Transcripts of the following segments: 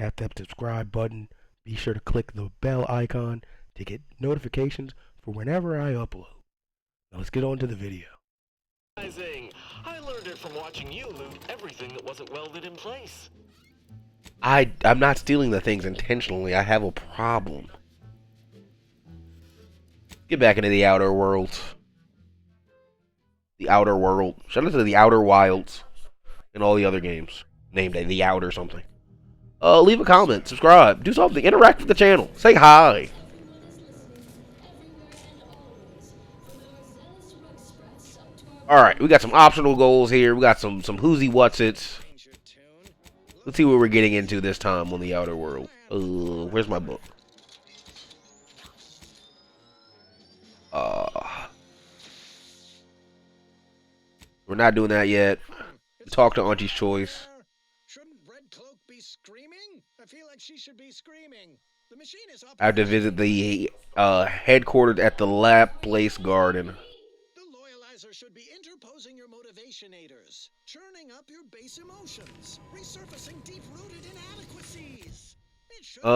tap that subscribe button. Be sure to click the bell icon to get notifications for whenever I upload. Now let's get on to the video. I learned it from watching you loot everything that wasn't welded in place. I'm not stealing the things intentionally. I have a problem. Get back into the outer worlds. The outer world. Shout out to the Outer Wilds and all the other games named the Outer something. Leave a comment, subscribe, do something, interact with the channel, say hi. Alright, we got some optional goals here. We got some whoozy whatsits. Let's see what we're getting into this time on the Outer World. Where's my book? We're not doing that yet. Talk to Auntie's Choice. Shouldn't Red Cloak be screaming? I feel like she should be screaming. The machine is up. I have to visit the headquarters at the Laplace Garden. The loyalizer should be interposing your motivationators, churning up your base emotions, resurfacing deep-rooted inadequacies. It should be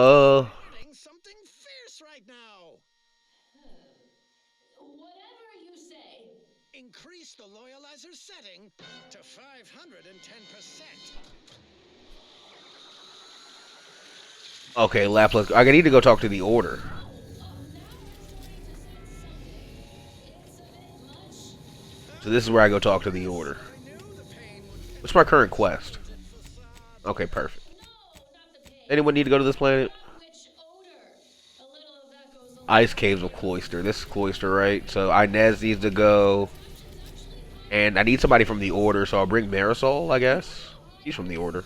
getting something fierce right now. Whatever you say. Increase the loyalizer setting to 510%. Okay, Laplace. I need to go talk to the Order. So this is where I go talk to the Order. What's my current quest? Okay, perfect. Anyone need to go to this planet? Ice Caves of Cloister. This is Cloister, right? So Inez needs to go. And I need somebody from the Order, so I'll bring Marisol, I guess. He's from the Order.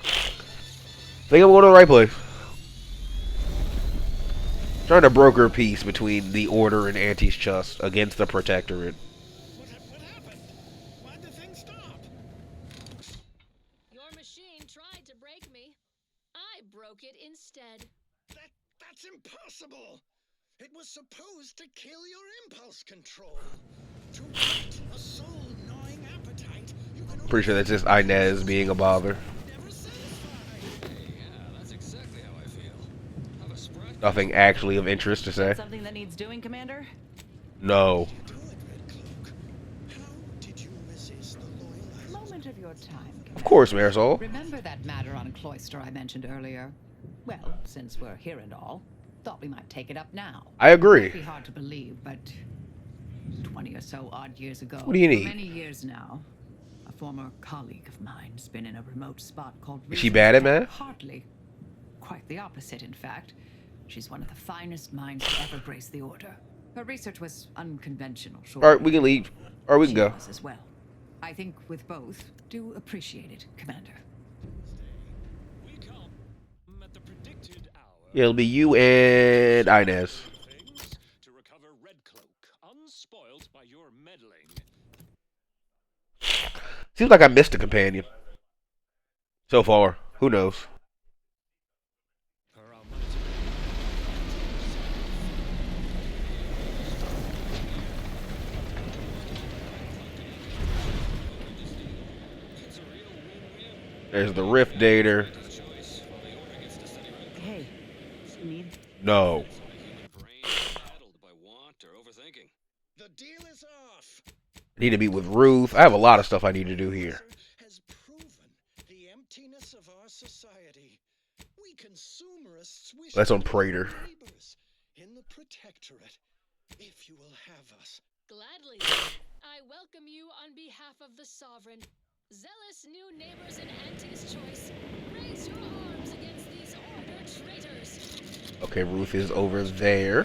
I think I'm going to the right place. Trying to broker peace between the Order and Auntie's Trust against the Protectorate. What happened? Why'd the thing stop? Your machine tried to break me. I broke it instead. That's impossible. It was supposed to kill your impulse control. To whet a soul-gnawing appetite, you can Pretty sure that's just Inez being a bother. never satisfy. Yeah, that's exactly how I feel. Have a sprite. Nothing actually of interest to say. Something that needs doing, Commander? No. Do it, Red Cloak. How did you resist the loyalizers? Moment of your time, Commander. Of course, Marisol. Remember that matter on Cloister I mentioned earlier? Well, since we're here and all, thought we might take it up now. I agree. It'd be hard to believe, but 20 or so odd years ago, What do you need? for many years now, a former colleague of mine's been in a remote spot called Is she bad at math? Hardly. Quite the opposite, in fact. She's one of the finest minds to ever grace the Order. Her research was unconventional, sure. Alright, we can leave. Or we can She go. was as well. I think with both, do appreciate it, Commander. We come at the predicted hour. Yeah, it'll be you and Inez. Things to recover Red Cloak, unspoiled by your meddling. Seems like I missed a companion. So far. Who knows? Per our money's It's a real win-win. There's the Rift Dater. Choice while the Order gets to study Red Cloak. Hey, need No. Human brain addled by want or overthinking. The deal is off. I need to meet with Ruth. I have a lot of stuff I need to do here. Has proven the emptiness of our society. We consumerists wish That's on to be Prater. neighbors in the Protectorate. If you will have us. Gladly. I welcome you on behalf of the Sovereign. Zealous new neighbors in Auntie's Choice. Raise your arms against these Order traitors. Okay, Ruth is over there.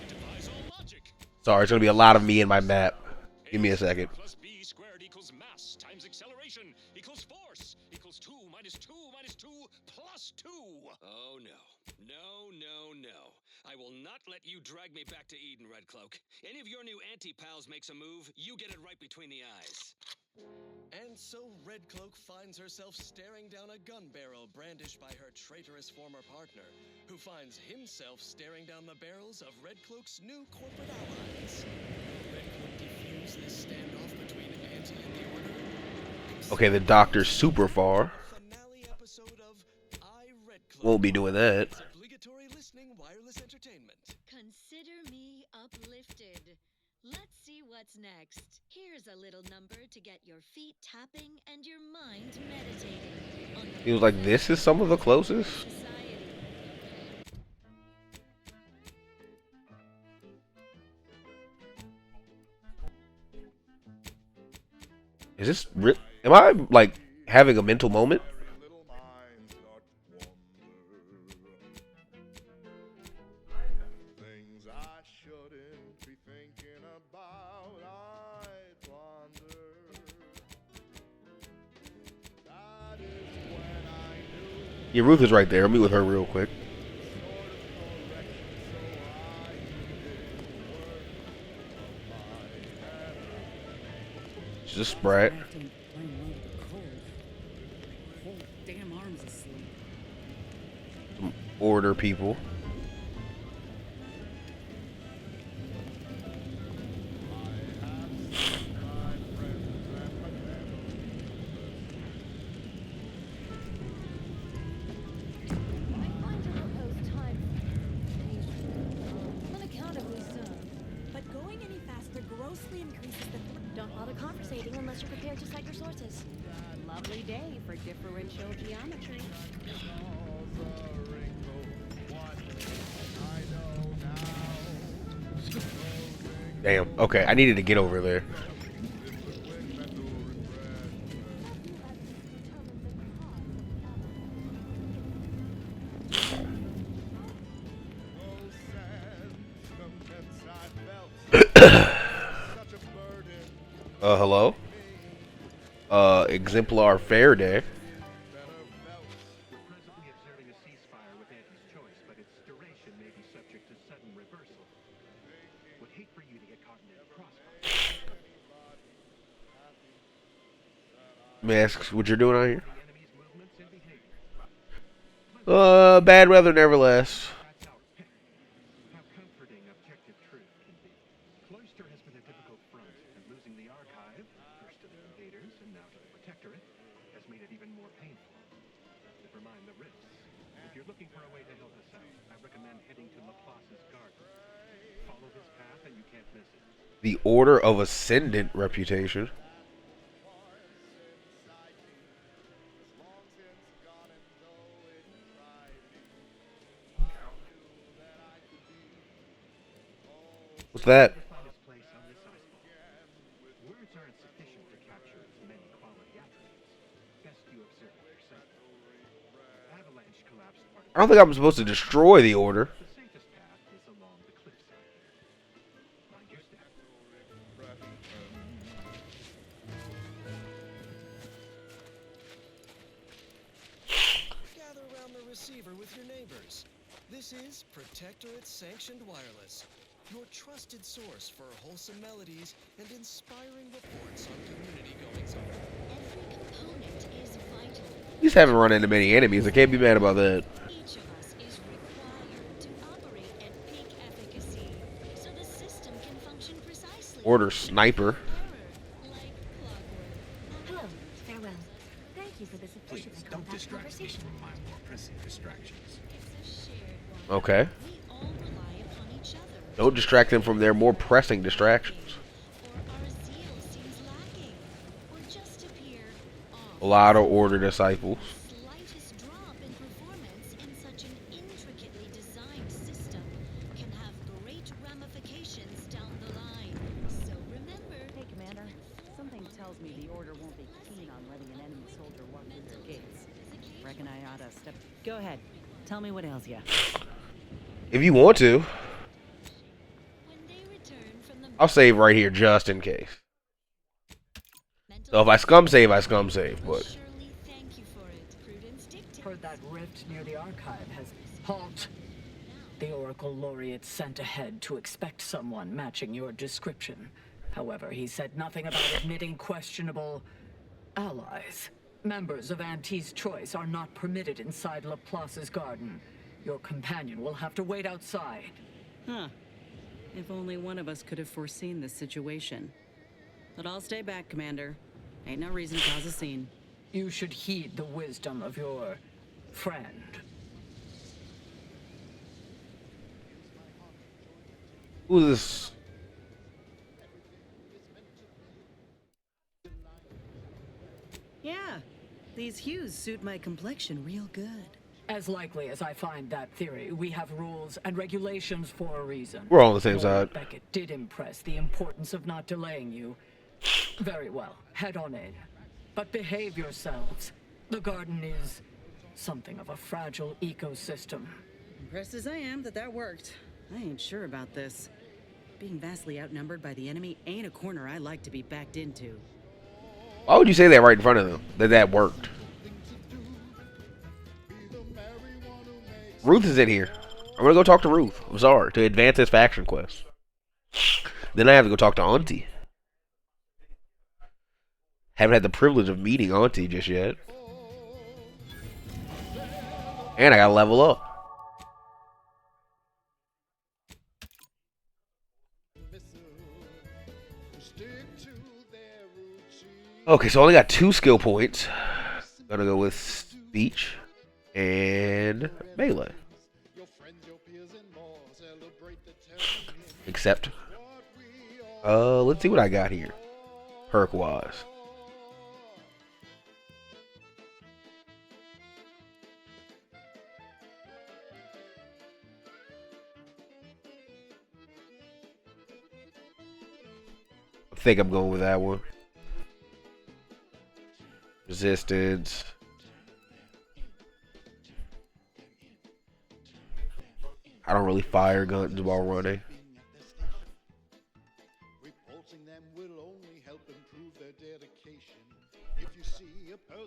Defies all logic. Sorry, it's going to be a lot of me in my map. Give me a second. Plus b squared equals mass times acceleration equals force equals 2 minus 2 minus 2 plus 2. Oh no. No, no, no. I will not let you drag me back to Eden, Red Cloak. Any of your new anti-pals makes a move, you get it right between the eyes. And so Red Cloak finds herself staring down a gun barrel brandished by her traitorous former partner, who finds himself staring down the barrels of Red Cloak's new corporate allies. Will Red Cloak defuse this standoff between Auntie and the Order? Okay, the doctor's super far. Finale episode of I Red Cloak. Won't be doing that. Obligatory listening wireless entertainment. Consider me uplifted. Let's see what's next. Here's a little number to get your feet tapping and your mind meditating. On the He was like, this is some of the closest. society. Is this real? Am I like having a mental moment? Things I shouldn't be thinking about, I wonder. That is when I knew Yeah, Ruth is right there. I'll meet with her real quick. She's a sprat. Damn arms asleep. Some order people. Unaccountably so. But going any faster grossly increases the Don't bother conversating unless you're prepared to cite your sources. lovely day for differential geometry. Damn. Okay, I needed to get over there. Hello? Exemplar Fair Day. We're presently observing a ceasefire with Anti's choice, but its duration may be subject to sudden reversal. Would hate for you to get caught in a crossfire. Masks, what you're doing out here? The enemy's movements and behavior. Bad weather nevertheless. That's our pick. How comforting objective truth can be. Cloister has been a difficult front, and losing the archive, first to the invaders and now to the protectorate, has made it even more painful. Never mind the risks. If you're looking for a way to help us out, I recommend heading to Laplace's garden. Follow this path and you can't miss it. The Order of Ascendant reputation. What's that? Finest place on this iceball. Words aren't sufficient to capture its many quality attributes. Best you observe it yourself. Avalanche collapsed part of I don't think I'm supposed to destroy the Order. the safest path is along the cliffside. Mind your step. Gather around the receiver with your neighbors. This is Protectorate Sanctioned Wireless, your trusted source for wholesome melodies and inspiring reports on community goings-on. Every component is vital. You just haven't run into many enemies. I can't be mad about that. Each of us is required to operate at peak efficacy, so the system can function precisely. Order Sniper. Error, like clockwork. Hello, farewell. Thank you for this Please, efficient don't compact distract me conversation. from my more pressing distractions. It's a shared one. Okay. We all rely upon each other. Don't distract them from their more pressing distractions. Or our zeal seems lacking, or just appear off. A lot of Order disciples. The slightest drop in performance in such an intricately designed system can have great ramifications down the line. So remember, Hey, Commander. Something tells me the Order won't be keen on letting an enemy soldier walk through their gates. Reckon I oughta step. Go ahead. Tell me what ails ya. If you want to, when they return from the I'll save right here just in case. mental So if I scum save, I scum save. will But surely thank you for it. Prudence dictates. Heard that rift near the archive has... Halt! The Oracle Laureate sent ahead to expect someone matching your description. However, he said nothing about admitting questionable... allies. Members of Auntie's Choice are not permitted inside Laplace's garden. Your companion will have to wait outside. Huh. If only one of us could have foreseen this situation. But I'll stay back, Commander. Ain't no reason to cause a scene. You should heed the wisdom of your friend. Who's this? Yeah, these hues suit my complexion real good. As likely as I find that theory, we have rules and regulations for a reason. We're all on the same Lord side. Beckett did impress the importance of not delaying you. Very well, head on in. But behave yourselves. The garden is something of a fragile ecosystem. Impressed as I am that worked, I ain't sure about this. Being vastly outnumbered by the enemy ain't a corner I like to be backed into. Why would you say that right in front of them? That worked. Ruth is in here. I'm gonna go talk to Ruth Basar to advance his faction quest. Then I have to go talk to Auntie. Haven't had the privilege of meeting Auntie just yet. And I gotta level up. Okay, so I only got 2 skill points. Gonna go with speech and melee. Except, let's see what I got here, perk wise. I think I'm going with that one. Resistance. I don't really fire guns while running.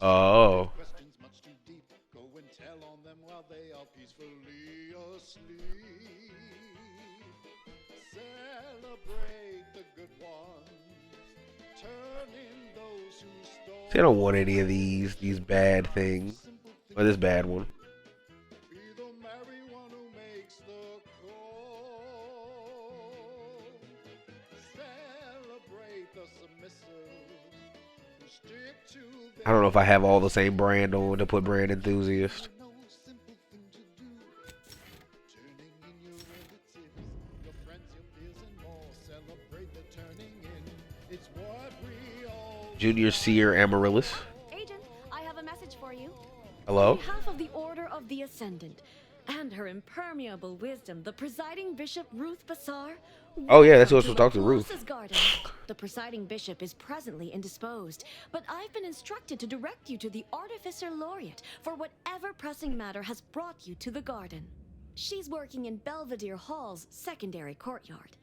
Oh. See, I don't want any of these bad things. Or this bad one. I don't know if I have all the same brand on to put brand enthusiast. Junior Seer Amaryllis. Agent, I have a message for you. Hello? On behalf of the Order of the Ascendant and her impermeable wisdom, the Presiding Bishop Ruth Basar. Oh yeah, that's who I was supposed to talk to, Ruth. Garden. The Presiding Bishop is presently indisposed, but I've been instructed to direct you to the Artificer Laureate for whatever pressing matter has brought you to the garden. She's working in Belvedere Hall's secondary courtyard.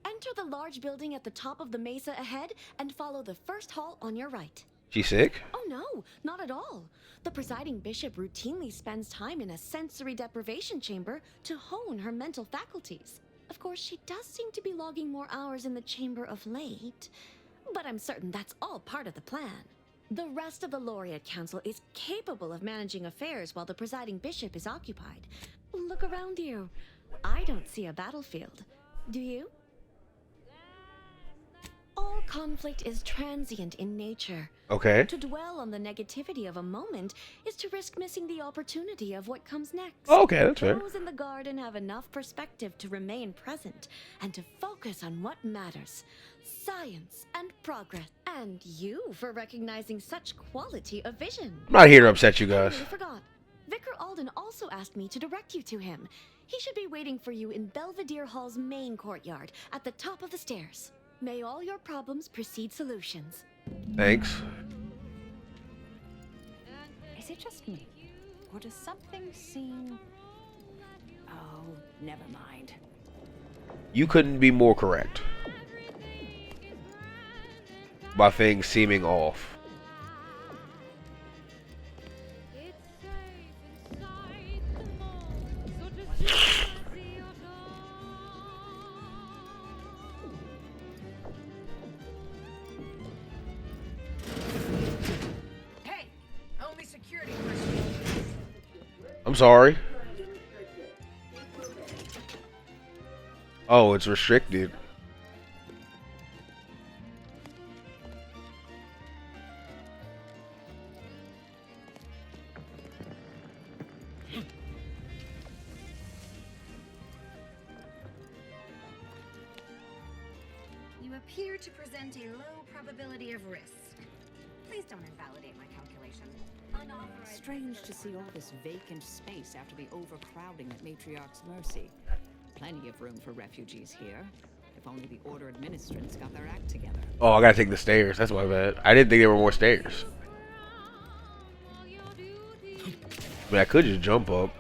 Enter the large building at the top of the mesa ahead and follow the first hall on your right. She's sick? Oh no, not at all. The Presiding Bishop routinely spends time in a sensory deprivation chamber to hone her mental faculties. Of course, she does seem to be logging more hours in the chamber of late, but I'm certain that's all part of the plan. The rest of the Laureate Council is capable of managing affairs while the Presiding Bishop is occupied. Look around you. I don't see a battlefield. Do you? All conflict is transient in nature. Okay. To dwell on the negativity of a moment is to risk missing the opportunity of what comes next. Oh, okay, that's fair. Those in the garden have enough perspective to remain present and to focus on what matters. Science and progress. And you for recognizing such quality of vision. I'm not here to upset you guys. I forgot. Vicar Alden also asked me to direct you to him. He should be waiting for you in Belvedere Hall's main courtyard at the top of the stairs. May all your problems precede solutions. Thanks. Is it just me? Or does something seem... Oh, never mind. You couldn't be more correct. By things seeming off. I'm sorry. Oh, it's restricted. appear to present a low probability of risk. Please don't invalidate my calculation. Unauthorized. Strange to see all this vacant space after the overcrowding at Matriarch's mercy. Plenty of room for refugees here. If only the Order administrants got their act together. Oh, I gotta take the stairs. That's my bad. I didn't think there were more stairs. I mean, I could just jump up.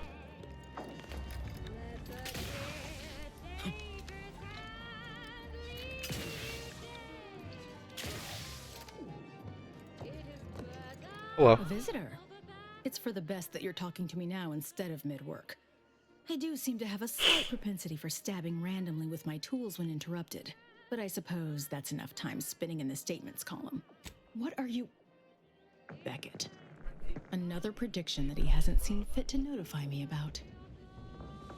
Hello. A visitor. It's for the best that you're talking to me now instead of mid-work. I do seem to have a slight propensity for stabbing randomly with my tools when interrupted, but I suppose that's enough time spinning in the statements column. What are you... Beckett. Another prediction that he hasn't seen fit to notify me about.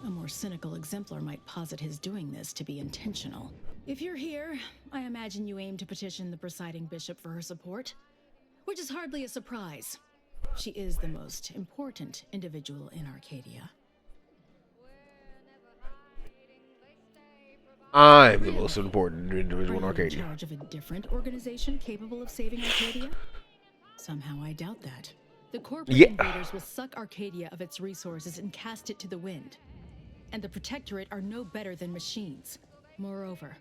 A more cynical exemplar might posit his doing this to be intentional. If you're here, I imagine you aim to petition the presiding bishop for her support, which is hardly a surprise. She is the most important individual in Arcadia. I'm the most important individual in Are you Arcadia. in charge of a different organization capable of saving Arcadia? Somehow I doubt that. The corporate invaders will suck Arcadia of its resources and cast it to the wind. And the Protectorate are no better than machines. Moreover,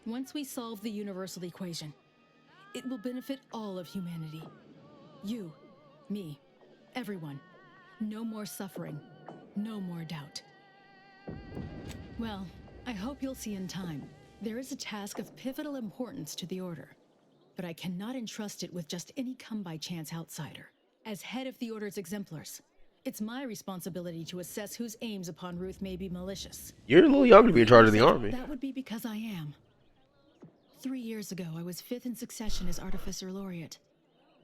once we solve the universal equation, it will benefit all of humanity. You, me, everyone. No more suffering, no more doubt. Well, I hope you'll see in time. There is a task of pivotal importance to the Order, but I cannot entrust it with just any come-by-chance outsider. As head of the Order's exemplars, it's my responsibility to assess whose aims upon Ruth may be malicious. You're a little young to be in charge of the army. That would be because I am. 3 years ago, I was 5th in succession as Artificer Laureate.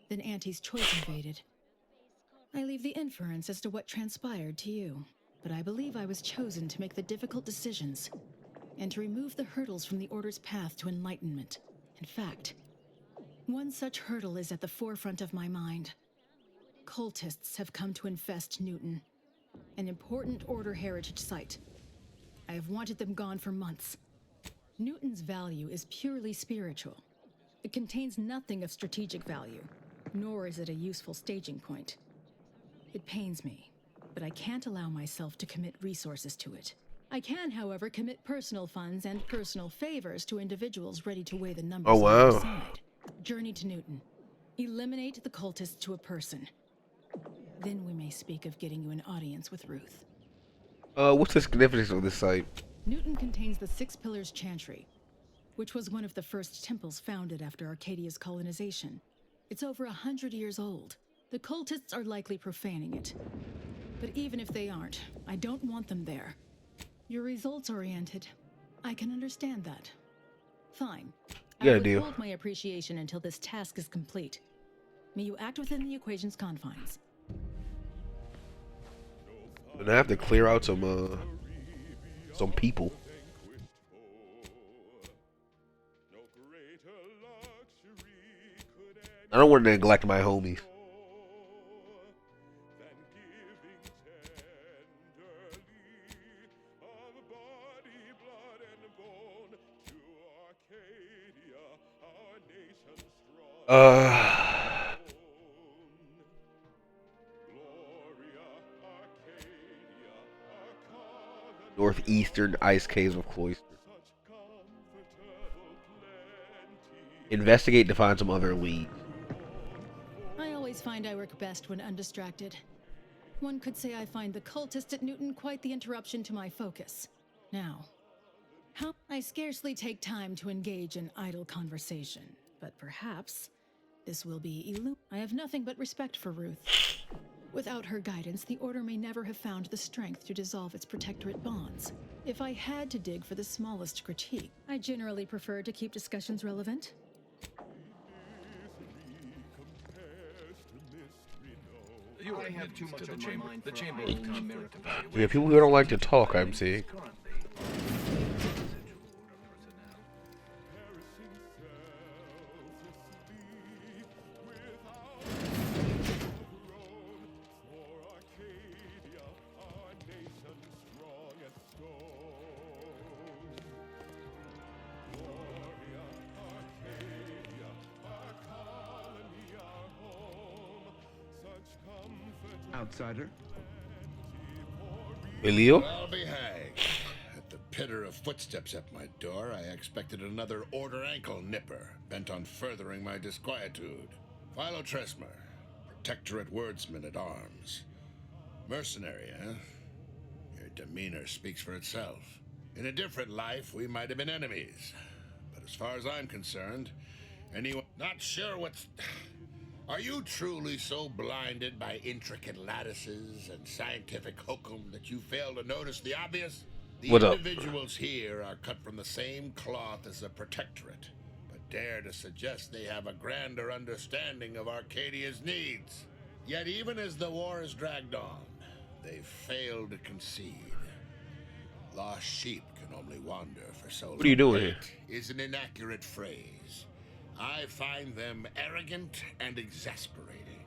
Then Auntie's choice invaded. I leave the inference as to what transpired to you, but I believe I was chosen to make the difficult decisions and to remove the hurdles from the Order's path to enlightenment. In fact, one such hurdle is at the forefront of my mind. Cultists have come to infest Newton, an important Order heritage site. I have wanted them gone for months. Newton's value is purely spiritual. It contains nothing of strategic value, nor is it a useful staging point. It pains me, but I can't allow myself to commit resources to it. I can, however, commit personal funds and personal favors to individuals ready to weigh the numbers on their side. Journey to Newton. Eliminate the cultists to a person. Then we may speak of getting you an audience with Ruth. What's the significance of this site? Newton contains the Six Pillars Chantry, which was one of the first temples founded after Arcadia's colonization. It's over 100 years old. The cultists are likely profaning it. But even if they aren't, I don't want them there. You're results-oriented. I can understand that. Fine. I withhold my appreciation until this task is complete. May you act within the equation's confines. And I have to clear out some people. I don't want to neglect my homies. Northeastern ice caves of Cloister. Investigate to find some other leads. I always find I work best when undistracted. One could say I find the cultist at Newton quite the interruption to my focus. Now, how I scarcely take time to engage in idle conversation, but perhaps this will be I have nothing but respect for Ruth. Without her guidance, the Order may never have found the strength to dissolve its protectorate bonds. If I had to dig for the smallest critique, I generally prefer to keep discussions relevant. You already have too much on my mind. The chamber will come merit. Yeah, people who don't like to talk, I'm seeing. Outsider. Elio? I'll be hanged. At the pitter of footsteps at my door, I expected another Order ankle nipper, bent on furthering my disquietude. Philo Tresmer, Protectorate Wordsman at Arms. Mercenary, eh? Your demeanor speaks for itself. In a different life, we might have been enemies. But as far as I'm concerned, anyone... Not sure what's... Are you truly so blinded by intricate lattices and scientific hokum that you fail to notice the obvious? The What up? individuals here are cut from the same cloth as the Protectorate, but dare to suggest they have a grander understanding of Arcadia's needs. Yet even as the war is dragged on, they fail to concede. Lost sheep can only wander for so long. What are you doing here? Is an inaccurate phrase. I find them arrogant and exasperating.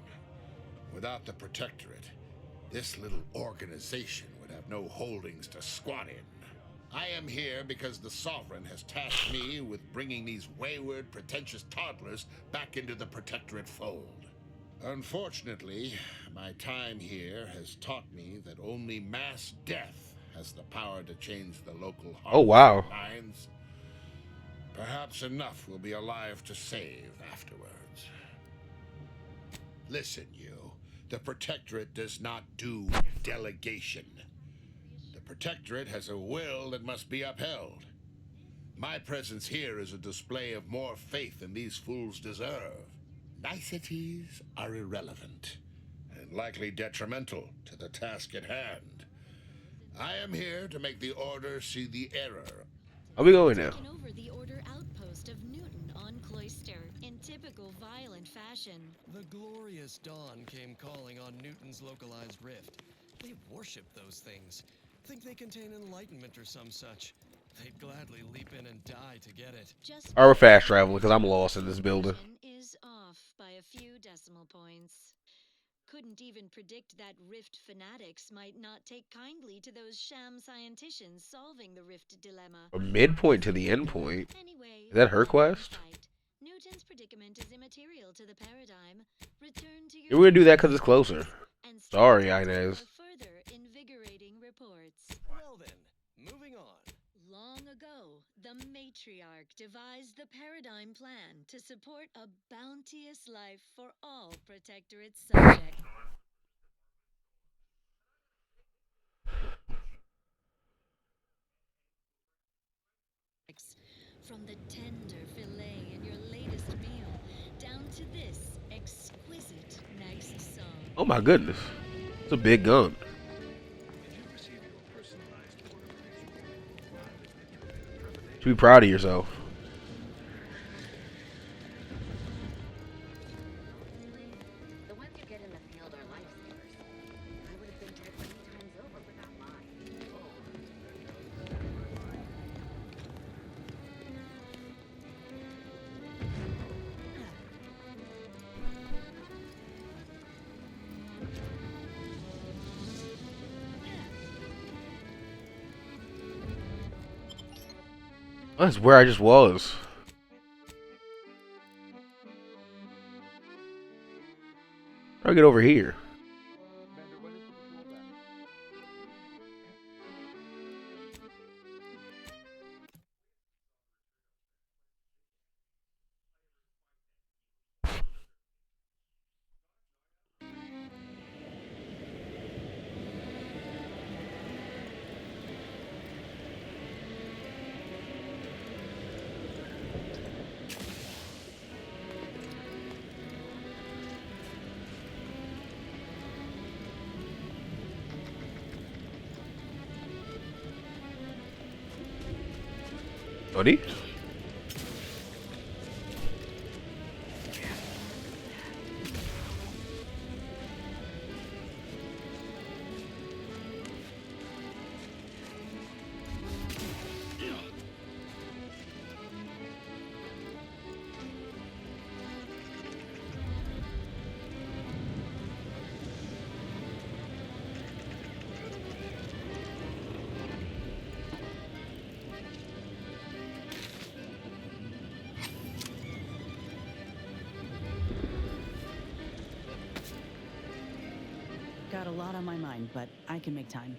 Without the Protectorate, this little organization would have no holdings to squat in. I am here because the Sovereign has tasked me with bringing these wayward, pretentious toddlers back into the Protectorate fold. Unfortunately, my time here has taught me that only mass death has the power to change the local hearts Oh, wow. and minds. Perhaps enough will be alive to save afterwards. Listen, you. The Protectorate does not do delegation. The Protectorate has a will that must be upheld. My presence here is a display of more faith than these fools deserve. Niceties are irrelevant and likely detrimental to the task at hand. I am here to make the Order see the error. Are we going now? Taken over the Order outpost of Newton on Cloister in typical violent fashion. The glorious dawn came calling on Newton's localized rift. They worship those things. Think they contain enlightenment or some such. They'd gladly leap in and die to get it. Or we're fast traveling because I'm lost in this building. Is off by a few decimal points. Couldn't even predict that Rift fanatics might not take kindly to those sham scienticians solving the Rift dilemma. A midpoint to the end point. Anyway, Is that her quest? Newton's predicament is immaterial to the paradigm. Return to your Yeah, we're gonna do that because it's closer. Sorry, Inez. further invigorating reports. Well then, moving on. Long ago, the matriarch devised the paradigm plan to support a bounteous life for all Protectorate subjects. From the tender fillet in your latest meal, down to this exquisite next song. Oh my goodness. It's a big gun. Should be proud of yourself. The ones you get in the field are lifesavers. I would have been dead many times over without mine. That's where I just was. How do I get over here? Buddy? got a lot on my mind, but I can make time.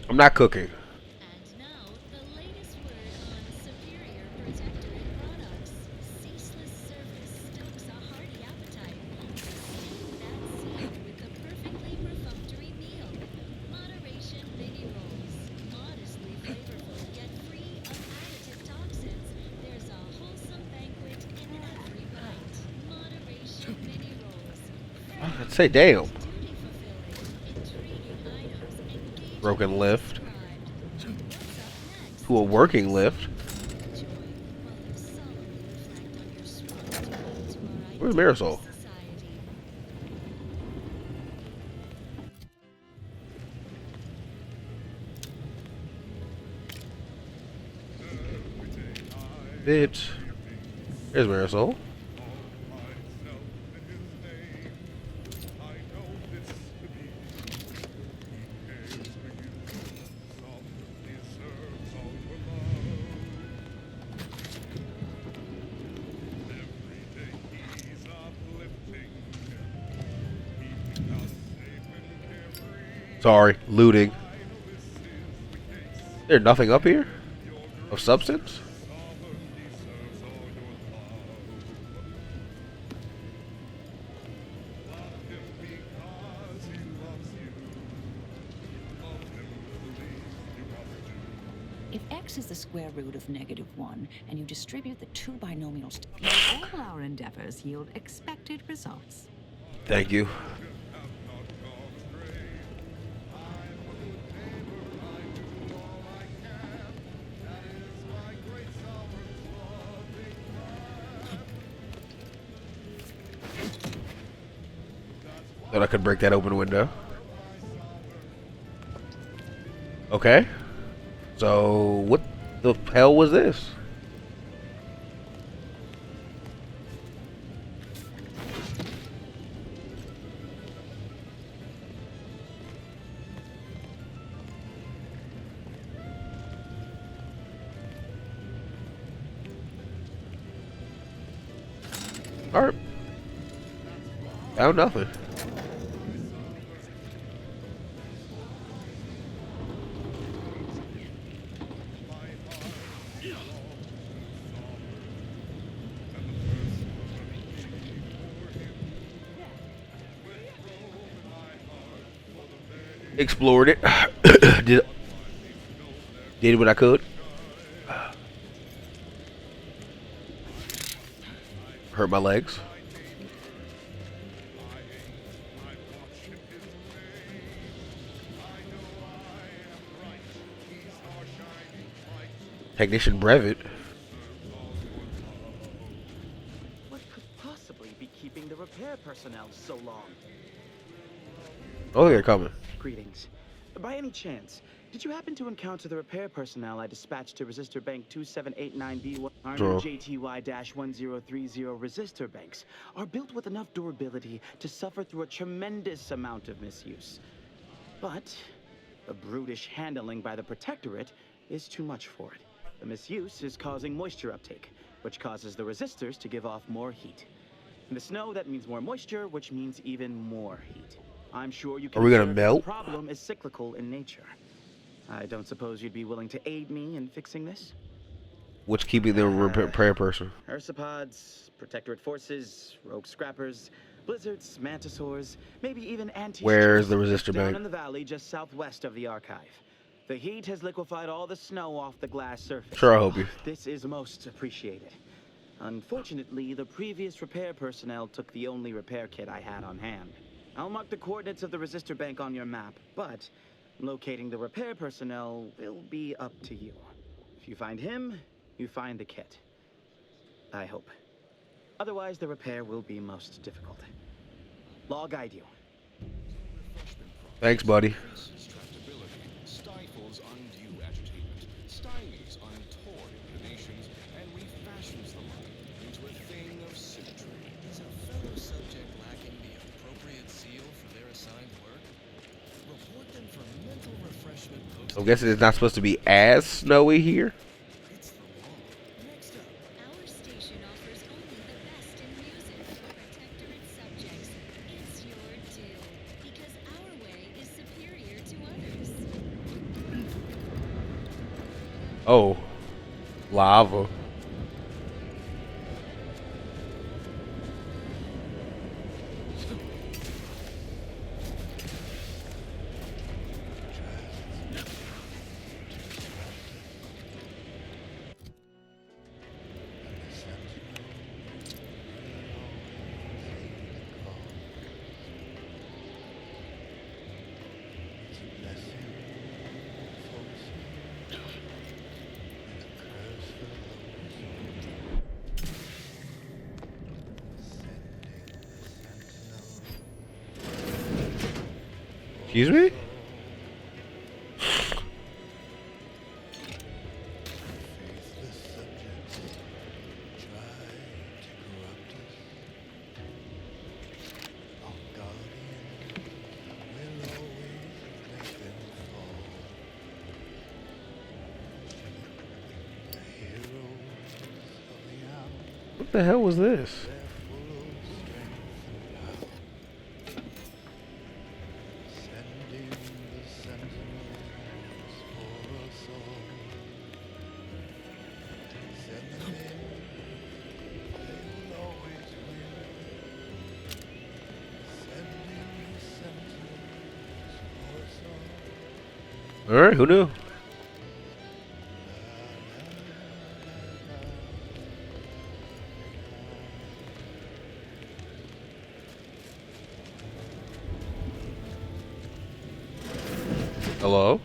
I'm not cooking. And now, the latest word on superior protectorate products. Ceaseless service stokes a hearty appetite. Sustain that seed with the perfectly perfunctory meal. Moderation mini rolls. Modestly flavorful, yet free of additive toxins. There's a wholesome banquet in every bite. Moderation mini rolls. I'd say damn. Broken lift to a working lift. Where's Marisol? Bitch. There's Marisol. Sorry, looting. There's nothing up here of substance. If x is the square root of -1, and you distribute the two binomials, all our endeavors yield expected results. Thank you. Thought I could break that open window. Okay. So, what the hell was this? Alright. Found nothing. Explored it. did what I could. Hurt my legs. Technician brevet. What could possibly be keeping the repair personnel so long? Oh, they're coming. Greetings. By any chance, did you happen to encounter the repair personnel I dispatched to Resistor Bank 2789B1? Our new JTY-1030 resistor banks are built with enough durability to suffer through a tremendous amount of misuse. But the brutish handling by the Protectorate is too much for it. The misuse is causing moisture uptake, which causes the resistors to give off more heat. In the snow, that means more moisture, which means even more heat. I'm sure you can. Are we gonna observe melt? The problem is cyclical in nature. I don't suppose you'd be willing to aid me in fixing this? What's keeping the repair person? Ursopods, Protectorate forces, rogue scrappers, blizzards, mantisaurs, maybe even anti. Where's the resistor down bank? in the valley just southwest of the archive. The heat has liquefied all the snow off the glass surface. Sure, I hope you. This is most appreciated. Unfortunately, the previous repair personnel took the only repair kit I had on hand. I'll mark the coordinates of the resistor bank on your map, but locating the repair personnel will be up to you. If you find him, you find the kit. I hope. Otherwise, the repair will be most difficult. I'll guide you. Thanks, buddy. Stifles undue agitatement, stymies untoward inclinations, and refashions the mind into a thing of symmetry. Is a fellow subject lacking the appropriate zeal for their assigned work? Report them for mental refreshment post. I'm guessing it's not supposed to be as snowy here. Our station offers only the best in music for Protectorate subjects. Oh, lava. Excuse me? What the hell was this? Alright, who knew? Hello?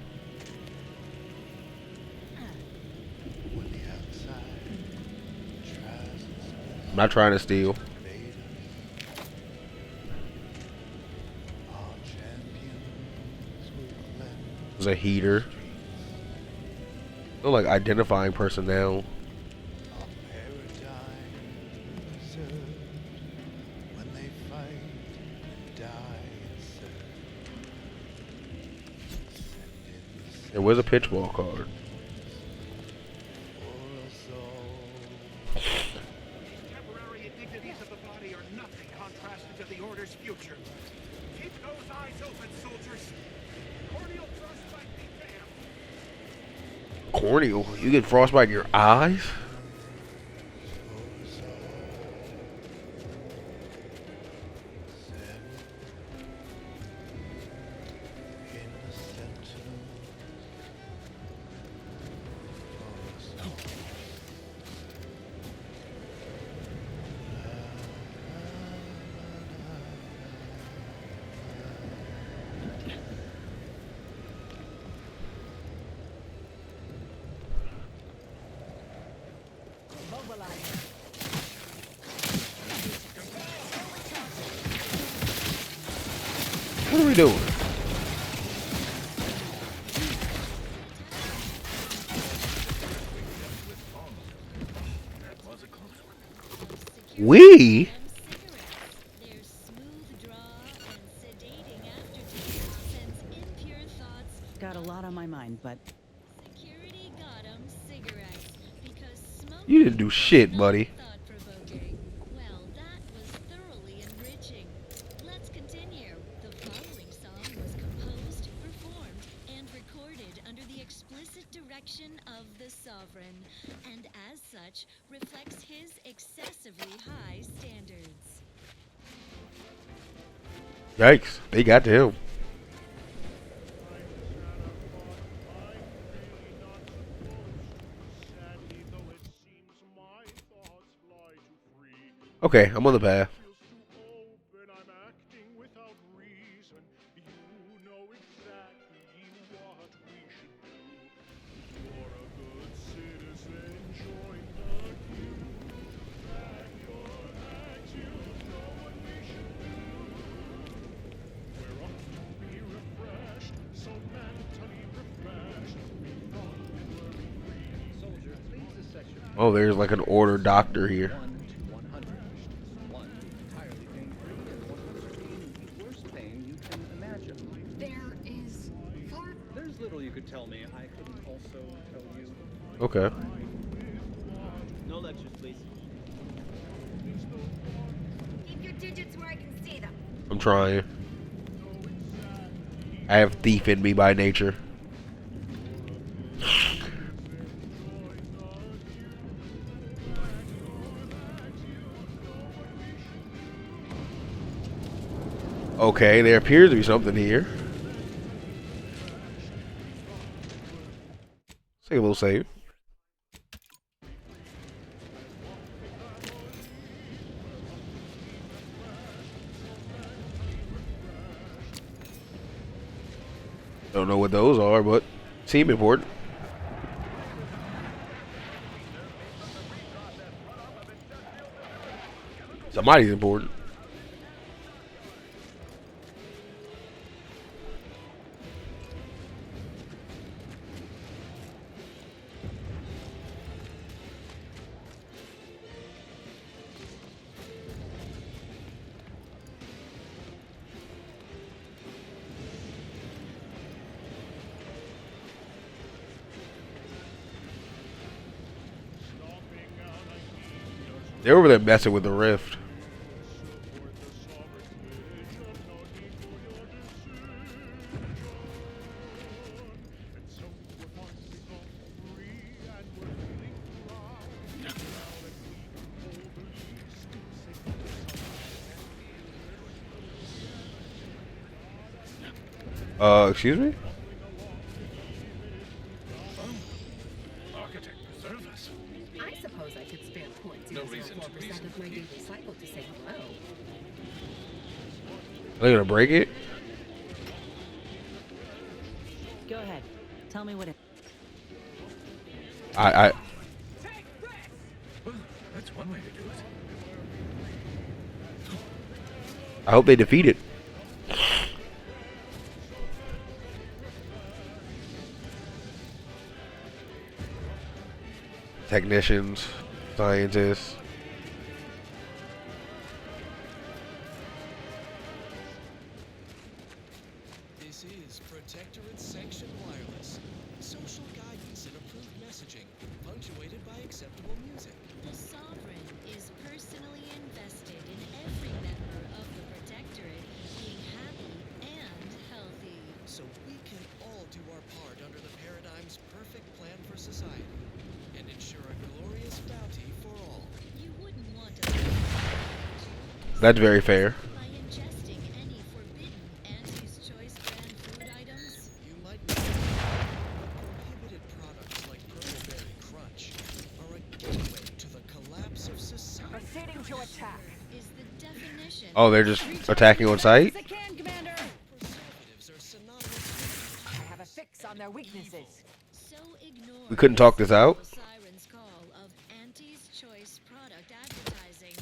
I'm not trying to steal. There's a heater. They're like identifying personnel. And where's a pitchball card? Temporary indignities of the body are nothing contrasted to the Order's future. Keep those eyes open, soldiers. Corneal frostbite be damned. Corneal? You get frostbite in your eyes? What are we doing? We? Got a lot on my mind, but You didn't do shit, buddy. Well, that was thoroughly enriching. Let's continue. The following song was composed, performed, and recorded under the explicit direction of the Sovereign, and as such, reflects his excessively high standards. Yikes, they got to him. Okay, I'm on the path. Oh, there's like an order doctor here. There's little you could tell me. I couldn't also tell you. Okay. No lectures, please. Keep your digits where I can see them. I'm trying. I have thief in me by nature. Okay, there appears to be something here. Let's take a little save. Don't know what those are, but seem important. Somebody's important. They're over there messing with the rift. Excuse me? Architect, preserve us. I suppose I could spare points. No reason to be. Of my daily cycle to say hello. Are they gonna break it? Go ahead. Tell me what it. I Well, that's one way to do it. I hope they defeat it. Technicians, scientists. This is Protectorate Section Wireless. Social guidance and approved messaging, punctuated by acceptable music. The Sovereign is personally invested in every member of the Protectorate being happy and healthy. So we can all do our part under the Paradigm's perfect plan for society and ensure a glorious bounty for all. You wouldn't want to That's very fair. by ingesting any forbidden Auntie's Choice brand food items. You might know that prohibited products like Purpleberry Crunch are a gateway to the collapse of society. Proceeding to attack. Is the definition. Oh, they're just attacking on sight? Commander. Preservatives are synonymous. I have a fix on their weaknesses. So ignore We couldn't talk this out? Siren's call of Auntie's Choice product advertising.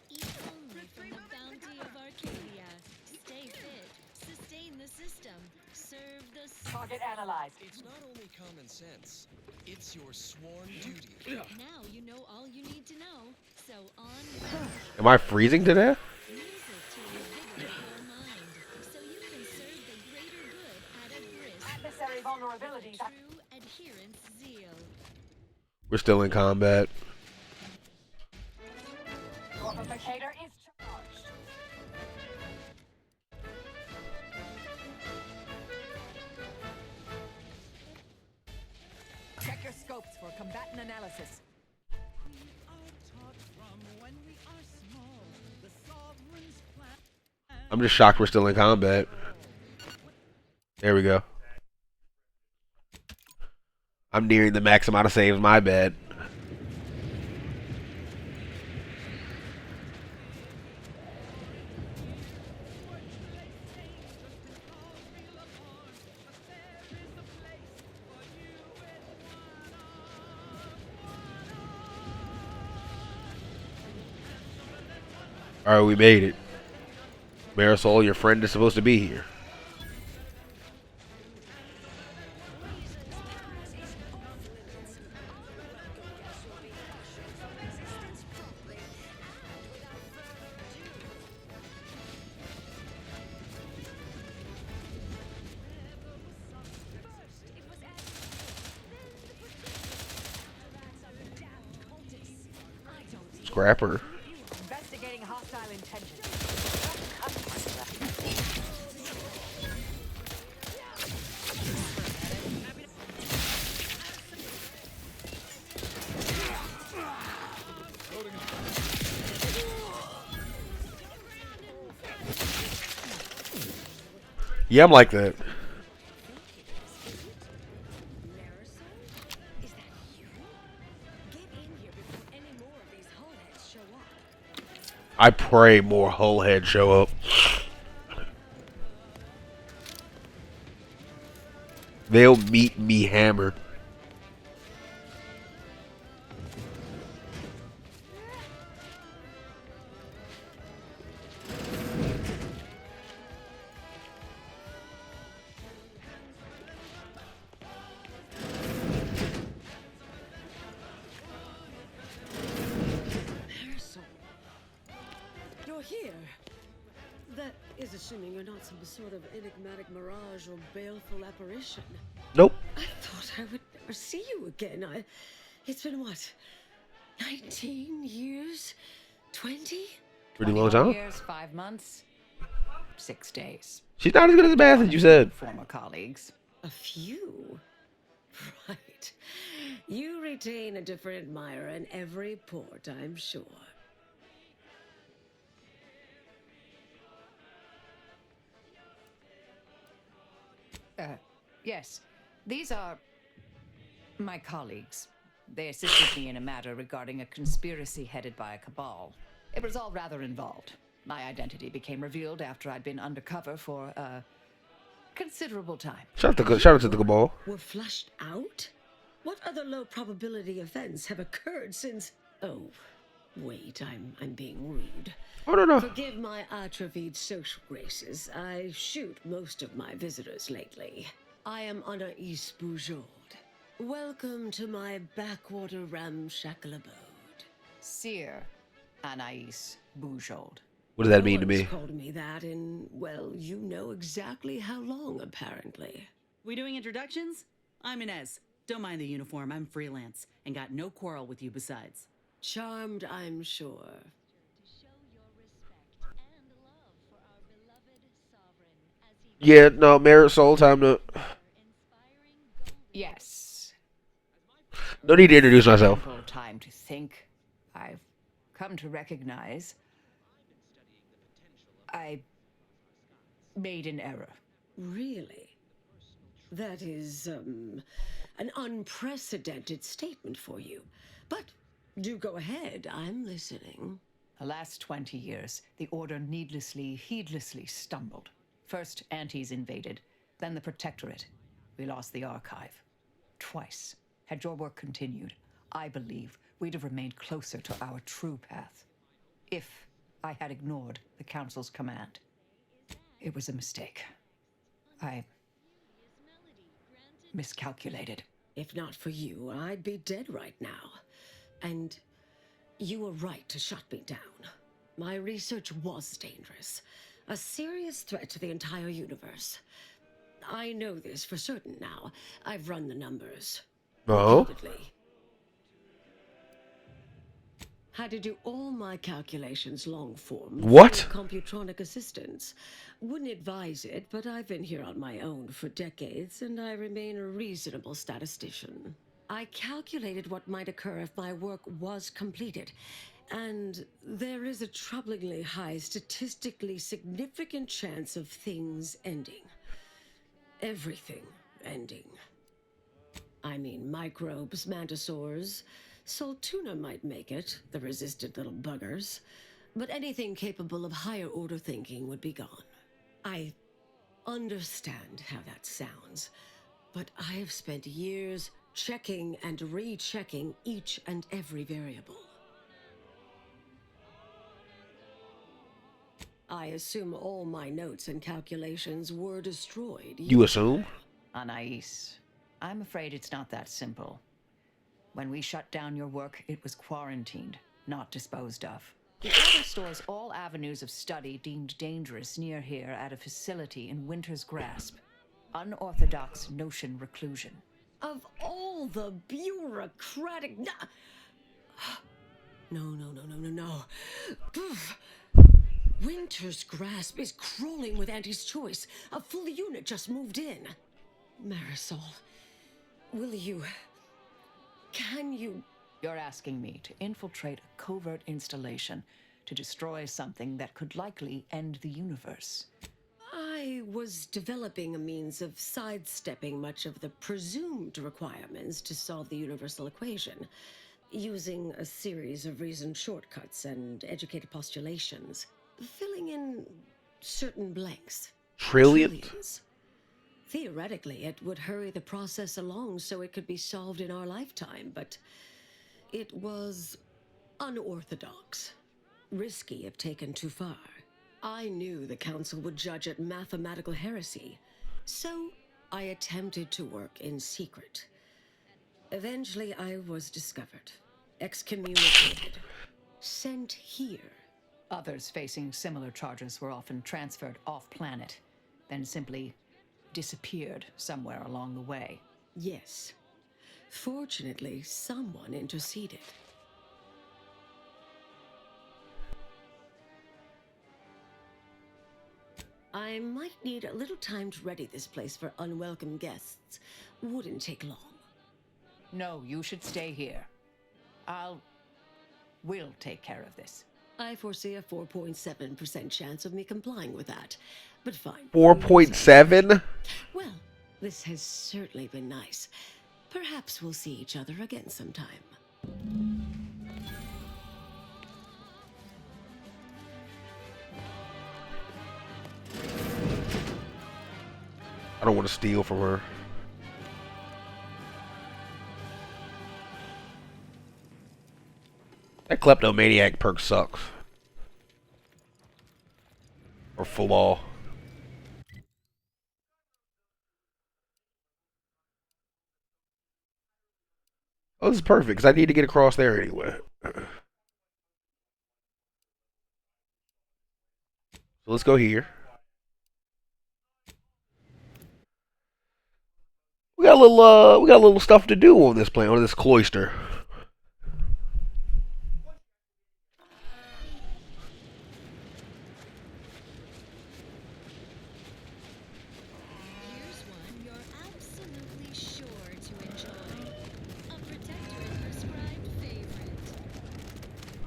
Eat only from the bounty of Arcadia. Stay fit. Sustain the system. Serve the Target analyzed. It's not only common sense, it's your sworn duty. Now you know all you need to know. So on Am I freezing to death? music to invigorate your mind. So you can serve the greater good at a brisk, Adversary vulnerabilities. true adherence zeal. We're still in combat. Amplificator is charged. Check your scopes for combatant analysis. I'm just shocked we're still in combat. There we go. I'm nearing the max amount of saves, my bad. Alright, we made it. Marisol, your friend is supposed to be here. Scrapper. Investigating hostile intentions. Yeah, I'm like that. I pray more whole heads show up. They'll meet me hammered. Marisol, you're here. That is assuming you're not some sort of enigmatic mirage or baleful apparition. Nope. I thought I would never see you again. It's been what? 19 years? 20? Pretty long time. years, 5 months, 6 days. She's not as good as Bath as you said. Former colleagues. A few? Right. You retain a different admirer in every port, I'm sure. Yes. These are my colleagues. They assisted me in a matter regarding a conspiracy headed by a cabal. It was all rather involved. My identity became revealed after I'd been undercover for a considerable time. Shout out to the cabal. Were flushed out? What other low probability events have occurred since... Oh, wait, I'm being rude. Oh, no. Forgive my atrophied social graces. I shoot most of my visitors lately. I am Anais Boujold. Welcome to my backwater ramshackle abode. Seer Anais Boujold. What does that mean to No one's me? called me that in, well, you know exactly how long, apparently. We doing introductions? I'm Inez. Don't mind the uniform, I'm freelance, and got no quarrel with you besides. Charmed, I'm sure. Yeah, no, Marisol, time to... Yes. No need to introduce myself. Ample time to think. I've come to recognize I made an error. Really? That is, an unprecedented statement for you. But do go ahead, I'm listening. The last 20 years, the Order heedlessly stumbled. First, Antes invaded, then the Protectorate. We lost the Archive. Twice. Had your work continued, I believe we'd have remained closer to our true path. If I had ignored the Council's command. It was a mistake. I miscalculated. If not for you, I'd be dead right now. And you were right to shut me down. My research was dangerous. A serious threat to the entire universe. I know this for certain now. I've run the numbers. Oh? Repeatedly. Had to do all my calculations long form. What? Through Computronic assistance. Wouldn't advise it, but I've been here on my own for decades, and I remain a reasonable statistician. I calculated what might occur if my work was completed, and there is a troublingly high, statistically significant chance of things ending. Everything ending. I mean, microbes, mantisaurs. Soltuna might make it, the resistant little buggers. But anything capable of higher order thinking would be gone. I understand how that sounds, but I have spent years checking and rechecking each and every variable. I assume all my notes and calculations were destroyed. You assume? Anais, I'm afraid it's not that simple. When we shut down your work, it was quarantined, not disposed of. The Order stores all avenues of study deemed dangerous near here at a facility in Winter's Grasp. Unorthodox notion reclusion. Of all the bureaucratic... No. Poof. Winter's Grasp is crawling with Auntie's choice. A full unit just moved in. Marisol, will you... Can you... You're asking me to infiltrate a covert installation to destroy something that could likely end the universe. I I was developing a means of sidestepping much of the presumed requirements to solve the universal equation, using a series of reasoned shortcuts and educated postulations, filling in certain blanks. Trillions? Theoretically, it would hurry the process along so it could be solved in our lifetime, but it was unorthodox, risky if taken too far. I knew the council would judge it mathematical heresy, so I attempted to work in secret. Eventually, I was discovered, excommunicated, sent here. Others facing similar charges were often transferred off-planet, then simply disappeared somewhere along the way. Yes. Fortunately, someone interceded. I might need a little time to ready this place for unwelcome guests. Wouldn't take long. No, you should stay here. We'll take care of this. I foresee a 4.7% chance of me complying with that, but fine. 4.7? Well, this has certainly been nice. Perhaps we'll see each other again sometime. I don't want to steal from her. That kleptomaniac perk sucks. Or flaw. Oh, this is perfect, because I need to get across there anyway. So let's go here. We got a little stuff to do on this planet, on this cloister. Here's one you're absolutely sure to enjoy. A Protectorate prescribed favorite.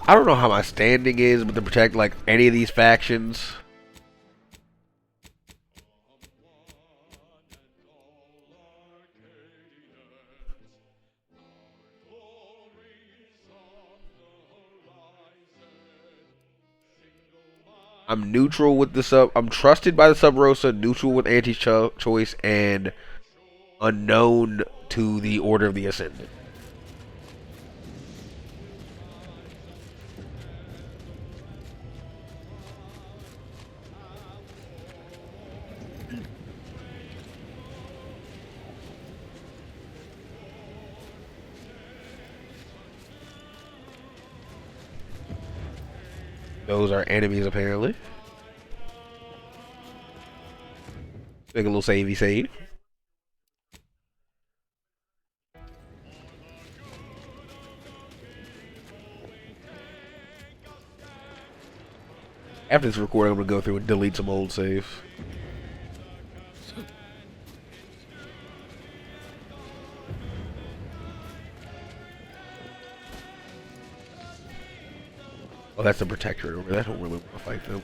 I don't know how my standing is with the protect like any of these factions. I'm neutral with the sub. I'm trusted by the Sub Rosa, neutral with anti-choice, and unknown to the Order of the Ascendant. Those are enemies, apparently. Make a little savey save. After this recording, I'm going to go through and delete some old saves. Oh, that's the Protectorate over there. I don't really want to fight them.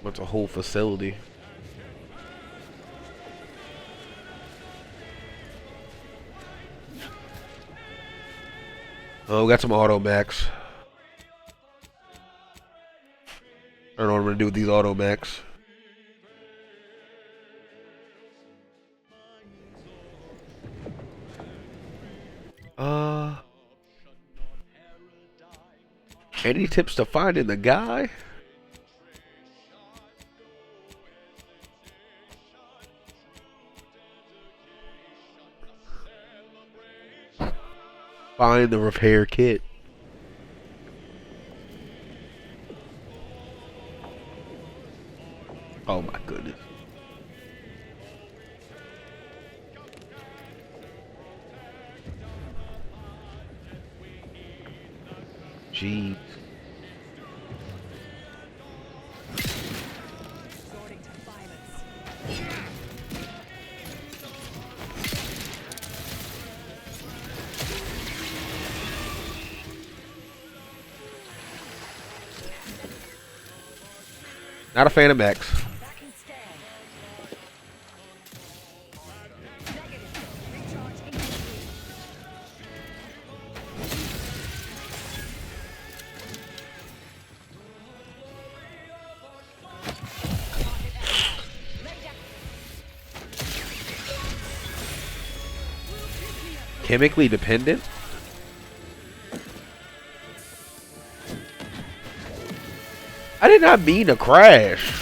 That's a whole facility. Oh, we got some auto mechs. I don't know what I'm going to do with these auto mechs. Any tips to finding the guy? Find the repair kit. Oh my goodness. Jeez. Not a fan of mechs. Chemically dependent? I did not mean to crash.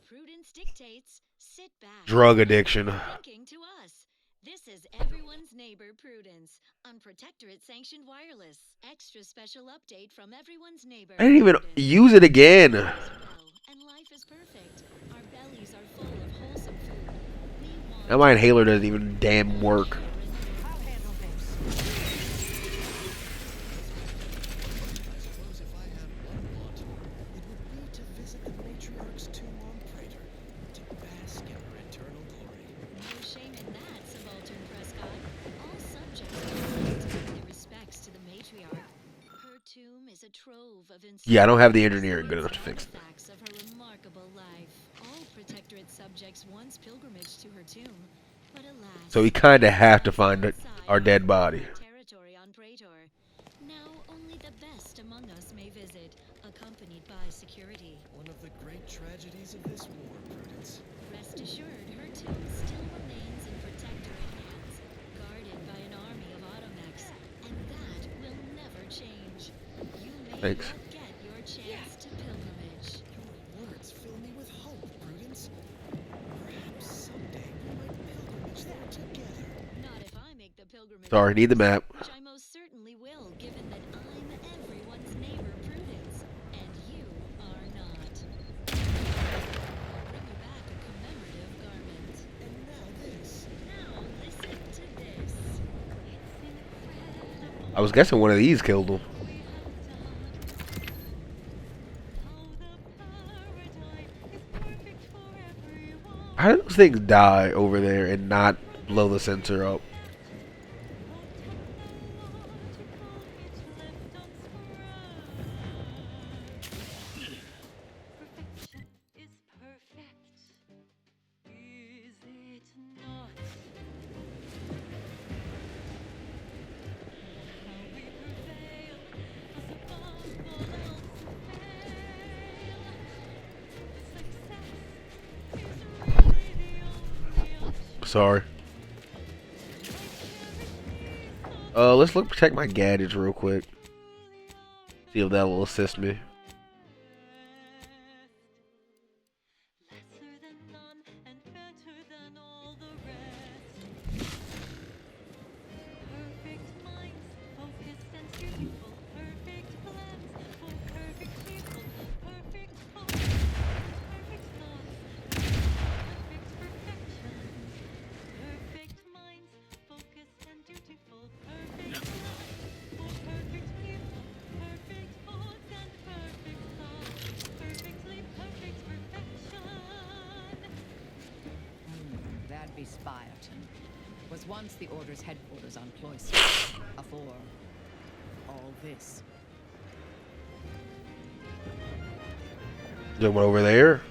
Prudence dictates, sit back. Drug addiction. Thinking to us. This is everyone's neighbor Prudence, unprotectorate sanctioned wireless. Extra special update from everyone's neighbor. I didn't even use it again. And life is perfect. Our bellies are full of wholesome food. Now my inhaler doesn't even damn work. Yeah, I don't have the engineering good enough to fix it. So we kind of have to find our dead body. Now only the best among us may visit, accompanied by security. One of the great tragedies of this war, Prudence. Rest assured, her tomb still remains in protectorate hands, guarded by an army of automechs, and that will never change. You may Thanks. not get your chance to pilgrimage. Your words fill me with hope, Prudence. Perhaps someday we might pilgrimage there together. Not if I make the pilgrimage. Sorry, need the map. Which I most certainly will, given that I'm everyone's neighbor, Prudence, and you are not. I'll bring you back a commemorative garment. And now this. Now listen to this. I was guessing one of these killed him. How do those things die over there and not blow the sensor up? Sorry. Let's look protect my gadgets real quick. See if that will assist me. That'd be Spyerton. Was once the Order's headquarters on Cloister. Afore all this. Is there one over there?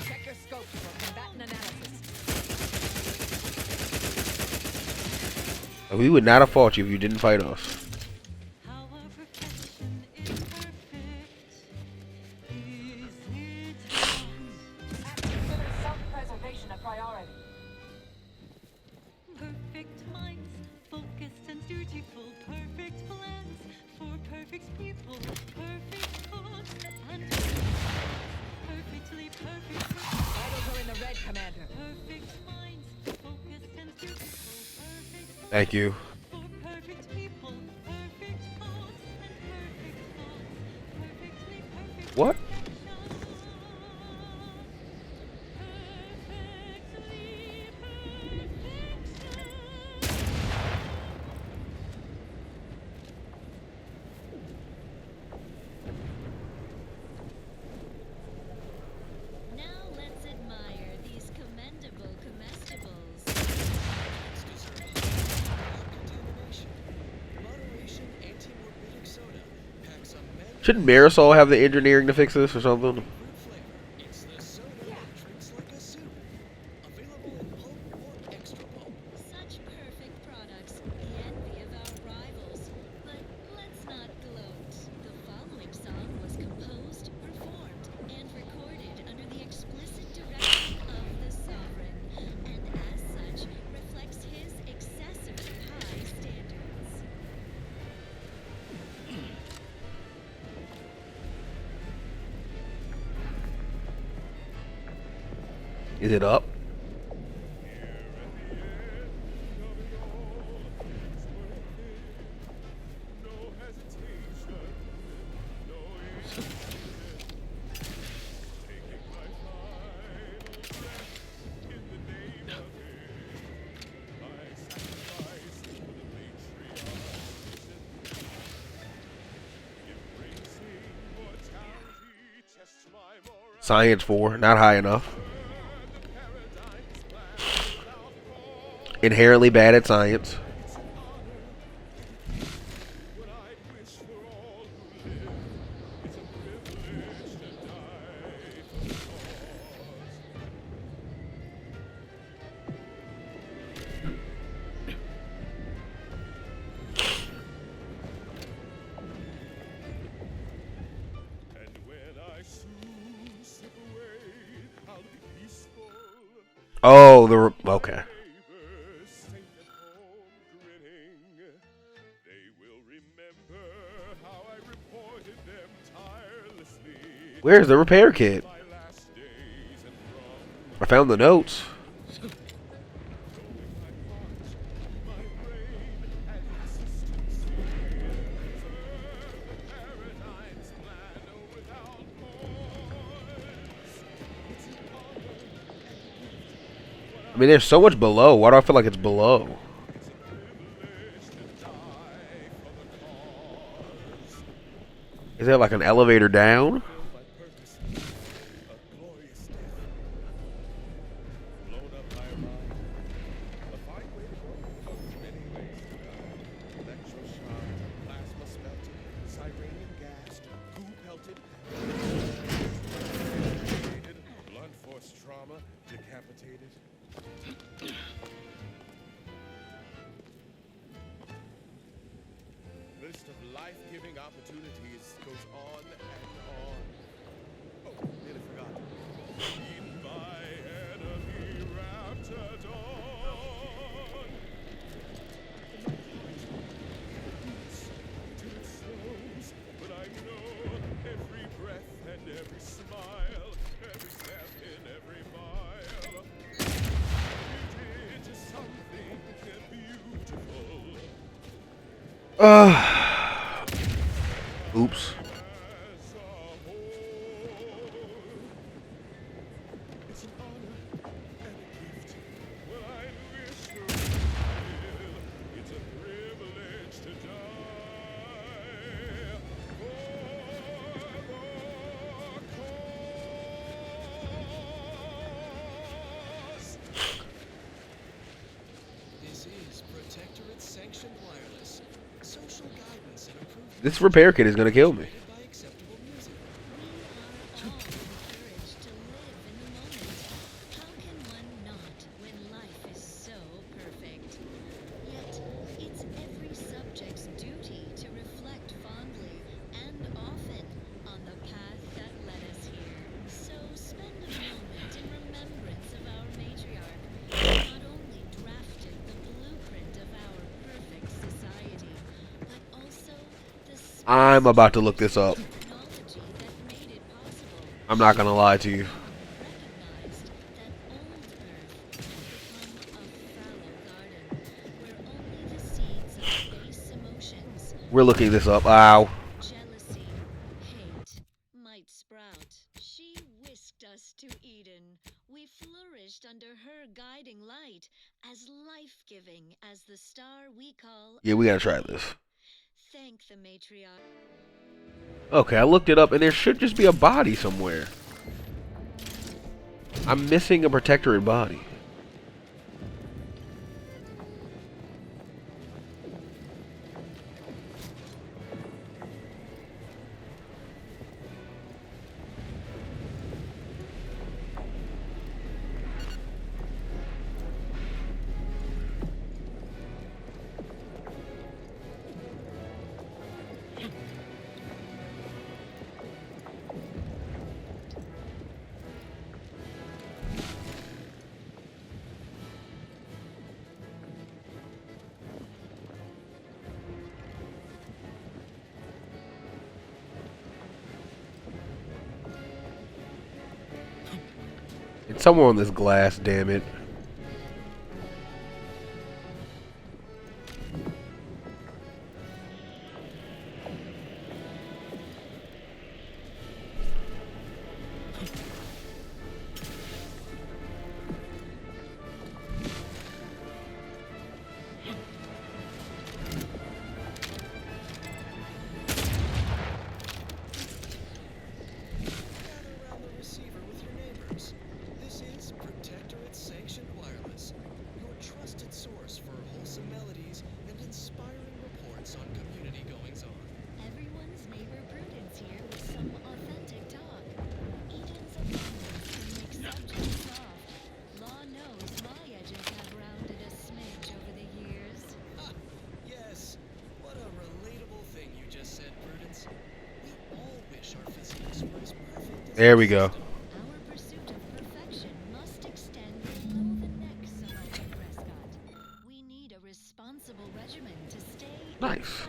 Check your scope for combatant analysis. We would not have fought you if you didn't fight us. Self-preservation a priority. Perfect minds, focused and dutiful, perfect plans for perfect people, perfect thoughts and perfectly perfect. Vitals are in the red, Commander. Perfect minds, focused and dutiful, perfect. Thank you. For perfect people, perfect thoughts and perfect thoughts, perfectly perfect. What? Shouldn't Marisol have the engineering to fix this or something? It's the soda that drinks like a soup. Available in pulp or extra pulp. Such perfect products, the envy of our rivals. But let's not gloat. The following song was composed, performed, and recorded under the explicit direction of the sovereign, and as such reflects his excessively high standards. Is it up? Science 4, not high enough. Inherently bad at science. Oh, okay. Where's the repair kit? I found the notes. I mean, there's so much below. Why do I feel like it's below? Is there like an elevator down? Life-giving opportunities goes on and on. Oh, nearly forgot. Eaten by enemy raptidon. Till it slows, but I know every breath and every smile, every step in every mile. It is something beautiful. Oops. This is Protectorate sanctioned wireless. Social guidance and improvement. This repair kit is gonna kill me. I'm about to look this up. I'm not gonna lie to you. We're looking this up. Ow. Jealousy, hate, might sprout. She whisked us to Eden. We flourished under her guiding light, as life-giving as the star we call. Yeah, we gotta try this. Thank the matriarch. Okay, I looked it up and there should just be a body somewhere. I'm missing a protectorate body. somewhere on this glass, damn it. There we go. Nice.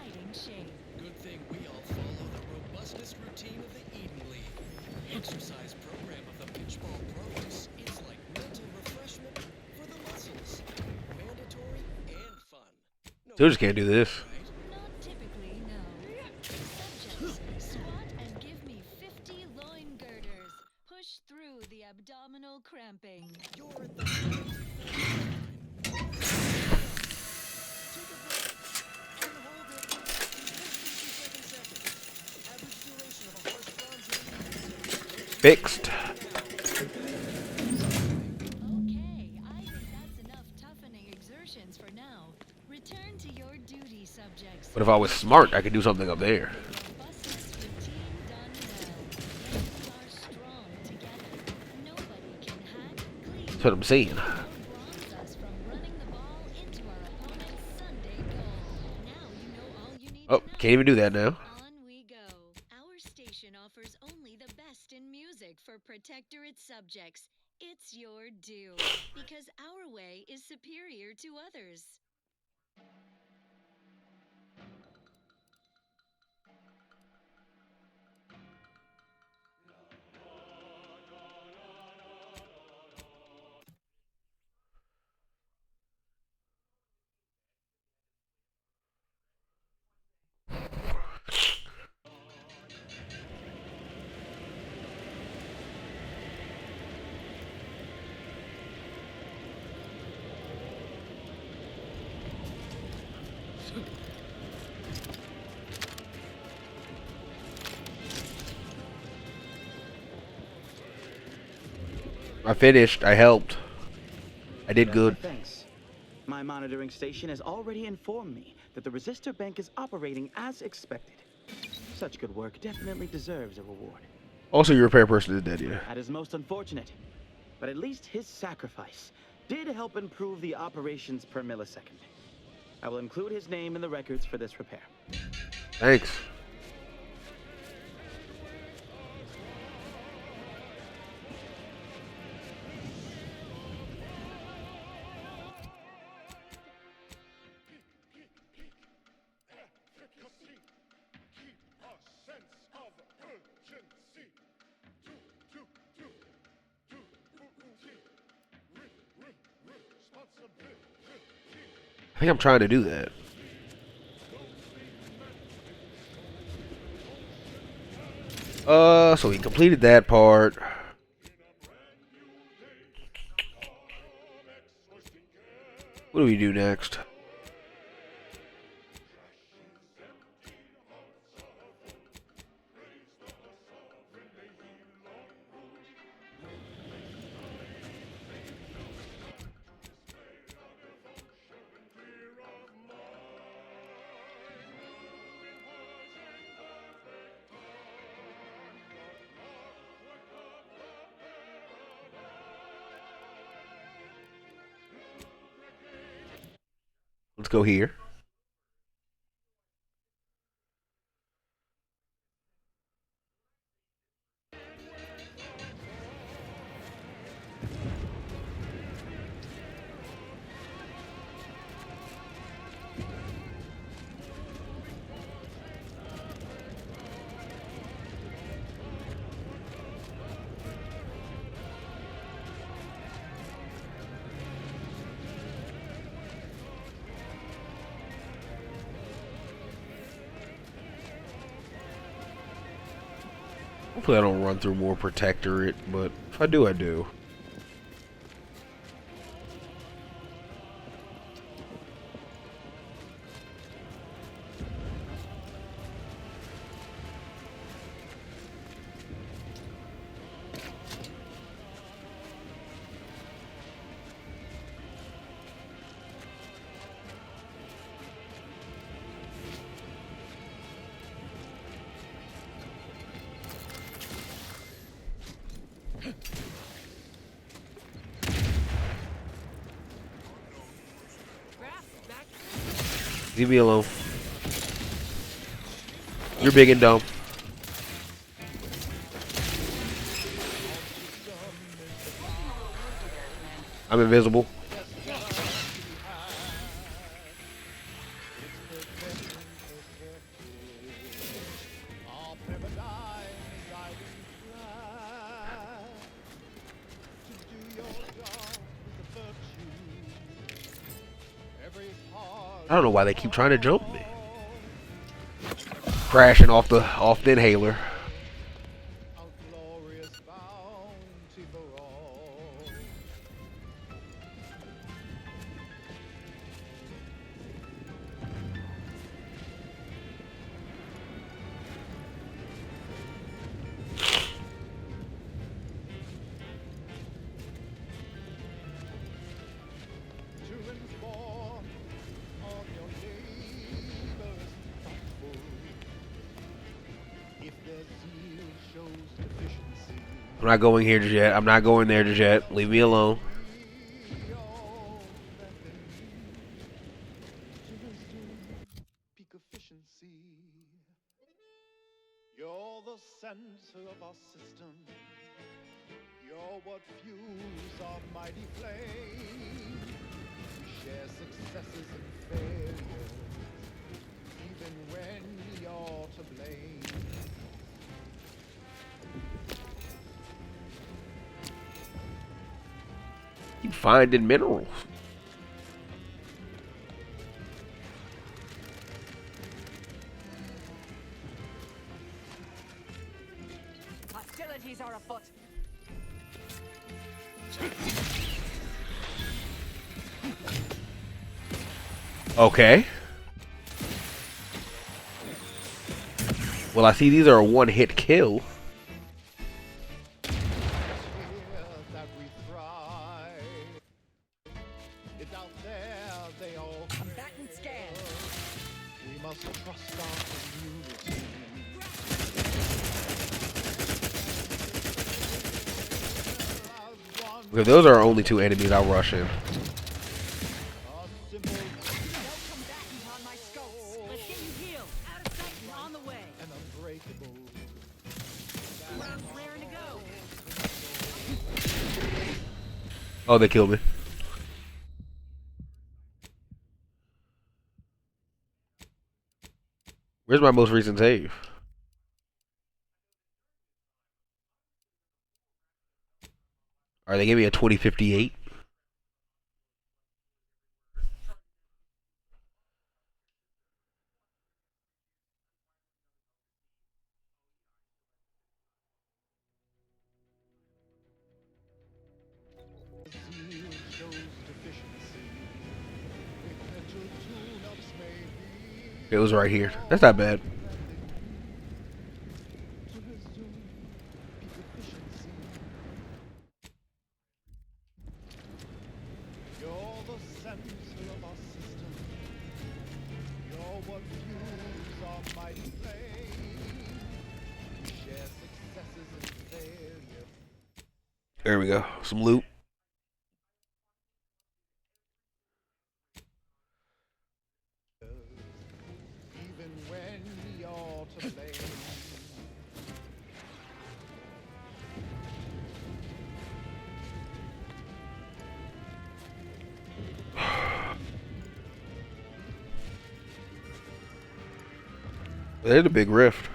Good thing we all follow the robustness routine of the Eden League. Exercise program of the Pitchball Pros. It's like mental refreshment for the muscles. Mandatory and fun. Still just can't do this. Abdominal cramping. You're at the Fixed. Okay, I think that's enough toughening exertions for now. Return to your duty, subjects. But if I was smart, I could do something up there. That's what I'm saying. Oh, can't even do that now. On we go. Our station offers only the best in music for Protectorate subjects. It's your due, because our way is superior to others. I finished. I helped. I did good. Thanks. My monitoring station has already informed me that the resistor bank is operating as expected. Such good work definitely deserves a reward. Also, your repair person is dead, yeah. That is most unfortunate. But at least his sacrifice did help improve the operations per millisecond. I will include his name in the records for this repair. Thanks. I think I'm trying to do that. So we completed that part. What do we do next? Let's go here. Hopefully I don't run through more Protectorate, but if I do, I do. Leave me alone. You're big and dumb. I'm invisible. I don't know why they keep trying to jump me. Crashing off the inhaler. I'm not going here just yet. I'm not going there just yet. Leave me alone. You're the center of our system. You're what fuels our mighty flame. We share successes and failures, even when you're to blame. You finding minerals. Hostilities are afoot. Okay. Well, I see these are a one-hit kill. If those are our only two enemies, I'll rush in. Oh, they killed me. Where's my most recent save? Alright, they gave me a 2058. It was right here. That's not bad. There we go. Some loot. There's a big rift.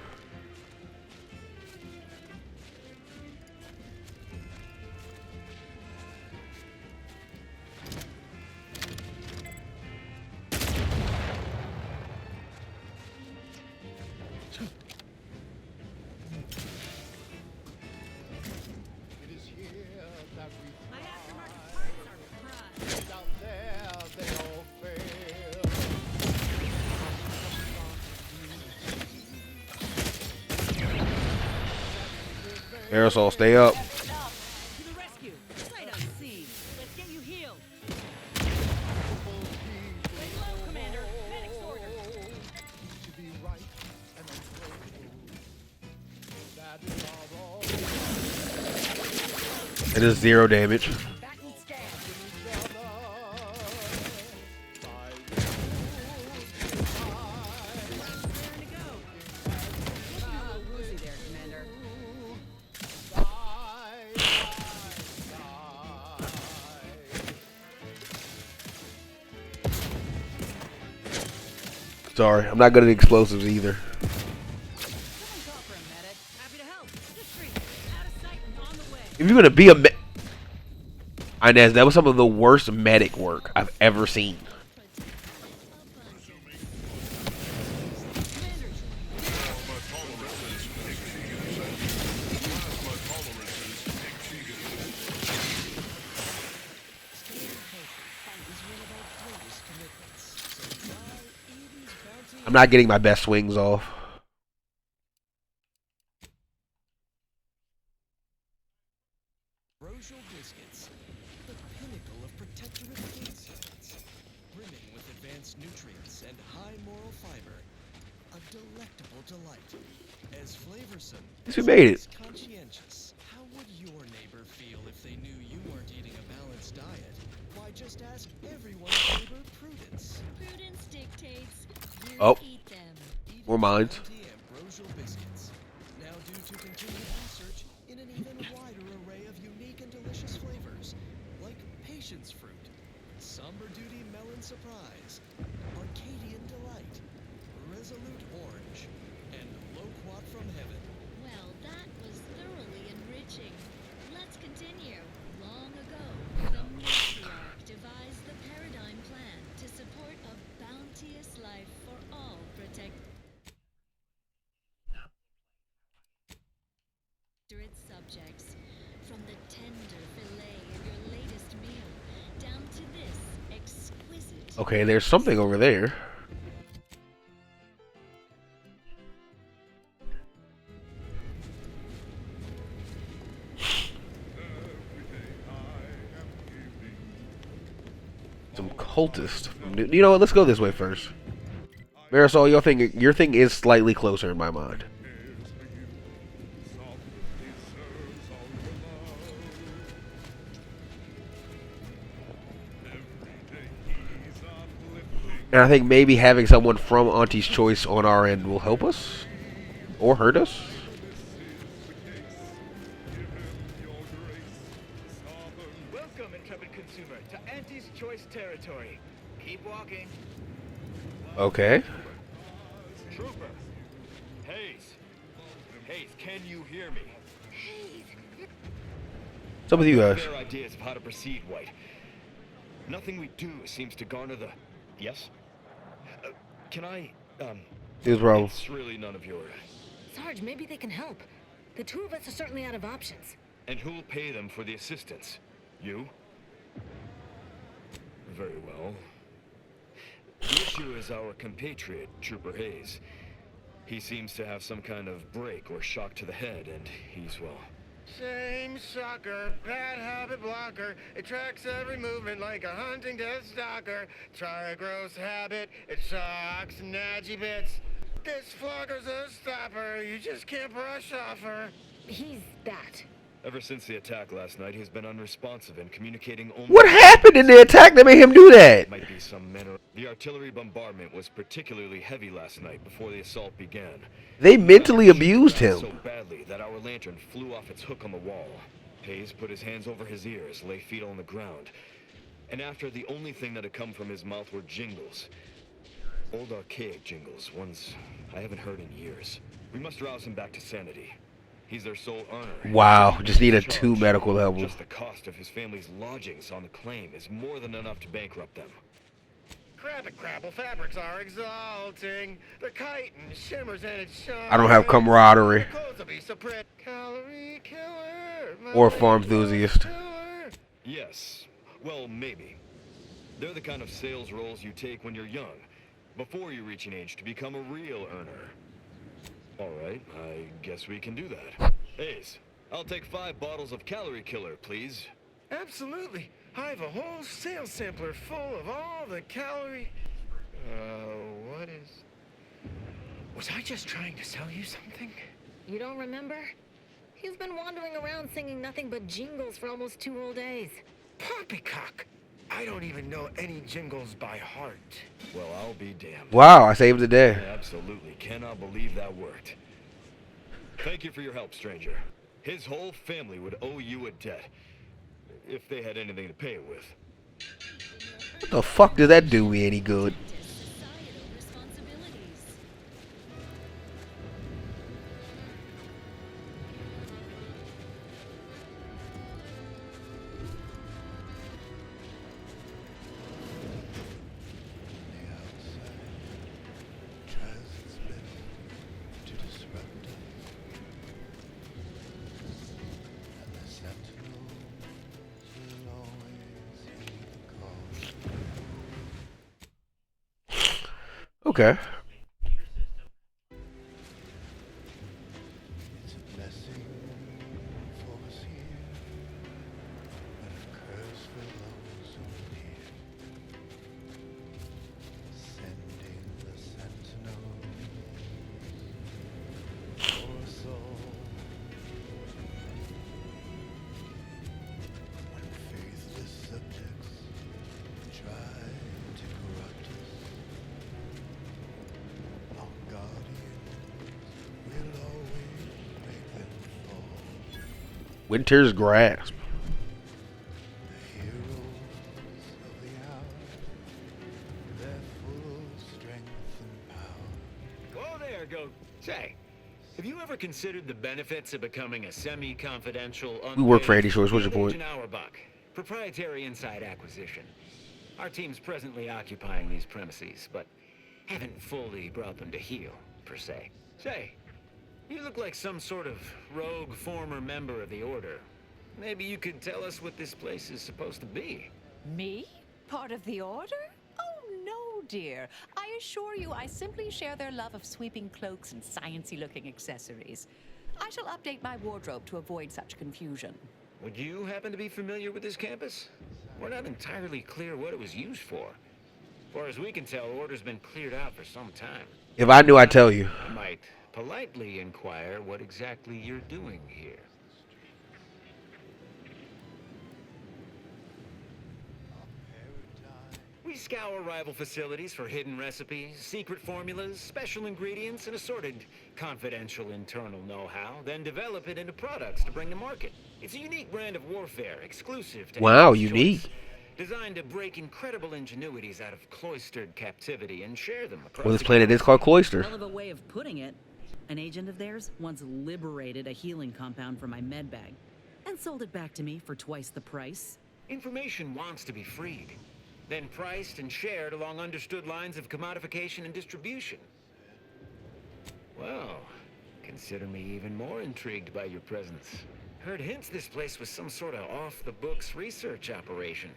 Marisol, stay up. To the rescue. Sight unseen. Let's get you healed. Lay low, Commander. Medic's order. It is 0 damage. Sorry, I'm not good at explosives either. If you're gonna be a Inez, that was some of the worst medic work I've ever seen. I'm not getting my best swings off. Biscuits, the pinnacle of protectorate food science, brimming with advanced nutrients and high moral fiber, a delectable delight. As flavorsome, Yes, we made it. conscientious. How would your neighbor feel if they knew you weren't eating a balanced diet? Why, just ask everyone's neighbor Prudence. Prudence dictates you Oh, eat them. more mines. Ambrosial biscuits. Now due to continued research in an even wider array of unique and delicious flavors, like patience fruit, somber duty melon surprise, Arcadian delight, resolute orange, and loquat from heaven. Well, that was thoroughly enriching. Let's continue. Long ago, the matriarch devised the paradigm plan to support a bounteous life for all protectorate subjects. From the tender fillet in your latest meal, down to this exquisite... Okay, there's something over there. Some cultist. You know what? Let's go this way first. Marisol, your thing is slightly closer in my mind. And I think maybe having someone from Auntie's Choice on our end will help us or hurt us. Welcome, intrepid consumer, to Auntie's Choice territory. Keep walking. Okay. Trooper. Hayes. Hayes, can you hear me? What's up with you guys? Fair ideas of how to proceed, White. Nothing we do seems to garner the... Yes? Can I, Here's the problem. It's really none of your... Sarge, maybe they can help. The two of us are certainly out of options. And who'll pay them for the assistance? You? Very well. The issue is our compatriot, Trooper Hayes. He seems to have some kind of break or shock to the head, and he's, well... Same sucker, bad habit blocker. It tracks every movement like a hunting death stalker. Try a gross habit, it sucks and nadgy bits. This flogger's a stopper, you just can't brush off her. He's that. Ever since the attack last night, he's been unresponsive and communicating only... What happened in the attack that made him do that? Might be some manner... The artillery bombardment was particularly heavy last night before the assault began. They mentally abused him. So badly that our lantern flew off its hook on the wall. Hayes put his hands over his ears, lay feet on the ground. And after, the only thing that had come from his mouth were jingles. Old archaic jingles, ones I haven't heard in years. We must rouse him back to sanity. He's their sole earner. Wow, just need a 2 medical level. Just the cost of his family's lodgings on the claim is more than enough to bankrupt them. Crabble crabble fabrics are exalting. The kite and shimmers and it's shines. I don't have camaraderie. Clothes will be so pretty. Calorie killer. Or farm enthusiast. Yes. Well, maybe. They're the kind of sales roles you take when you're young, before you reach an age to become a real earner. All right, I guess we can do that. Hayes, I'll take 5 bottles of calorie killer, please. Absolutely. I have a whole sales sampler full of all the calorie... what is... Was I just trying to sell you something? You don't remember? He's been wandering around singing nothing but jingles for almost 2 whole days. Poppycock! I don't even know any jingles by heart. Well, I'll be damned. Wow, I saved the day. I absolutely cannot believe that worked. Thank you for your help, stranger. His whole family would owe you a debt. If they had anything to pay it with. What the fuck does that do me any good? Okay. Winter's Grasp. Whoa there, go. Say, have you ever considered the benefits of becoming a semi-confidential, We work for 80 Shorts. What's your point? Auerbach, proprietary inside acquisition. Our team's presently occupying these premises, but haven't fully brought them to heel, per se. Say, you look like some sort of rogue former member of the Order. Maybe you could tell us what this place is supposed to be. Me? Part of the Order? Oh, no, dear. I assure you I simply share their love of sweeping cloaks and sciencey-looking accessories. I shall update my wardrobe to avoid such confusion. Would you happen to be familiar with this campus? We're not entirely clear what it was used for. As far as we can tell, Order's been cleared out for some time. If I knew, I'd tell you. I might politely inquire what exactly you're doing here. We scour rival facilities for hidden recipes, secret formulas, special ingredients, and assorted confidential internal know-how, then develop it into products to bring to market. It's a unique brand of warfare, exclusive to Wow, Enemy's unique. choice, designed to break incredible ingenuities out of cloistered captivity and share them across Well, this the planet is called Cloister. Hell of a way of putting it. An agent of theirs once liberated a healing compound from my med bag and sold it back to me for twice the price. Information wants to be freed, then priced and shared along understood lines of commodification and distribution. Well, consider me even more intrigued by your presence. Heard hints this place was some sort of off-the-books research operation,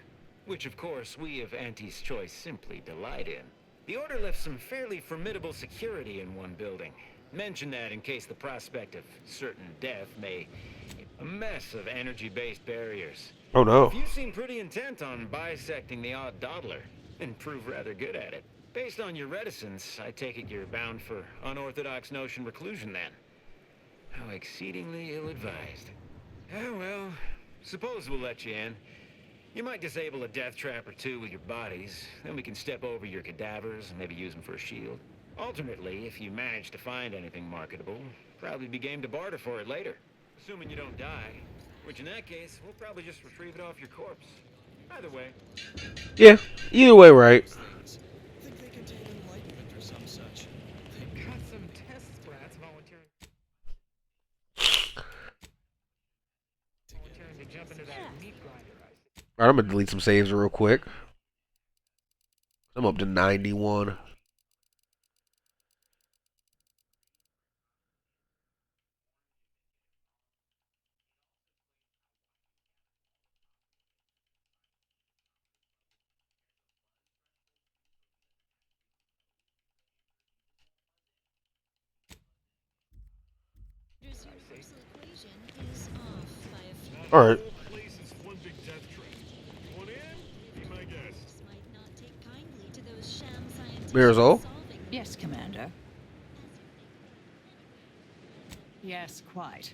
which of course we of Auntie's Choice simply delight in. The Order left some fairly formidable security in one building. Mention that in case the prospect of certain death may... a mess of energy-based barriers. Oh, no. If you seem pretty intent on bisecting the odd dawdler, and prove rather good at it. Based on your reticence, I take it you're bound for unorthodox notion reclusion then. How exceedingly ill-advised. Oh well, suppose we'll let you in. You might disable a death trap or two with your bodies, then we can step over your cadavers and maybe use them for a shield. Alternately, if you manage to find anything marketable, probably be game to barter for it later. Assuming you don't die, which in that case, we'll probably just retrieve it off your corpse. Either way. Yeah, either way, right. Think they contain enlightenment or some such. They've got some test sprats volunteering to jump into that meat grinder. Alright, I'm gonna delete some saves real quick. I'm up to 91. universal equation is off by a few. All right. The whole place is one big death trap. You want in? Be my guest. Might not take kindly to those sham scientists Marisol? solving Yes, Commander. Yes, quite.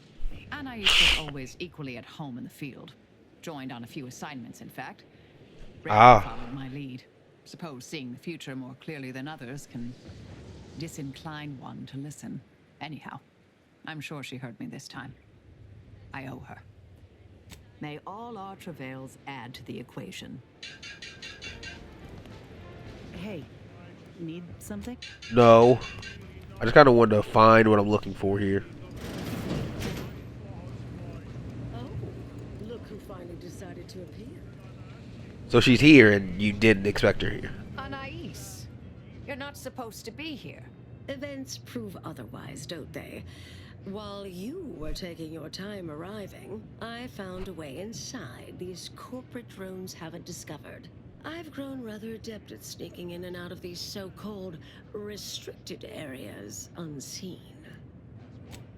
Anais was always equally at home in the field. Joined on a few assignments, in fact. Rarely followed my lead. Suppose seeing the future more clearly than others can disincline one to listen. Anyhow, I'm sure she heard me this time. I owe her. May all our travails add to the equation. Hey, need something? No. I just kind of wanted to find what I'm looking for here. Oh, look who finally decided to appear. So she's here, and you didn't expect her here. Anais, you're not supposed to be here. Events prove otherwise, don't they? While you were taking your time arriving, I found a way inside these corporate drones haven't discovered. I've grown rather adept at sneaking in and out of these so-called restricted areas unseen.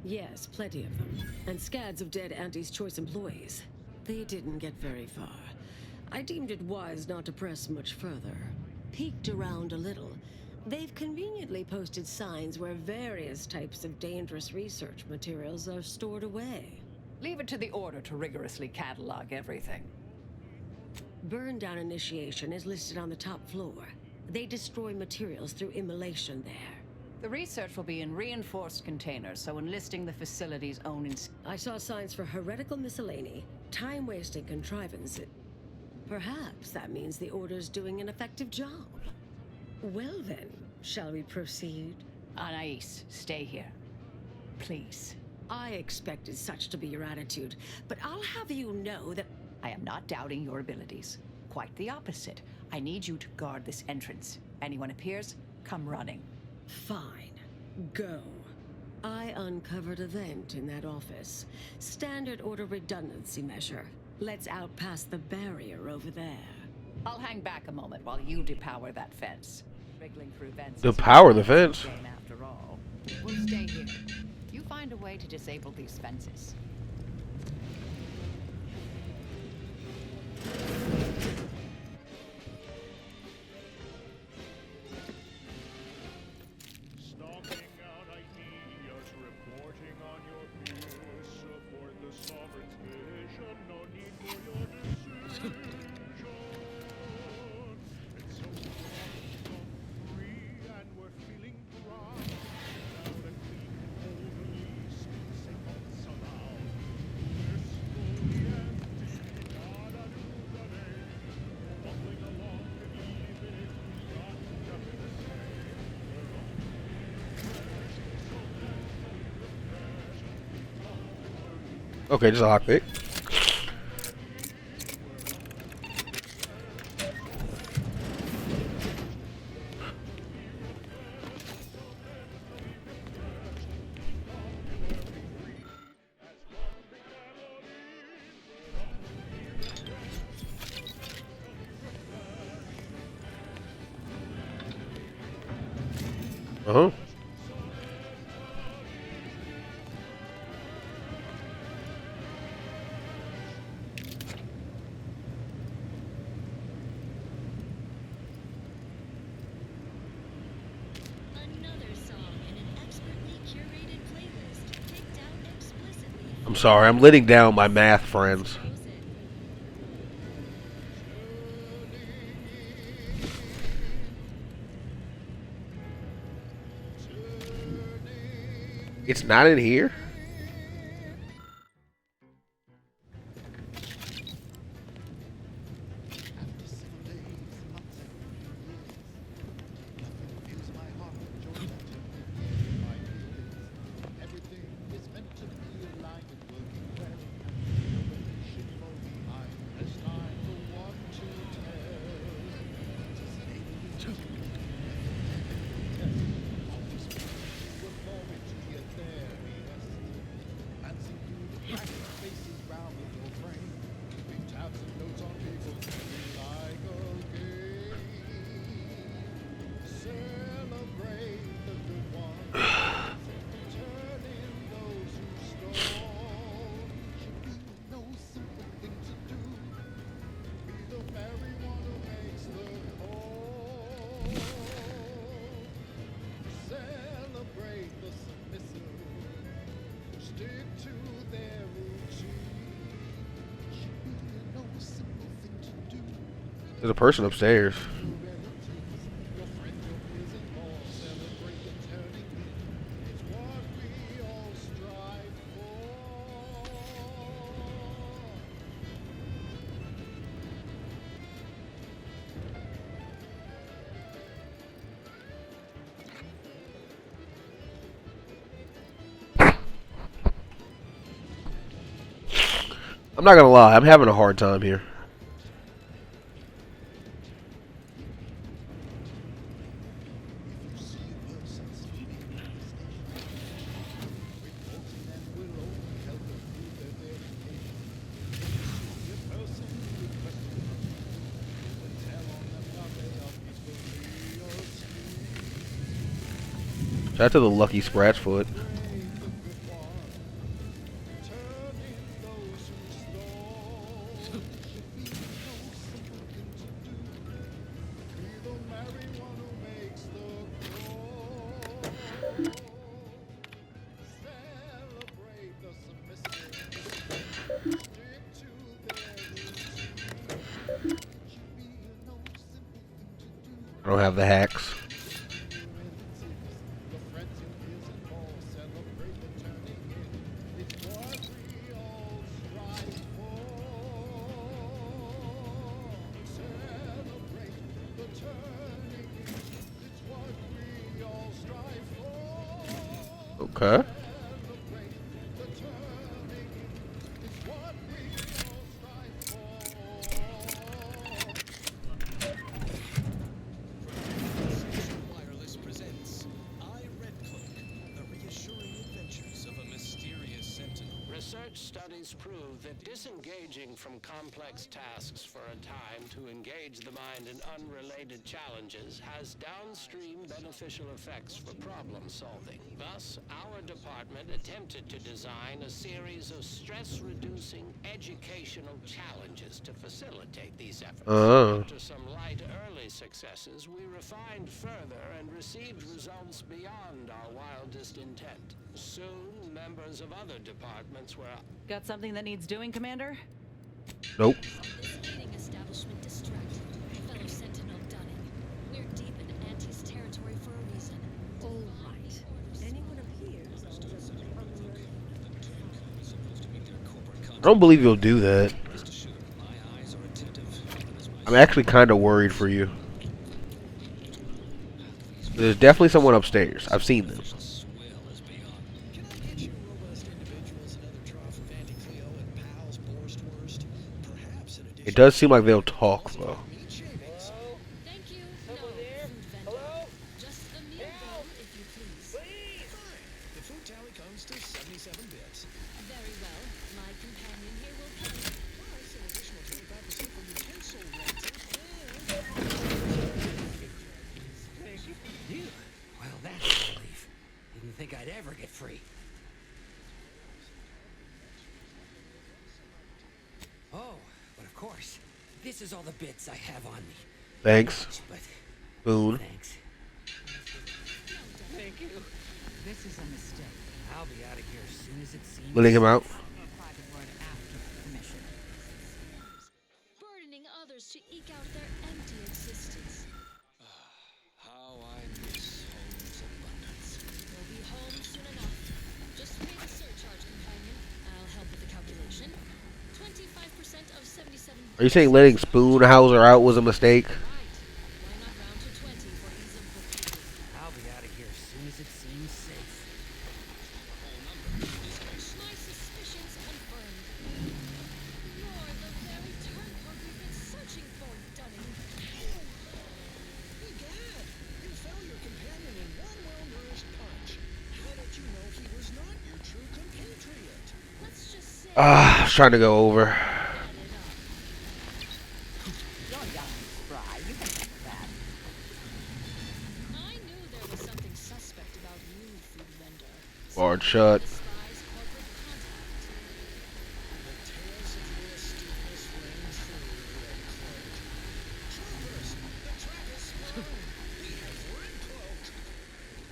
Yes, plenty of them, and scads of dead Auntie's choice employees. They didn't get very far. I deemed it wise not to press much further. Peeked around a little. They've conveniently posted signs where various types of dangerous research materials are stored away. Leave it to the Order to rigorously catalog everything. Burn down initiation is listed on the top floor. They destroy materials through immolation there. The research will be in reinforced containers, so enlisting the facility's own I saw signs for heretical miscellany, time-wasting contrivances. Perhaps that means the Order's doing an effective job. Well then, shall we proceed? Anais, stay here. Please. I expected such to be your attitude, but I'll have you know that I am not doubting your abilities. Quite the opposite. I need you to guard this entrance. Anyone appears, come running. Fine. Go. I uncovered a vent in that office. Standard Order redundancy measure. Let's out past the barrier over there. I'll hang back a moment while you depower that fence. Wriggling through vents. Depower the fence? After all, we'll stay here. You find a way to disable these fences. Stomping out ideas, reporting on your peers, support the sovereign's vision, no need for your decision. It's so far free and we're feeling proud. Now that we can hold release, say months aloud. We're slowly empty, not a new day. Bubbling along, even if we got nothing to say. Okay, just a lockpick. Uh-huh. Another song in an expertly curated playlist picked out explicitly. I'm sorry, I'm letting down my math friends. It's not in here? stick to their routine. Should be no simple thing to do. There's a person upstairs. Your friend, your peers, and more celebrate the turning in. It's what we all strive for. I'm not gonna lie, I'm having a hard time here. Shout out to the lucky Scratchfoot. I don't have the hacks. Okay. Wireless presents Red Cloak, the reassuring adventures of a mysterious sentinel. Research studies prove that disengaging from complex tasks for a time to engage the mind in unrelated challenges has downstream beneficial effects for problem solving. Thus, our department attempted to design a series of stress-reducing educational challenges to facilitate these efforts. After some light early successes, we refined further and received results beyond our wildest intent. Soon, members of other departments were... Got something that needs doing, Commander? Nope. This meeting establishment distracted. Fellow Sentinel Dunning. We're deep in Auntie's territory for a reason. All right. Anyone up here? I don't believe you'll do that. I'm actually kind of worried for you. There's definitely someone upstairs. I've seen them. It does seem like they'll talk, though. Thank you. No, food vendor. Just the meal bill, if you please. The food tally comes to 77 bits. Very well. My companion here will pay. Plus an additional 25% for utensil rental. You? Well, that's a relief. Didn't think I'd ever get free. Oh, but of course, this is all the bits I have on me. Thanks. But Boone. thanks. Thank you. This is a mistake. I'll be out of here as soon as it seems. Letting him out. Burdening others to eke out their empty existence. How I miss home's abundance. We'll be home soon enough. Just pay the surcharge, companion. I'll help with the calculation. 25% of 77. Are you saying letting Spoonhauser out was a mistake? I'll be out of here as soon as it seems safe. My suspicions confirmed. You're the very turncoat we've been searching for, Dunning. Egad! You fell your companion in one well-nourished punch. How did you know he was not your true compatriot? Let's just say... I was trying to go over. I knew there was something suspect about you, food vendor. Barred shut.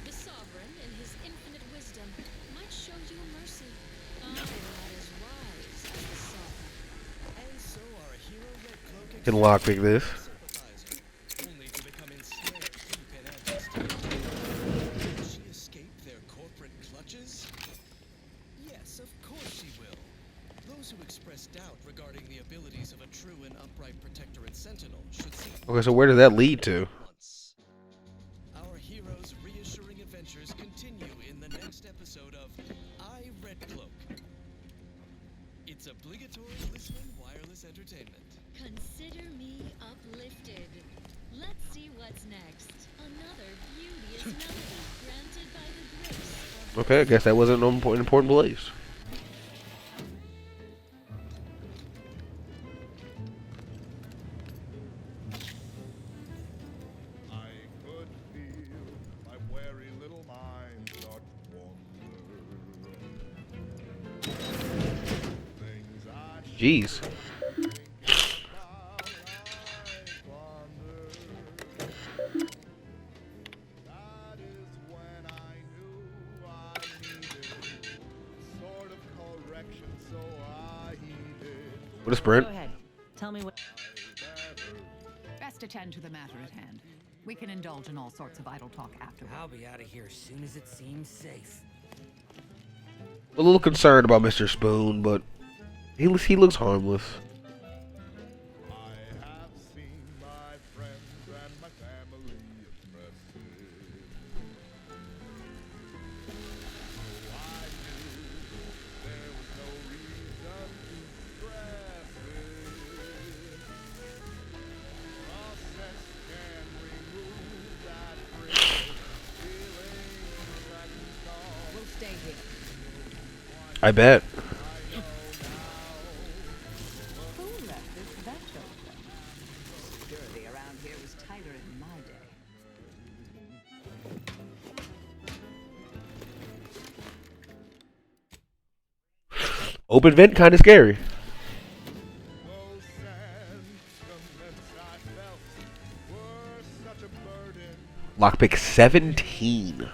The Sovereign, in his infinite wisdom, might show you mercy. Can lockpick this. Only to become ensnared deep in Anti's. Will she escape their corporate clutches? Yes, of course she will. Those who express doubt regarding the abilities of a true and upright Protectorate Sentinel should see. Okay, so where does that lead to? Our heroes' reassuring adventures continue in the next episode of I, Red Cloak. It's obligatory listening wireless entertainment. Consider me uplifted. Let's see what's next. Another beauteous melody granted by the grace of Okay, I guess that wasn't an important place. I could feel my wary little mind start to wander. Things I Jeez. That is when I knew I needed sort of correction, so I heeded. What a sprint. Go ahead. Tell me what. Best attend to the matter at hand. We can indulge in all sorts of idle talk afterward. I'll be out of here as soon as it seems safe. A little concerned about Mr. Spoon, but he looks harmless. I have seen my friends and my family oppressed. So I knew there was no reason to stress it. Process can remove that friction, feeling that can We'll stay here. I bet. Who left this veto them? Security around here was tighter in my day. Open vent, kind of scary. Lockpick 17.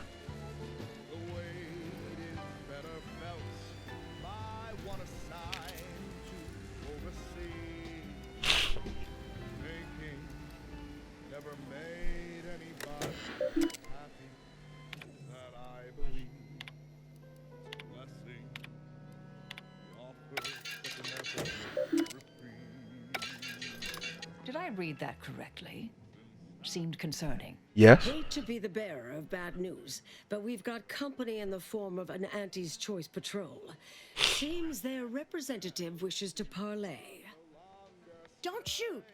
never made anybody happy that I believe. Blessing, the offer such a mercy reprieve. Did I read that correctly? Seemed concerning. Yes. Hate to be the bearer of bad news, but we've got company in the form of an Auntie's Choice Patrol. Seems their representative wishes to parley. Don't shoot!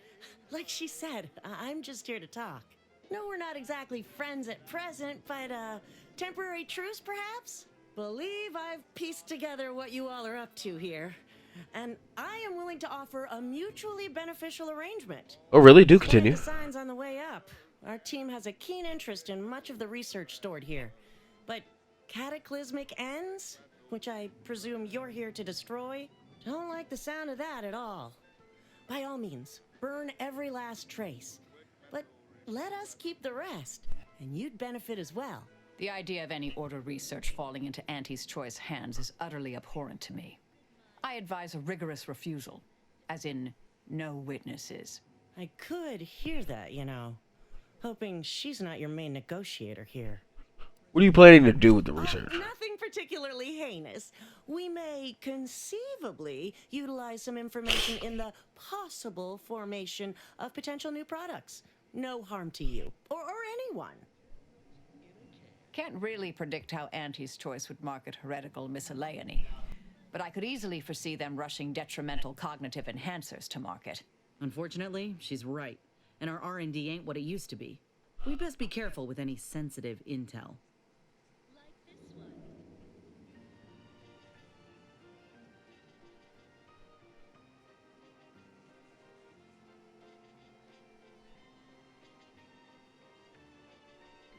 Like she said, I'm just here to talk. No, we're not exactly friends at present, but temporary truce, perhaps? Believe I've pieced together what you all are up to here. And I am willing to offer a mutually beneficial arrangement. Oh, really? Do One of continue. the signs on the way up. Our team has a keen interest in much of the research stored here. But cataclysmic ends, which I presume you're here to destroy, don't like the sound of that at all. By all means, burn every last trace. But let us keep the rest, and you'd benefit as well. The idea of any Order research falling into Auntie's Choice hands is utterly abhorrent to me. I advise a rigorous refusal, as in no witnesses. I could hear that, you know. Hoping she's not your main negotiator here. What are you planning to do with the research? Nothing particularly heinous. We may conceivably utilize some information in the possible formation of potential new products. No harm to you, or anyone. Can't really predict how Auntie's Choice would market heretical miscellany, but I could easily foresee them rushing detrimental cognitive enhancers to market. Unfortunately, she's right, and our R&D ain't what it used to be. We'd best be careful with any sensitive intel.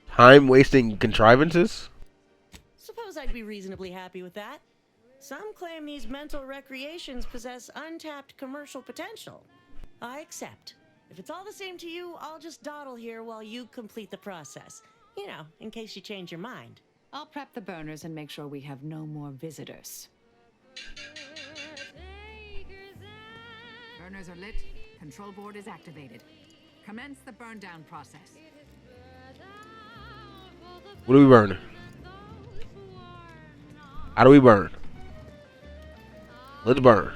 Time-wasting contrivances? Suppose I'd be reasonably happy with that. Some claim these mental recreations possess untapped commercial potential. I accept. If it's all the same to you, I'll just dawdle here while you complete the process. You know, in case you change your mind. I'll prep the burners and make sure we have no more visitors. Burners are lit. Control board is activated. Commence the burn down process. What do we burn? How do we burn? Let's burn.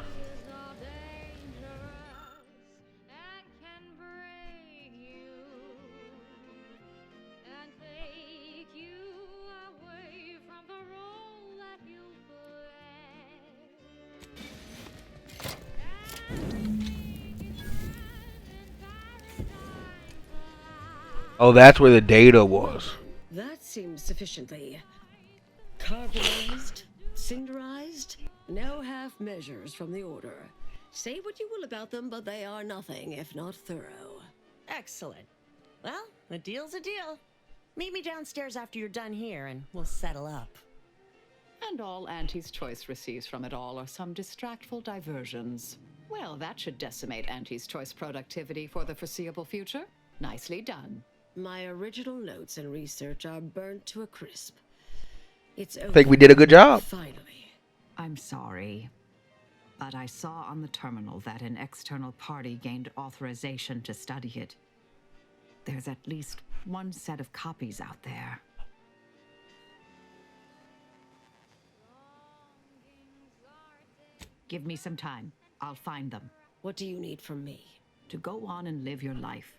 Oh, that's where the data was. That seems sufficiently carbonized, cinderized. No half measures from the Order. Say what you will about them, but they are nothing if not thorough. Excellent. Well, a deal's a deal. Meet me downstairs after you're done here, and we'll settle up. And all Auntie's Choice receives from it all are some distractful diversions. Well, that should decimate Auntie's Choice productivity for the foreseeable future. Nicely done. My original notes and research are burnt to a crisp. It's over. I think we did a good job. Finally. I'm sorry, but I saw on the terminal that an external party gained authorization to study it. There's at least one set of copies out there. Give me some time. I'll find them. What do you need from me? To go on and live your life.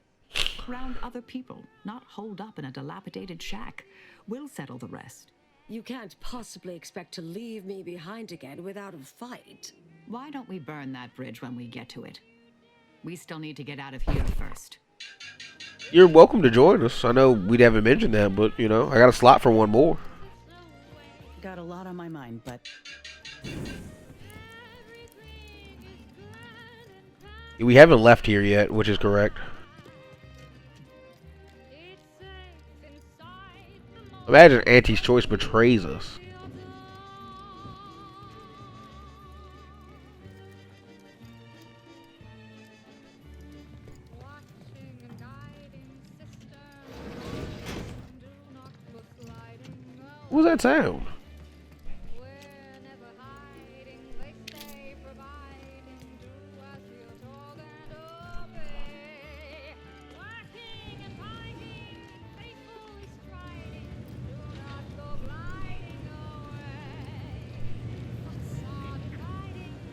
Around other people, not holed up in a dilapidated shack. We'll settle the rest. You can't possibly expect to leave me behind again without a fight. Why don't we burn that bridge when we get to it? We still need to get out of here first. You're welcome to join us. I know we haven't mentioned that, but, you know, I got a slot for one more. Got a lot on my mind, but... We haven't left here yet, which is correct. Imagine Auntie's Choice betrays us. What was that sound?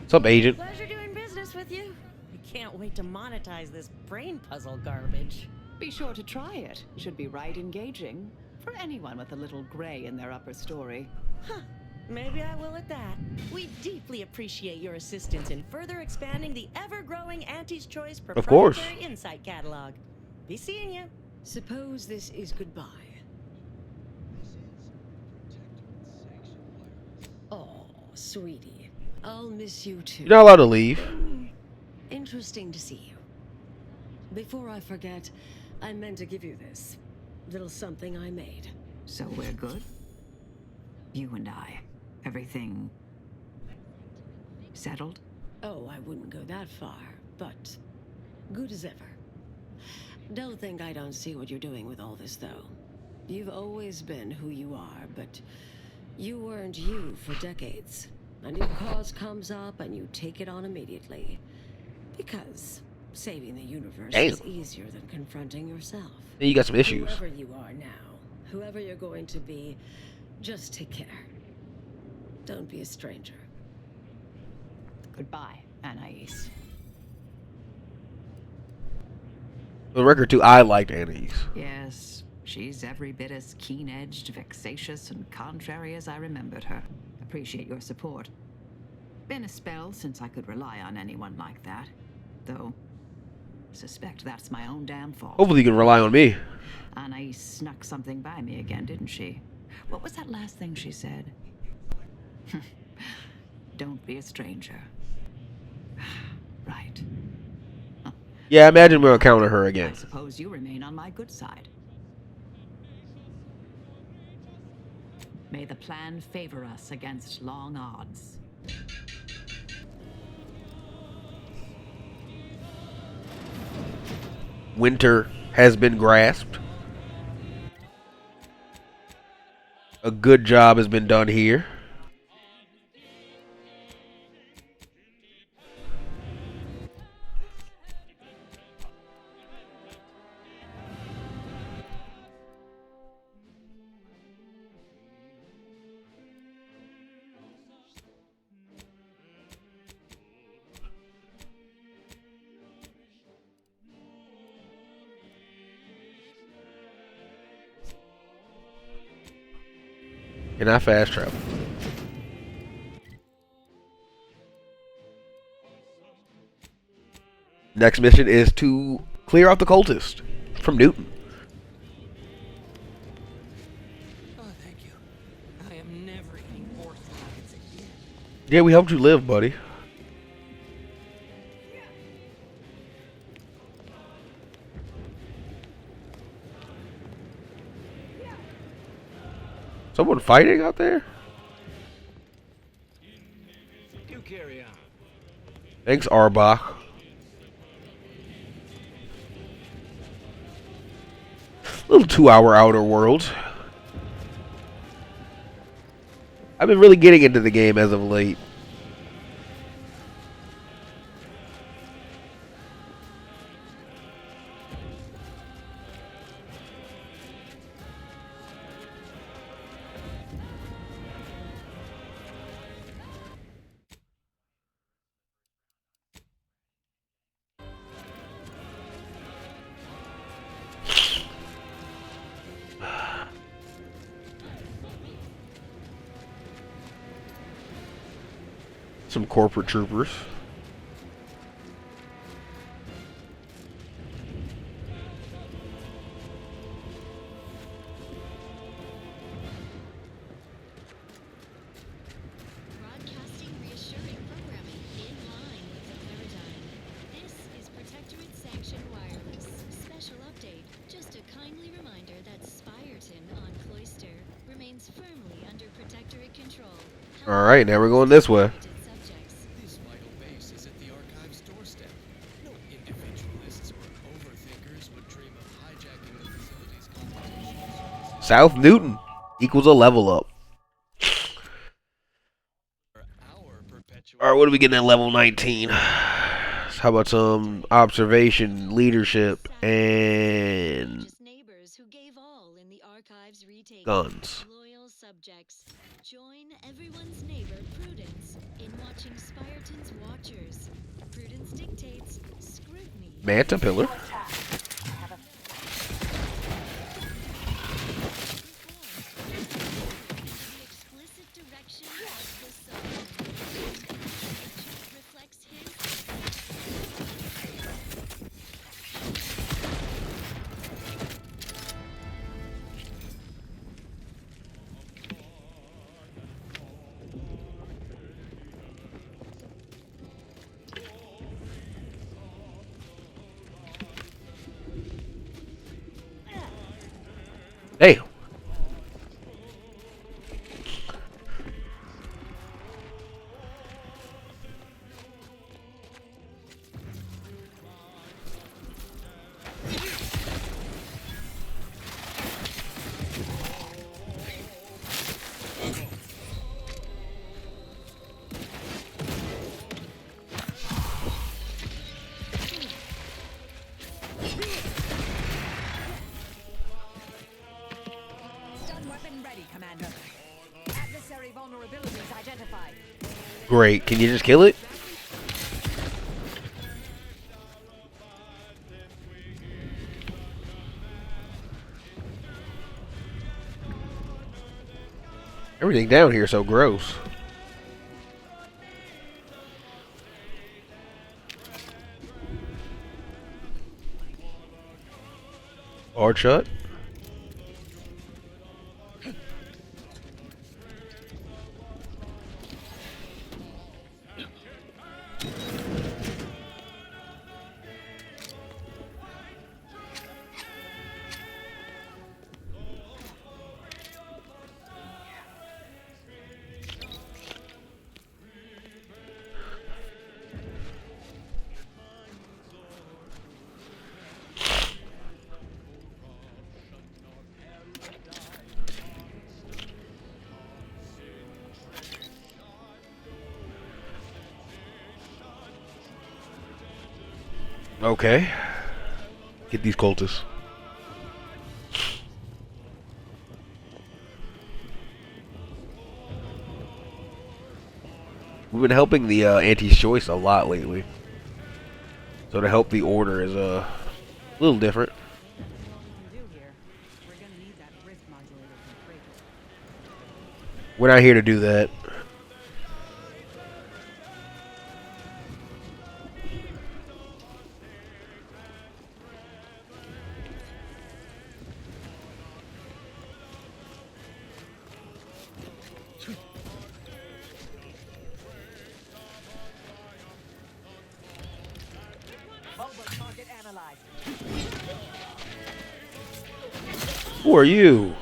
What's up, Agent? Pleasure doing business with you. I can't wait to monetize this brain puzzle garbage. Be sure to try it. Should be right engaging. For anyone with a little gray in their upper story. Huh. Maybe I will at that. We deeply appreciate your assistance in further expanding the ever-growing Auntie's Choice proprietary insight catalog. Be seeing you. Suppose this is goodbye. Oh, sweetie. I'll miss you too. You're not allowed to leave. Interesting to see you. Before I forget, I meant to give you this. Little something I made. So we're good? You and I. Everything... settled? Oh, I wouldn't go that far, but good as ever. Don't think I don't see what you're doing with all this, though. You've always been who you are, but you weren't you for decades. A new cause comes up and you take it on immediately. Because saving the universe is easier than confronting yourself. You got some issues. Whoever you are now, whoever you're going to be, just take care. Don't be a stranger. Goodbye, Anais. For the record, too, I liked Anais. Yes, she's every bit as keen-edged, vexatious, and contrary as I remembered her. Appreciate your support. Been a spell since I could rely on anyone like that. Though, suspect that's my own damn fault. Hopefully you can rely on me. Anais snuck something by me again, didn't she? What was that last thing she said? Don't be a stranger. Right. Yeah, I imagine we'll encounter her again. I suppose you remain on my good side. May the plan favor us against long odds. Winter has been grasped. A good job has been done here. Can I fast travel? Next mission is to clear out the cultist from Newton. Oh, thank you. I am never eating horse nuggets again. Yeah, we helped you live, buddy. Someone fighting out there? You carry on. Thanks, Arbach. Little 2-hour Outer Worlds. I've been really getting into the game as of late. Some corporate troopers. Broadcasting reassuring programming in line with the paradigm. This is Protectorate Sanctioned Wireless. Special update. Just a kindly reminder that Spirton on Cloister remains firmly under Protectorate control. Alright, now we're going this way. This vital base is at the Archive's doorstep. No individualists or overthinkers would dream of hijacking the facility's computational. South Newton equals a level up. Alright, what are we getting at level 19? How about some observation, leadership, and guns. Loyal subjects, join everyone's neighbor Prudence in watching Spirton's Watchers. Prudence dictates scrutiny. Manta Pillar. Explicit direction of the sun. Reflects his. Hey. Great. Can you just kill it? Everything down here is so gross. Hard shut. Okay. Get these cultists. We've been helping the anti-choice a lot lately. So to help the order is a little different. We're not here to do that. Who are you?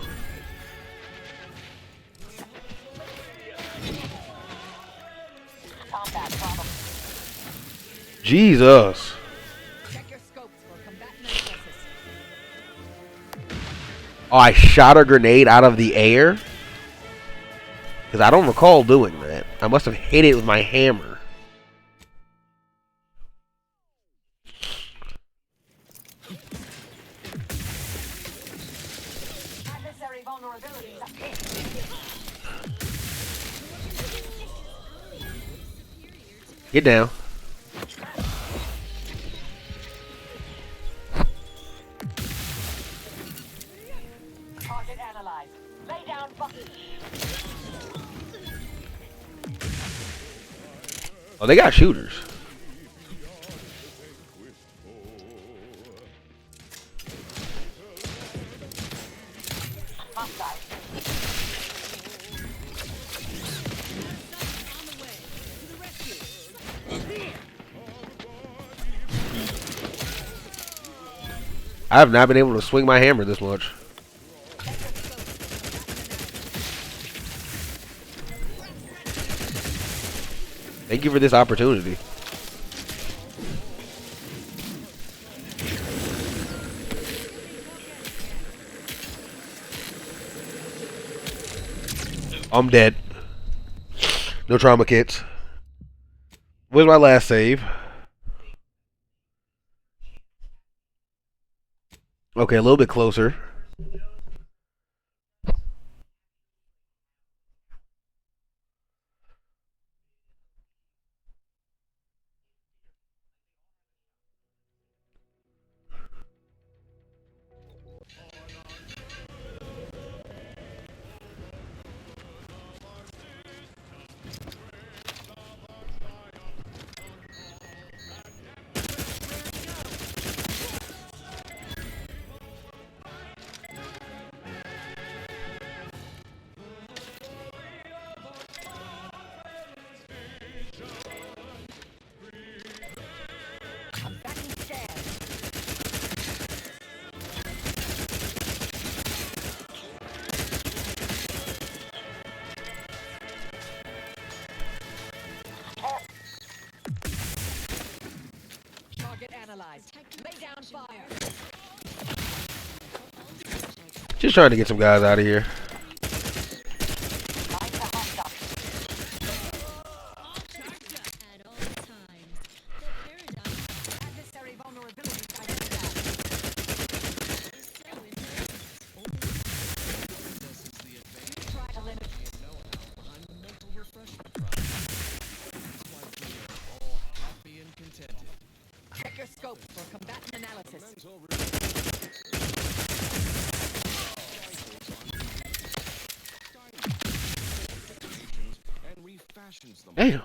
Jesus. Oh, I shot a grenade out of the air? Because I don't recall doing that. I must have hit it with my hammer. Get down. Target analyzed. Lay down. Oh, they got shooters. I have not been able to swing my hammer this much. Thank you for this opportunity. I'm dead. No trauma kits. Where's my last save? Okay, a little bit closer. Just trying to get some guys out of here. Check your scope for combatant analysis. Damn.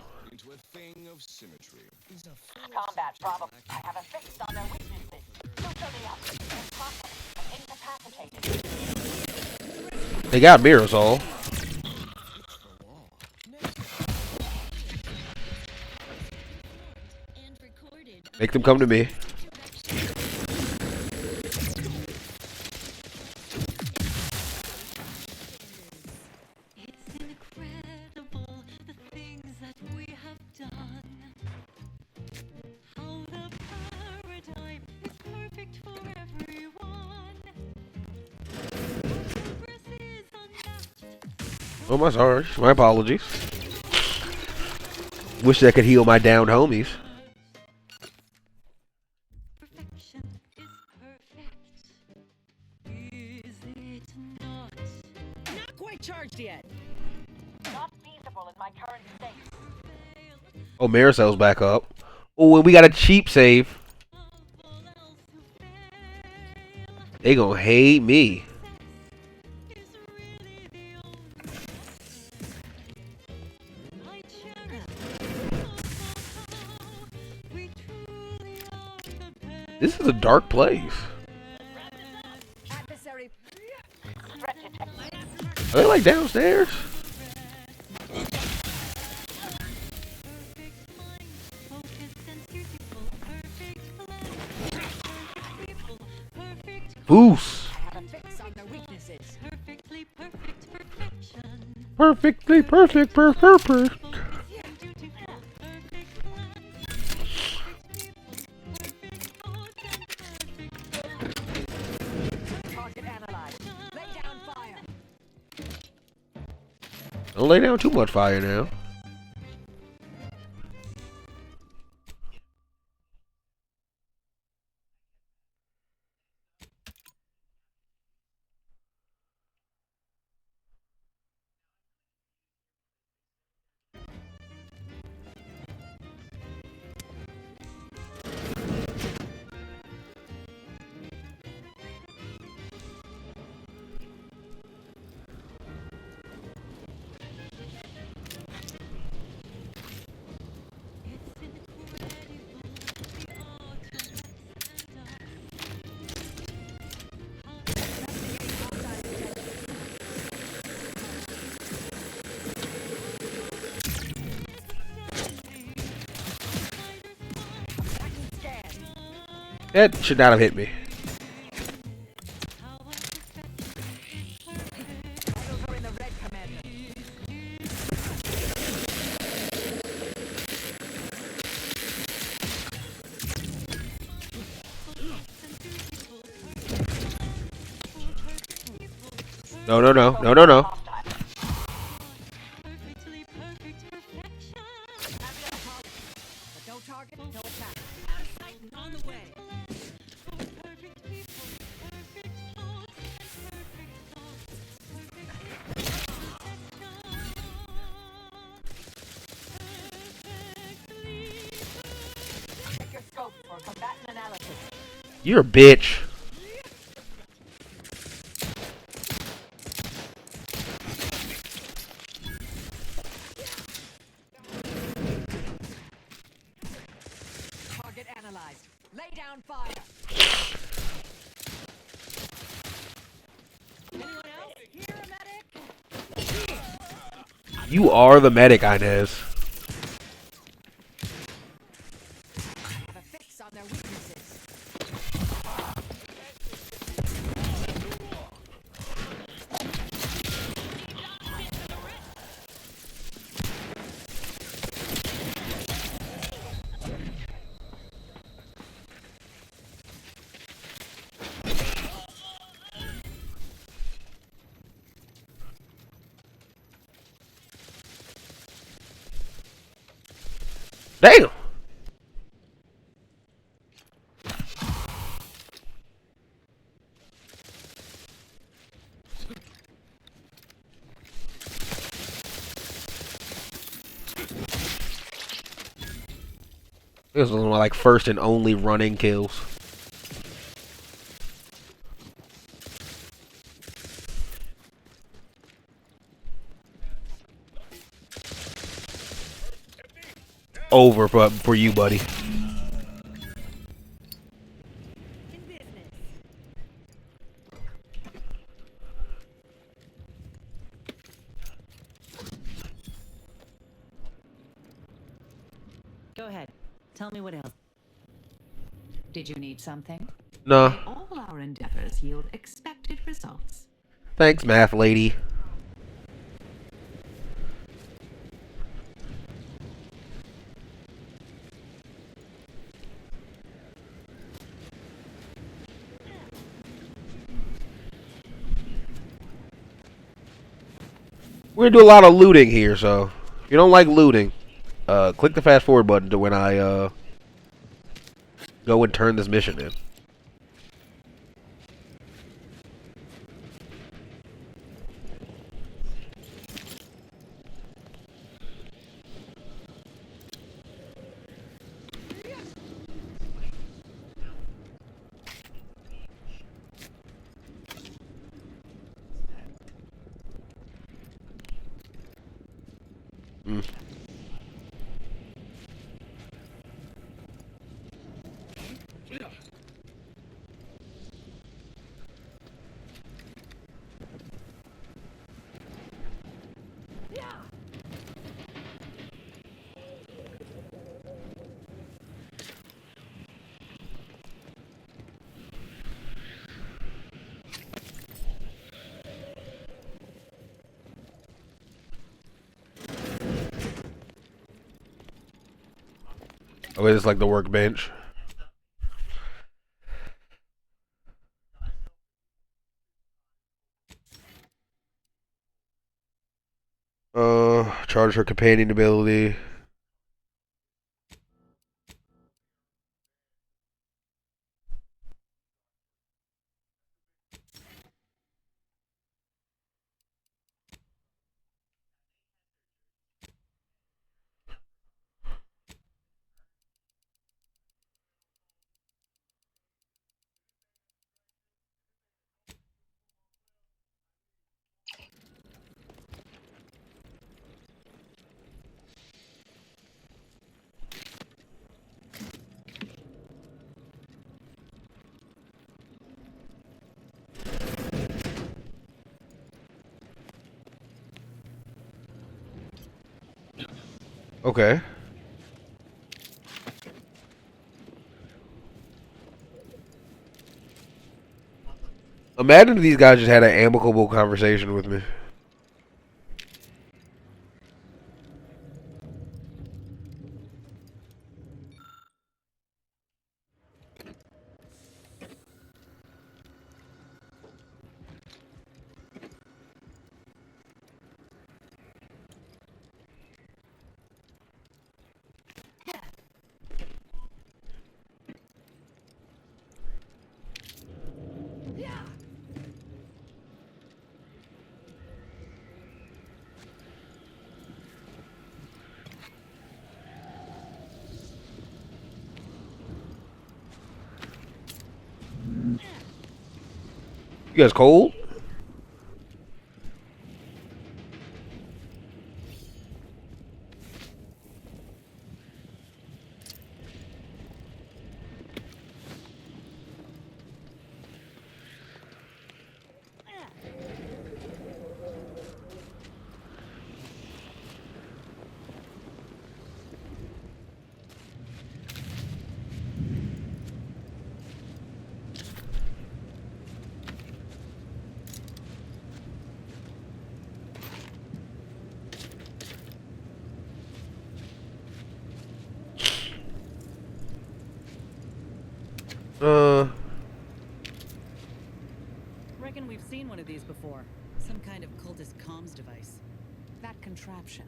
Combat problem. I have a fix on their weaknesses. Filter me up. Impossible and incapacitated. They got Marisol. Make them come to me. Oh, my sorry. My apologies. Wish I could heal my downed homies. Not quite charged yet. Not feasible in my current state. Oh, Marisol's back up. Oh, and we got a cheap save. They gonna hate me. This is a dark place. Are they like downstairs? Goose. Perfectly perfect, perfect. Don't lay down too much fire now. That should not have hit me. No, no, no, no, no, no. You're a bitch. Target analyzed. Lay down fire. Anyone else? Here, medic. You are the medic, Inez. Damn! This was one of my like first and only running kills. Over for you, buddy. Go ahead. Tell me what else. Did you need something? No. All our endeavors yield expected results. Thanks, math lady. We're gonna do a lot of looting here, so if you don't like looting, click the fast forward button to when I go and turn this mission in. Oh, it's like the workbench. Charge her companion ability. Okay. Imagine if these guys just had an amicable conversation with me. You guys cold? Reckon we've seen one of these before. Some kind of cultist comms device. That contraption.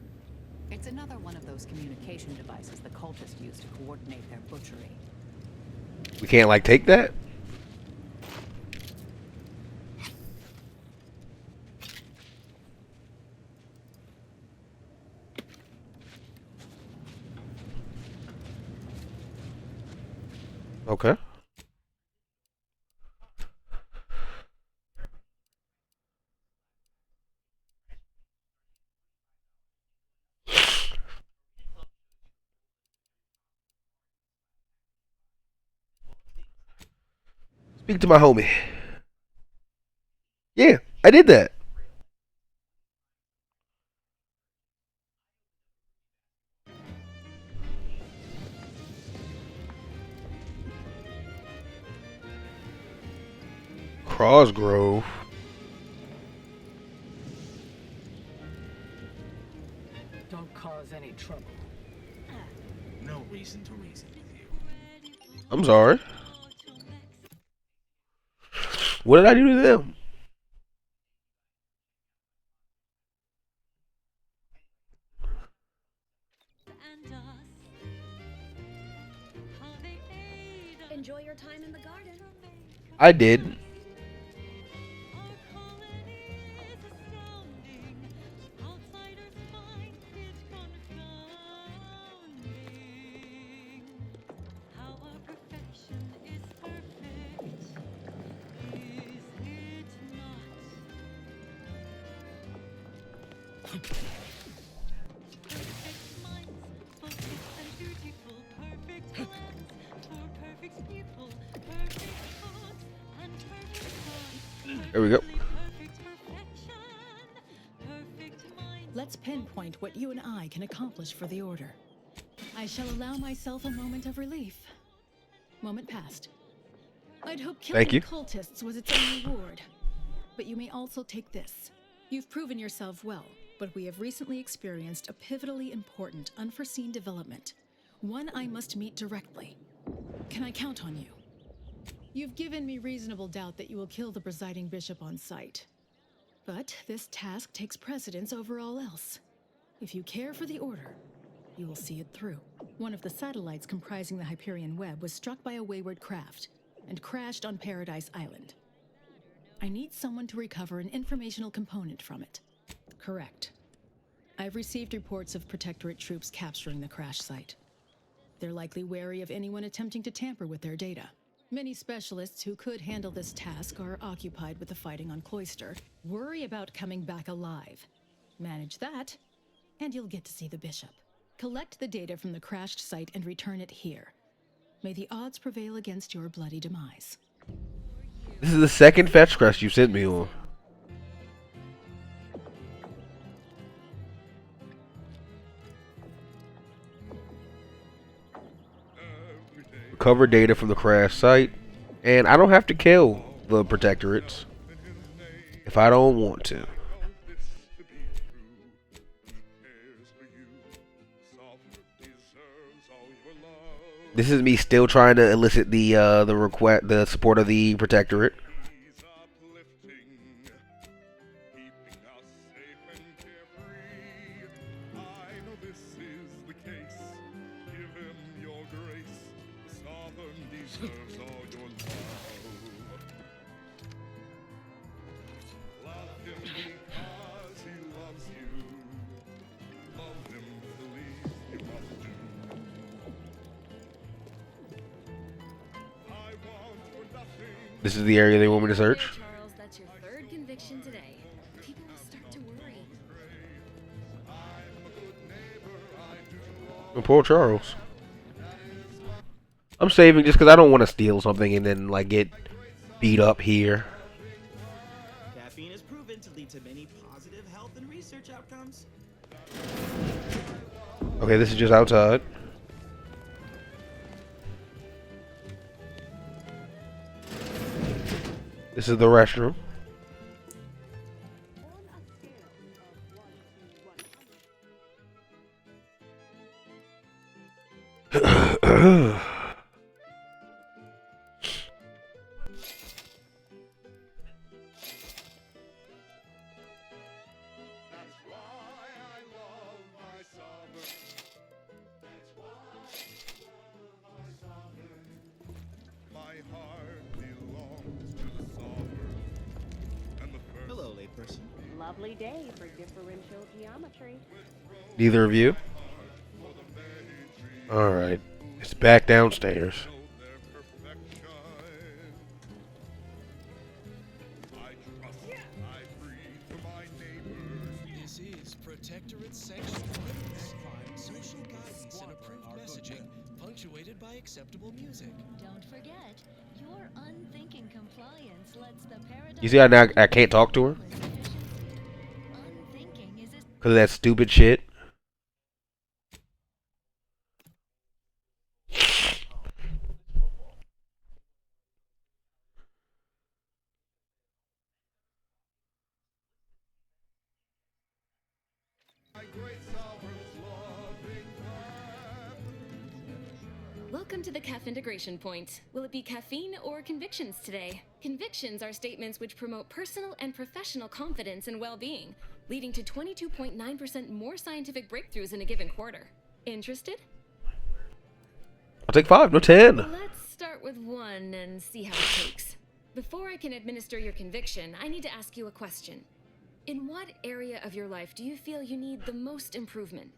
It's another one of those communication devices the cultists use to coordinate their butchery. We can't, like, take that? Okay. Speak to my homie. Yeah, I did that. Crossgrove. Don't cause any trouble. No reason to reason with you. I'm sorry. What did I do to them? Enjoy your time in the garden. I did. There we go. Let's pinpoint what you and I can accomplish for the Order. I shall allow myself a moment of relief. Moment passed. I'd hope killing the cultists was its own reward. But you may also take this. You've proven yourself well, but we have recently experienced a pivotally important, unforeseen development. One I must meet directly. Can I count on you? You've given me reasonable doubt that you will kill the presiding bishop on sight. But this task takes precedence over all else. If you care for the Order, you will see it through. One of the satellites comprising the Hyperion web was struck by a wayward craft and crashed on Paradise Island. I need someone to recover an informational component from it. Correct. I've received reports of Protectorate troops capturing the crash site. They're likely wary of anyone attempting to tamper with their data. Many specialists who could handle this task are occupied with the fighting on Cloister. Worry about coming back alive. Manage that, and you'll get to see the bishop. Collect the data from the crashed site and return it here. May the odds prevail against your bloody demise. This is the second fetch quest you sent me on. Recover data from the crash site, and I don't have to kill the Protectorates if I don't want to. This is me still trying to elicit the support of the Protectorate. This is the area they want me to search. Charles, that's your third conviction today. People will start to worry. And poor Charles. I'm saving just because I don't want to steal something and then like get beat up here. Caffeine is proven to lead to many positive health and research outcomes. Okay, this is just outside. This is the restroom. Hello, layperson. Lovely day for differential geometry. Neither of you? Alright. It's back downstairs. This is Protectorate Section social guidance and approved messaging, punctuated by acceptable music. Don't forget, your unthinking compliance lets the paradox. You see how now I can't talk to her? Because of that stupid shit. Welcome to the CAF integration point. Will it be caffeine or convictions today? Convictions are statements which promote personal and professional confidence and well-being, leading to 22.9% more scientific breakthroughs in a given quarter. Interested? I'll take 5, no 10. Let's start with 1 and see how it takes. Before I can administer your conviction, I need to ask you a question. In what area of your life do you feel you need the most improvement?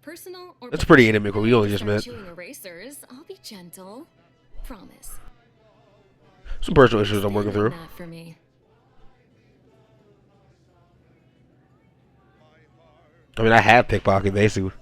Personal or That's pretty inimical. We only just Start met. chewing erasers. I'll be gentle. Promise. Some personal issues I'm working through. Not for me. I mean, I have pickpocket, basically.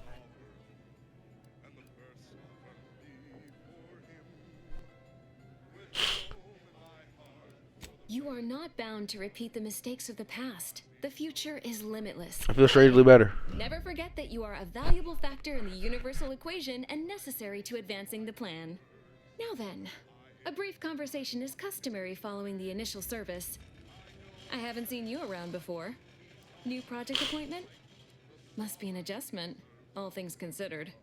You are not bound to repeat the mistakes of the past. The future is limitless. I feel strangely better. Never forget that you are a valuable factor in the universal equation and necessary to advancing the plan. Now then, a brief conversation is customary following the initial service. I haven't seen you around before. New project appointment? Must be an adjustment, all things considered.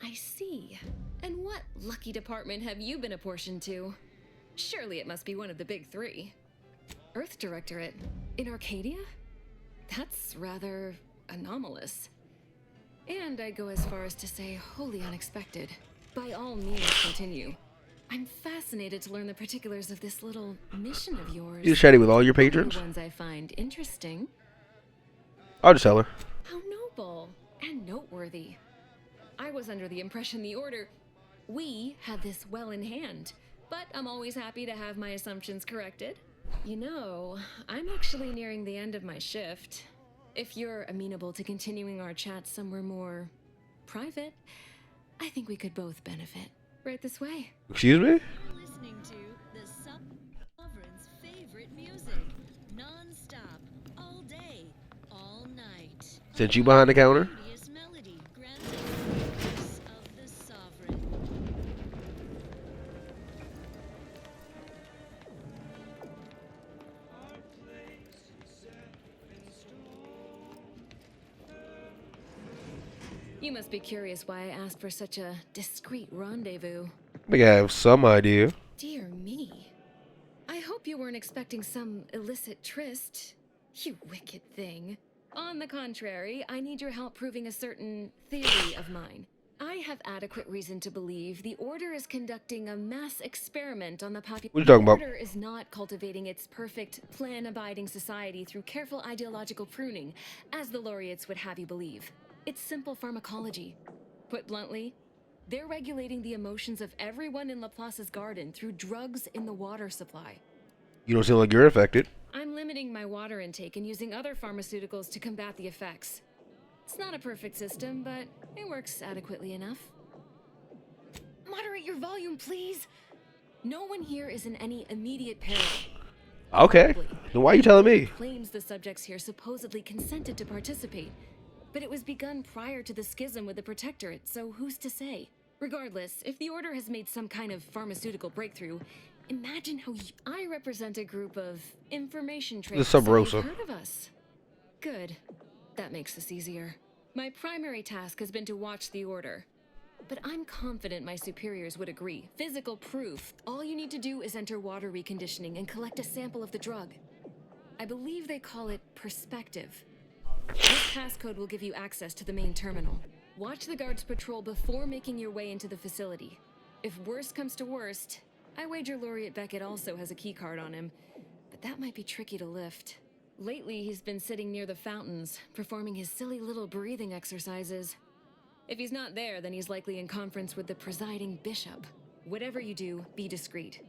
I see. And what lucky department have you been apportioned to? Surely it must be one of the big three. Earth Directorate? In Arcadia? That's rather anomalous. And I'd go as far as to say wholly unexpected. By all means, continue. I'm fascinated to learn the particulars of this little mission of yours. You chatting with all your patrons? The ones I find interesting. I'll just tell her. How noble and noteworthy. I was under the impression the Order, we had this well in hand, but I'm always happy to have my assumptions corrected. You know, I'm actually nearing the end of my shift. If you're amenable to continuing our chat somewhere more private, I think we could both benefit. Right this way. Excuse me? You're listening to the Sovereign's favorite music. Non-stop, all day, all night. Sent you behind the counter? Melodious melody granting the voice of the Sovereign. You must be curious why I asked for such a discreet rendezvous. I think I have some idea. Dear me. I hope you weren't expecting some illicit tryst. You wicked thing. On the contrary, I need your help proving a certain theory of mine. I have adequate reason to believe the Order is conducting a mass experiment on the population. What are you talking The about? Order is not cultivating its perfect, plan-abiding society through careful ideological pruning, as the laureates would have you believe. It's simple pharmacology. Put bluntly, they're regulating the emotions of everyone in Laplace's garden through drugs in the water supply. You don't seem like you're affected. I'm limiting my water intake and using other pharmaceuticals to combat the effects. It's not a perfect system, but it works adequately enough. Moderate your volume, please. No one here is in any immediate peril. Okay. Then why are you telling me? Claims the subjects here supposedly consented to participate, but it was begun prior to the schism with the Protectorate, so who's to say? Regardless, if the Order has made some kind of pharmaceutical breakthrough, imagine how I represent a group of information traders. Sub Rosa. Heard of us? Good. That makes this easier. My primary task has been to watch the Order, but I'm confident my superiors would agree. Physical proof. All you need to do is enter water reconditioning and collect a sample of the drug. I believe they call it perspective. This passcode will give you access to the main terminal. Watch the guards patrol before making your way into the facility. If worst comes to worst, I wager Laureate Beckett also has a keycard on him, but that might be tricky to lift. Lately, he's been sitting near the fountains, performing his silly little breathing exercises. If he's not there, then he's likely in conference with the Presiding Bishop. Whatever you do, be discreet.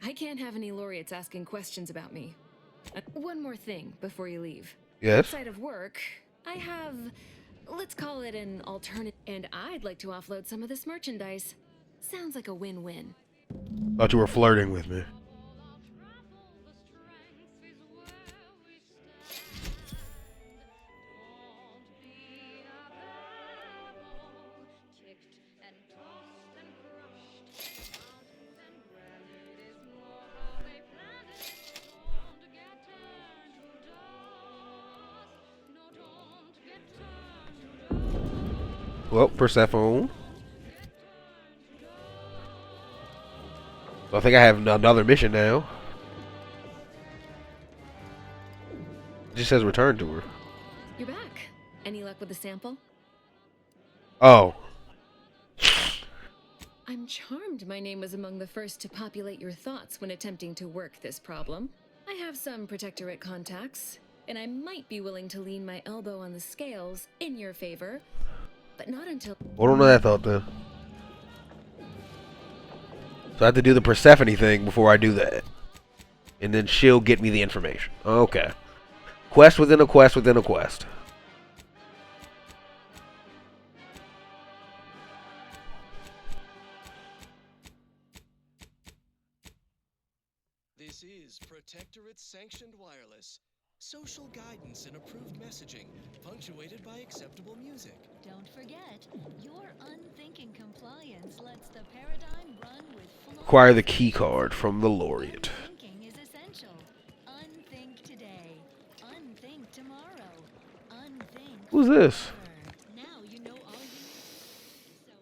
I can't have any laureates asking questions about me. One more thing before you leave. Yes? Outside of work, I have, let's call it an alternate, and I'd like to offload some of this merchandise. Sounds like a win-win. Thought you were flirting with me. Well, Persephone. So I think I have another mission now. It just says return to her. You're back. Any luck with the sample? Oh. I'm charmed my name was among the first to populate your thoughts when attempting to work this problem. I have some Protectorate contacts, and I might be willing to lean my elbow on the scales in your favor, but not until... Hold on to that thought then. So I have to do the Persephone thing before I do that. And then she'll get me the information. Okay. Quest within a quest within a quest. This is Protectorate Sanctioned Wireless. Social guidance and approved messaging, punctuated by acceptable music. Don't forget, your unthinking compliance lets the paradigm run with flow. Acquire the key card from the laureate. Thinking is essential. Unthink today. Unthink tomorrow. Unthink. Who's this? Now you know all you need. So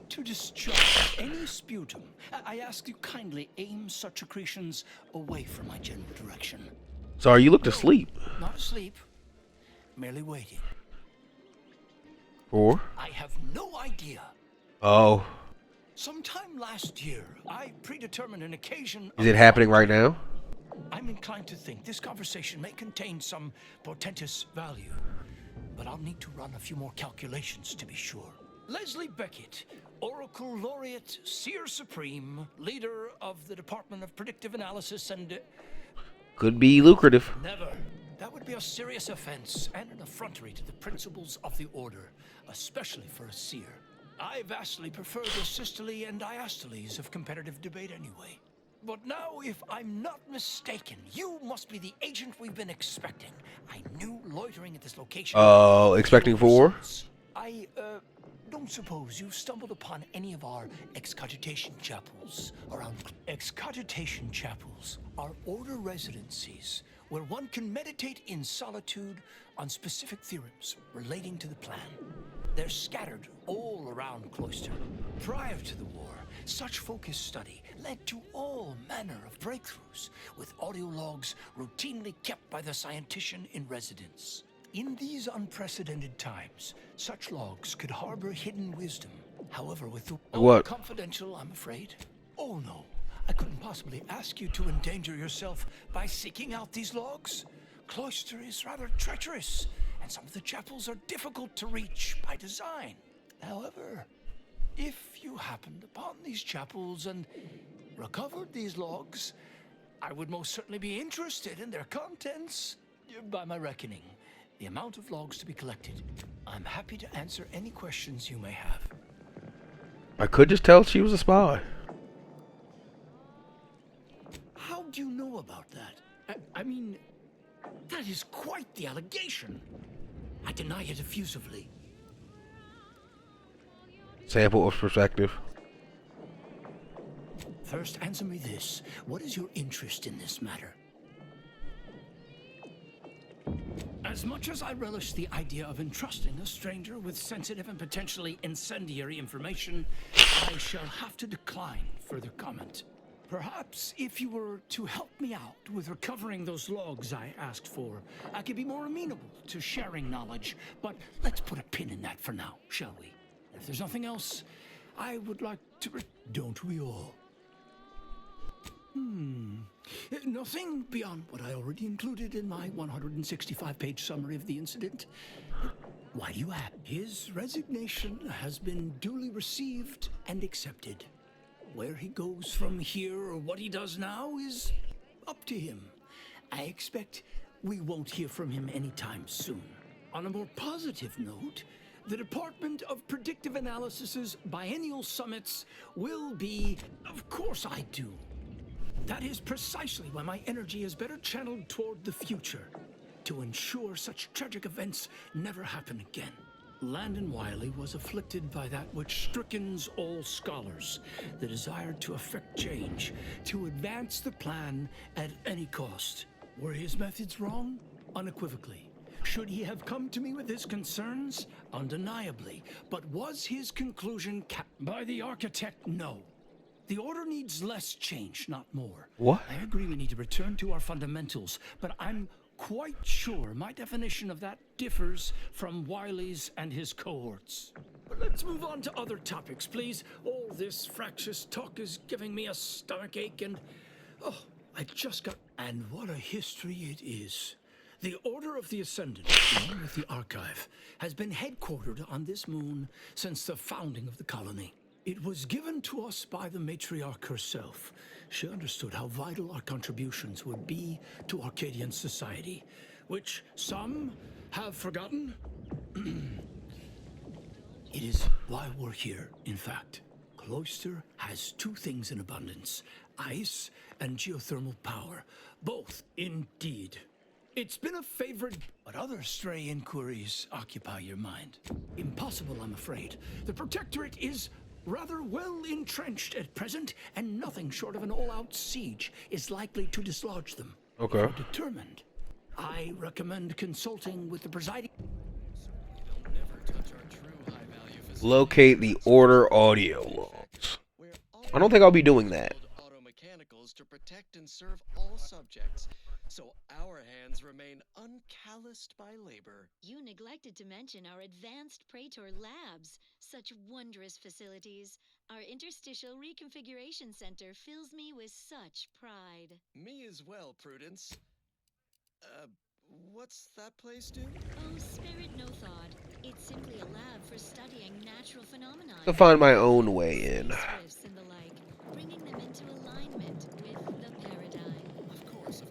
to discharge any sputum, I ask you kindly aim such accretions away from my general direction. Sorry, you looked asleep. Not asleep, merely waiting. Or? I have no idea. Oh. Sometime last year, I predetermined an occasion. Is it happening right now? I'm inclined to think this conversation may contain some portentous value, but I'll need to run a few more calculations to be sure. Leslie Beckett, Oracle Laureate, Seer Supreme, leader of the Department of Predictive Analysis and... Could be lucrative. Never. That would be a serious offense and an effrontery to the principles of the Order, especially for a seer. I vastly prefer the systole and diastoles of competitive debate anyway. But now, if I'm not mistaken, you must be the agent we've been expecting. I knew loitering at this location... expecting for? I, don't suppose you've stumbled upon any of our excogitation chapels around... Excogitation chapels are order residencies where one can meditate in solitude on specific theorems relating to the plan. They're scattered all around Cloister. Prior to the war, such focused study led to all manner of breakthroughs, with audio logs routinely kept by the scientician in residence. In these unprecedented times, such logs could harbor hidden wisdom. However, with the What? Confidential, I'm afraid. Oh no, I couldn't possibly ask you to endanger yourself by seeking out these logs. Cloister is rather treacherous, and some of the chapels are difficult to reach by design. However, if you happened upon these chapels and recovered these logs, I would most certainly be interested in their contents. By my reckoning, the amount of logs to be collected, I'm happy to answer any questions you may have. I could just tell she was a spy. How do you know about that? I mean, that is quite the allegation. I deny it effusively. Sample of perspective. First, answer me this. What is your interest in this matter? As much as I relish the idea of entrusting a stranger with sensitive and potentially incendiary information, I shall have to decline further comment. Perhaps if you were to help me out with recovering those logs I asked for, I could be more amenable to sharing knowledge. But let's put a pin in that for now, shall we? If there's nothing else, I would like to... Don't we all? Nothing beyond what I already included in my 165-page summary of the incident. Why do you ask? His resignation has been duly received and accepted. Where he goes from here or what he does now is up to him. I expect we won't hear from him anytime soon. On a more positive note, the Department of Predictive Analysis's biennial summits will be... Of course I do. That is precisely why my energy is better channeled toward the future, to ensure such tragic events never happen again. Landon Wiley was afflicted by that which strickens all scholars, the desire to effect change, to advance the plan at any cost. Were his methods wrong? Unequivocally. Should he have come to me with his concerns? Undeniably. But was his conclusion capped by the architect? No. The Order needs less change, not more. What? I agree we need to return to our fundamentals, but I'm quite sure my definition of that differs from Wiley's and his cohorts. But let's move on to other topics, please. All this fractious talk is giving me a stomachache and... Oh, I just got... And what a history it is. The Order of the Ascendant, along with the Archive, has been headquartered on this moon since the founding of the colony. It was given to us by the matriarch herself. She understood how vital our contributions would be to Arcadian society, which some have forgotten. It is why we're here, in fact. Cloister has two things in abundance: ice and geothermal power. Both, indeed. It's been a favorite, but other stray inquiries occupy your mind. Impossible, I'm afraid. The Protectorate is rather well entrenched at present, and nothing short of an all-out siege is likely to dislodge them. Okay. If you're determined, I recommend consulting with the presiding... Locate the order audio logs. I don't think I'll be doing that. Automechanicals to protect and serve all subjects, so our hands remain uncalloused by labor. You neglected to mention our advanced Praetor labs. Such wondrous facilities. Our interstitial reconfiguration center fills me with such pride. Me as well, Prudence. What's that place do? Oh, spare it no thought. It's simply a lab for studying natural phenomena. To find my own way in. Swifts and the like, bringing them into alignment with the paradigm. Of course.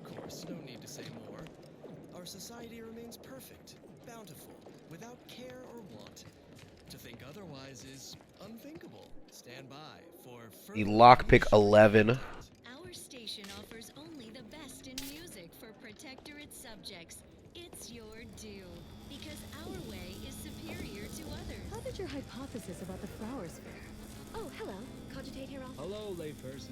No need to say more. Our society remains perfect, bountiful, without care or want. To think otherwise is unthinkable. Stand by for The lockpick 11. Our station offers only the best in music for protectorate subjects. It's your due, because our way is superior to others. How did your hypothesis about the flowers fare? Oh, hello. Cogitate here also. Hello, layperson.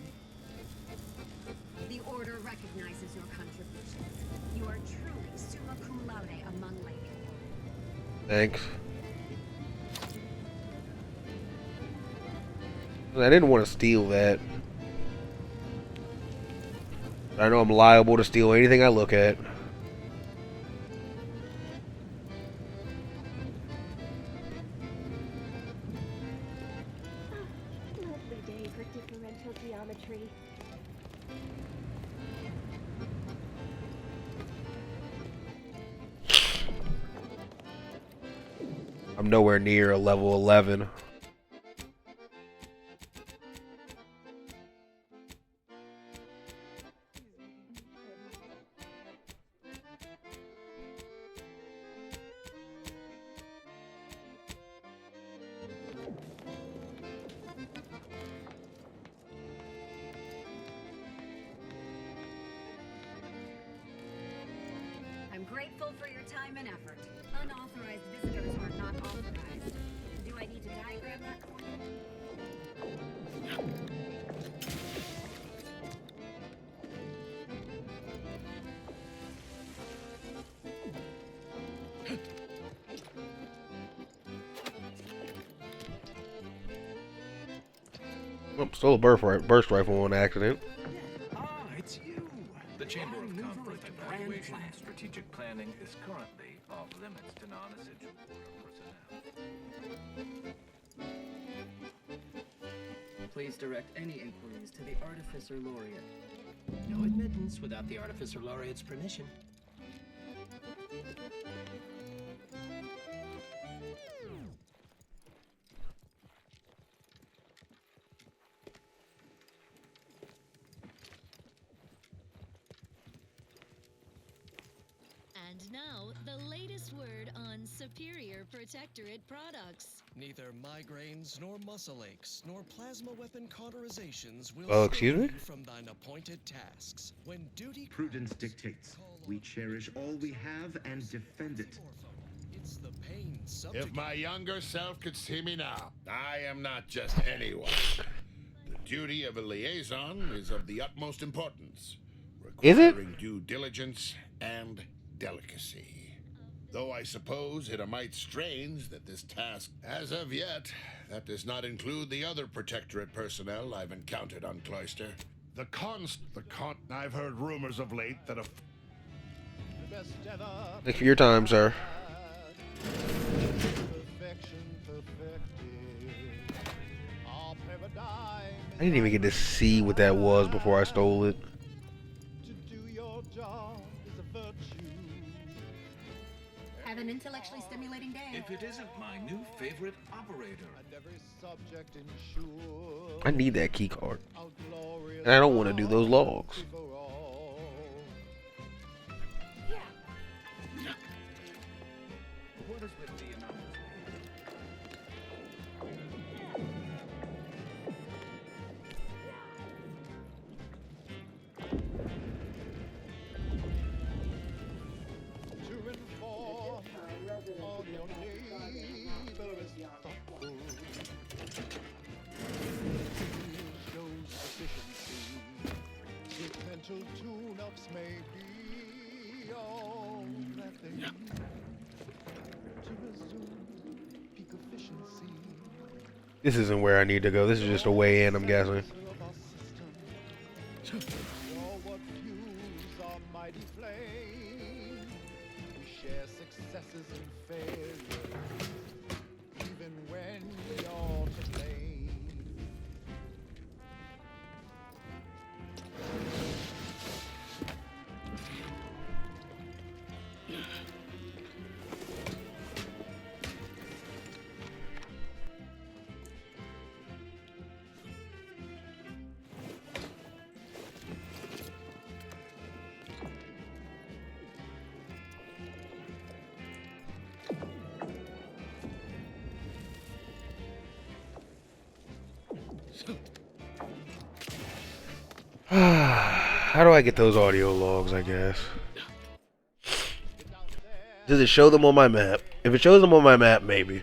The Order recognizes your contributions. You are truly summa cum laude among laymen. Thanks. I didn't want to steal that. I know I'm liable to steal anything I look at. Lovely day for differential geometry. I'm nowhere near a level 11. I'm grateful for your time and effort. Unauthorized visitors are not authorized. Do I need to diagram that for you? Oh, stole a burst rifle on accident. It's you. The Chamber of Conflict Evaluation and Strategic Planning is currently off limits to non-essential personnel. Please direct any inquiries to the Artificer Laureate. No admittance without the Artificer Laureate's permission. And now, the latest word on superior protectorate products. Neither migraines, nor muscle aches, nor plasma weapon cauterizations will Oh, excuse me? stay from thine appointed tasks. When duty Prudence dictates. We cherish all we have and defend it. it's the pain If subject. my younger self could see me now, I am not just anyone. The duty of a liaison is of the utmost importance, Is it? requiring due diligence and delicacy. Though I suppose it a mite strange that this task, as of yet, that does not include the other protectorate personnel I've encountered on Cloister. I've heard rumors of late that a Thanks for your time, sir. I didn't even get to see what that was before I stole it. Have an intellectually stimulating day. If it isn't my new favorite operator. I need that key card. And I don't want to do those logs. What is with the anomaly? This isn't where I need to go. This is just a way in, I'm guessing. How do I get those audio logs, I guess? Does it show them on my map? If it shows them on my map, maybe.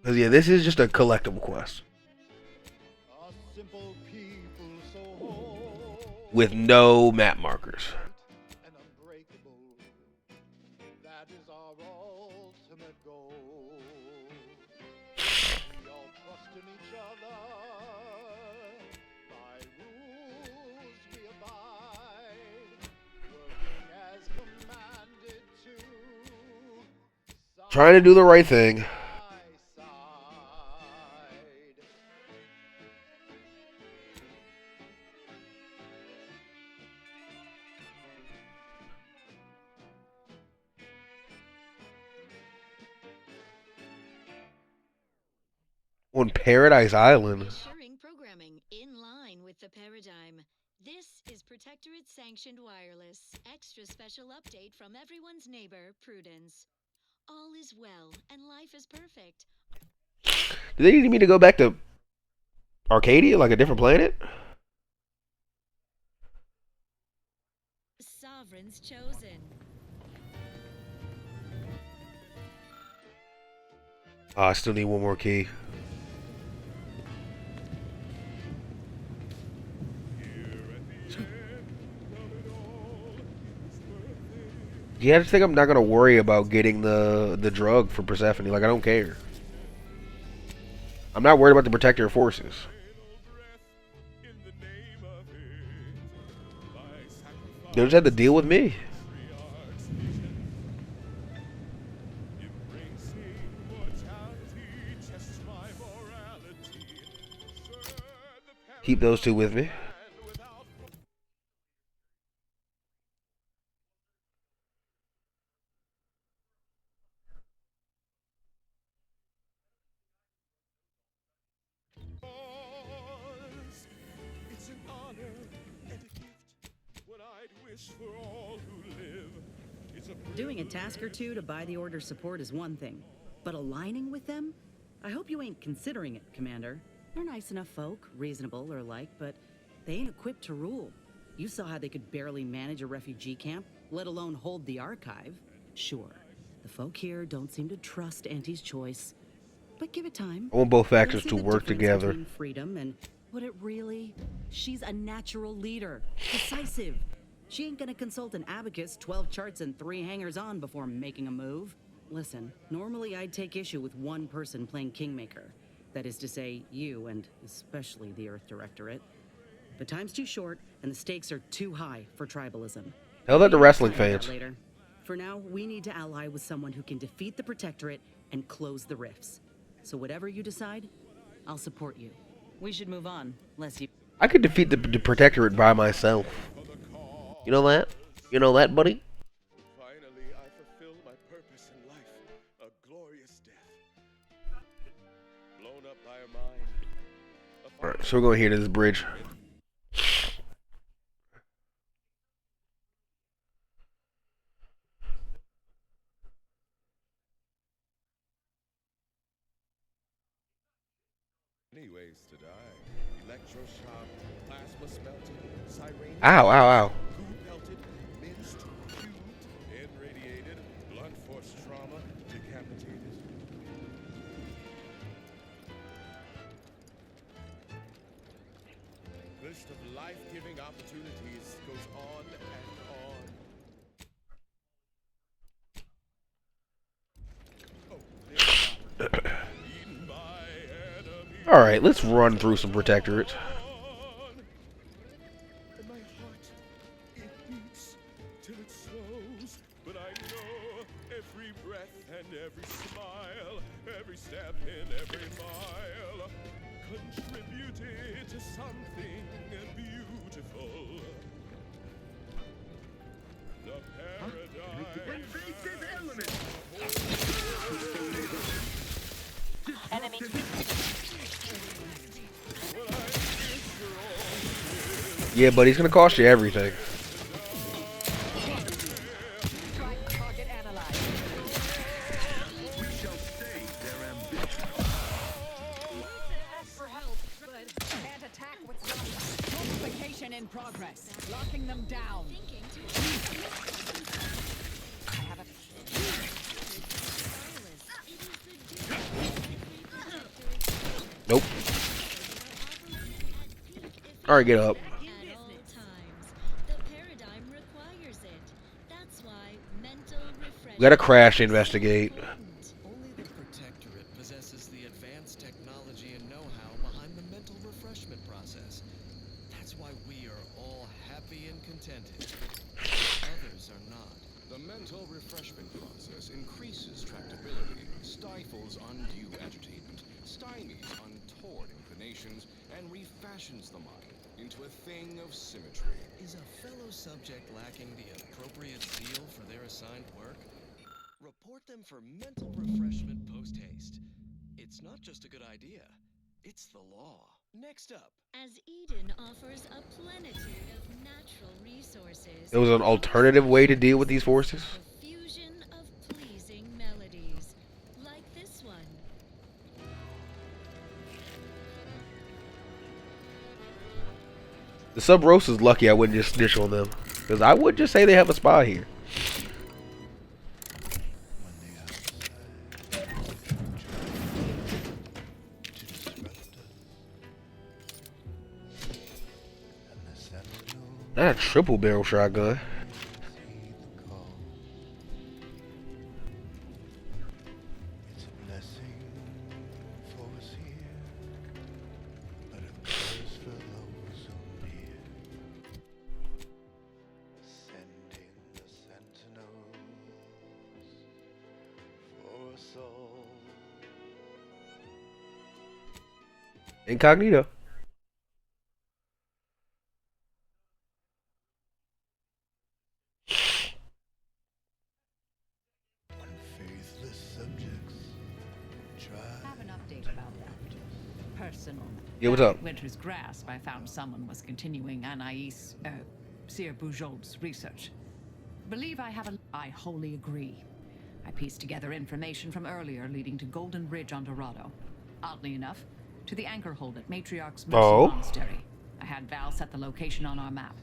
Because, yeah, this is just a collectible quest. With no map markers. Trying to do the right thing. On Paradise Island. Ensuring programming in line with the paradigm. This is Protectorate sanctioned wireless. Extra special update from everyone's neighbor, Prudence. All is well and life is perfect. Do they need me to go back to Arcadia, like a different planet? Sovereigns chosen. I still need one more key. Yeah, I just think I'm not gonna worry about getting the drug for Persephone. Like, I don't care. I'm not worried about the Protector forces. They just have to deal with me. Keep those two with me. Doing a task or two to buy the Order's support is one thing, but aligning with them? I hope you ain't considering it, Commander. They're nice enough folk, reasonable or like, but they ain't equipped to rule. You saw how they could barely manage a refugee camp, let alone hold the archive. Sure, the folk here don't seem to trust Auntie's choice, but give it time. I want both factors You'll to see the work difference together. between freedom and what it really... She's a natural leader, decisive. She ain't gonna consult an abacus, 12 charts, and 3 hangers-on before making a move. Listen, normally I'd take issue with one person playing Kingmaker. That is to say, you, and especially the Earth Directorate. But time's too short, and the stakes are too high for tribalism. Tell that to wrestling We'll talk about fans. that later. For now, we need to ally with someone who can defeat the Protectorate and close the rifts. So whatever you decide, I'll support you. We should move on, lest you... I could defeat the Protectorate by myself. You know that? You know that, buddy? Finally, I fulfilled my purpose in life. A glorious death. Blown up by a mine. Alright, so we're going here to this bridge. Many ways to die. Electroshock, plasma smelted, siren. Ow, ow, ow. Pelted, minced, cubed, irradiated, blunt force trauma, decapitated. List of life-giving opportunities goes on and on. All right, let's run through some protectorates. And my heart, it beats till it slows. But I know every breath and every smile, every step in every mile, contributed to something beautiful. The paradise. Enemy. Yeah, but he's gonna cost you everything. Target analyzed. We shall stay their ambition. Ask for help, but can't attack what's done. Multiplication in progress. Locking them down. I have a... Nope. All right, get up. We gotta crash investigate. Only the Protectorate possesses the advanced technology and know-how behind the mental refreshment process. That's why we are all happy and contented. Others are not. The mental refreshment process increases tractability, stifles undue agitation, stymies untoward inclinations, and refashions the mind into a thing of symmetry. Is a fellow subject lacking the appropriate zeal for their assigned work? Report them for mental refreshment post-haste. It's not just a good idea, it's the law. Next up. As Eden offers a plenitude of natural resources. There was an alternative way to deal with these forces. A fusion of pleasing melodies, like this one. The Sub Rosa is lucky I wouldn't just snitch on them, because I would just say they have a spy here. Not a triple barrel shotgun. Incognito. I have an update about that. Personal. Yeah, what's Back up? at Winter's Grasp, I found someone was continuing Anais, Sir Bujold's research. Believe I have a... I wholly agree. I pieced together information from earlier leading to Golden Ridge on Dorado. Oddly enough, to the anchor hold at Matriarch's Mercy Monastery. I had Val set the location on our map.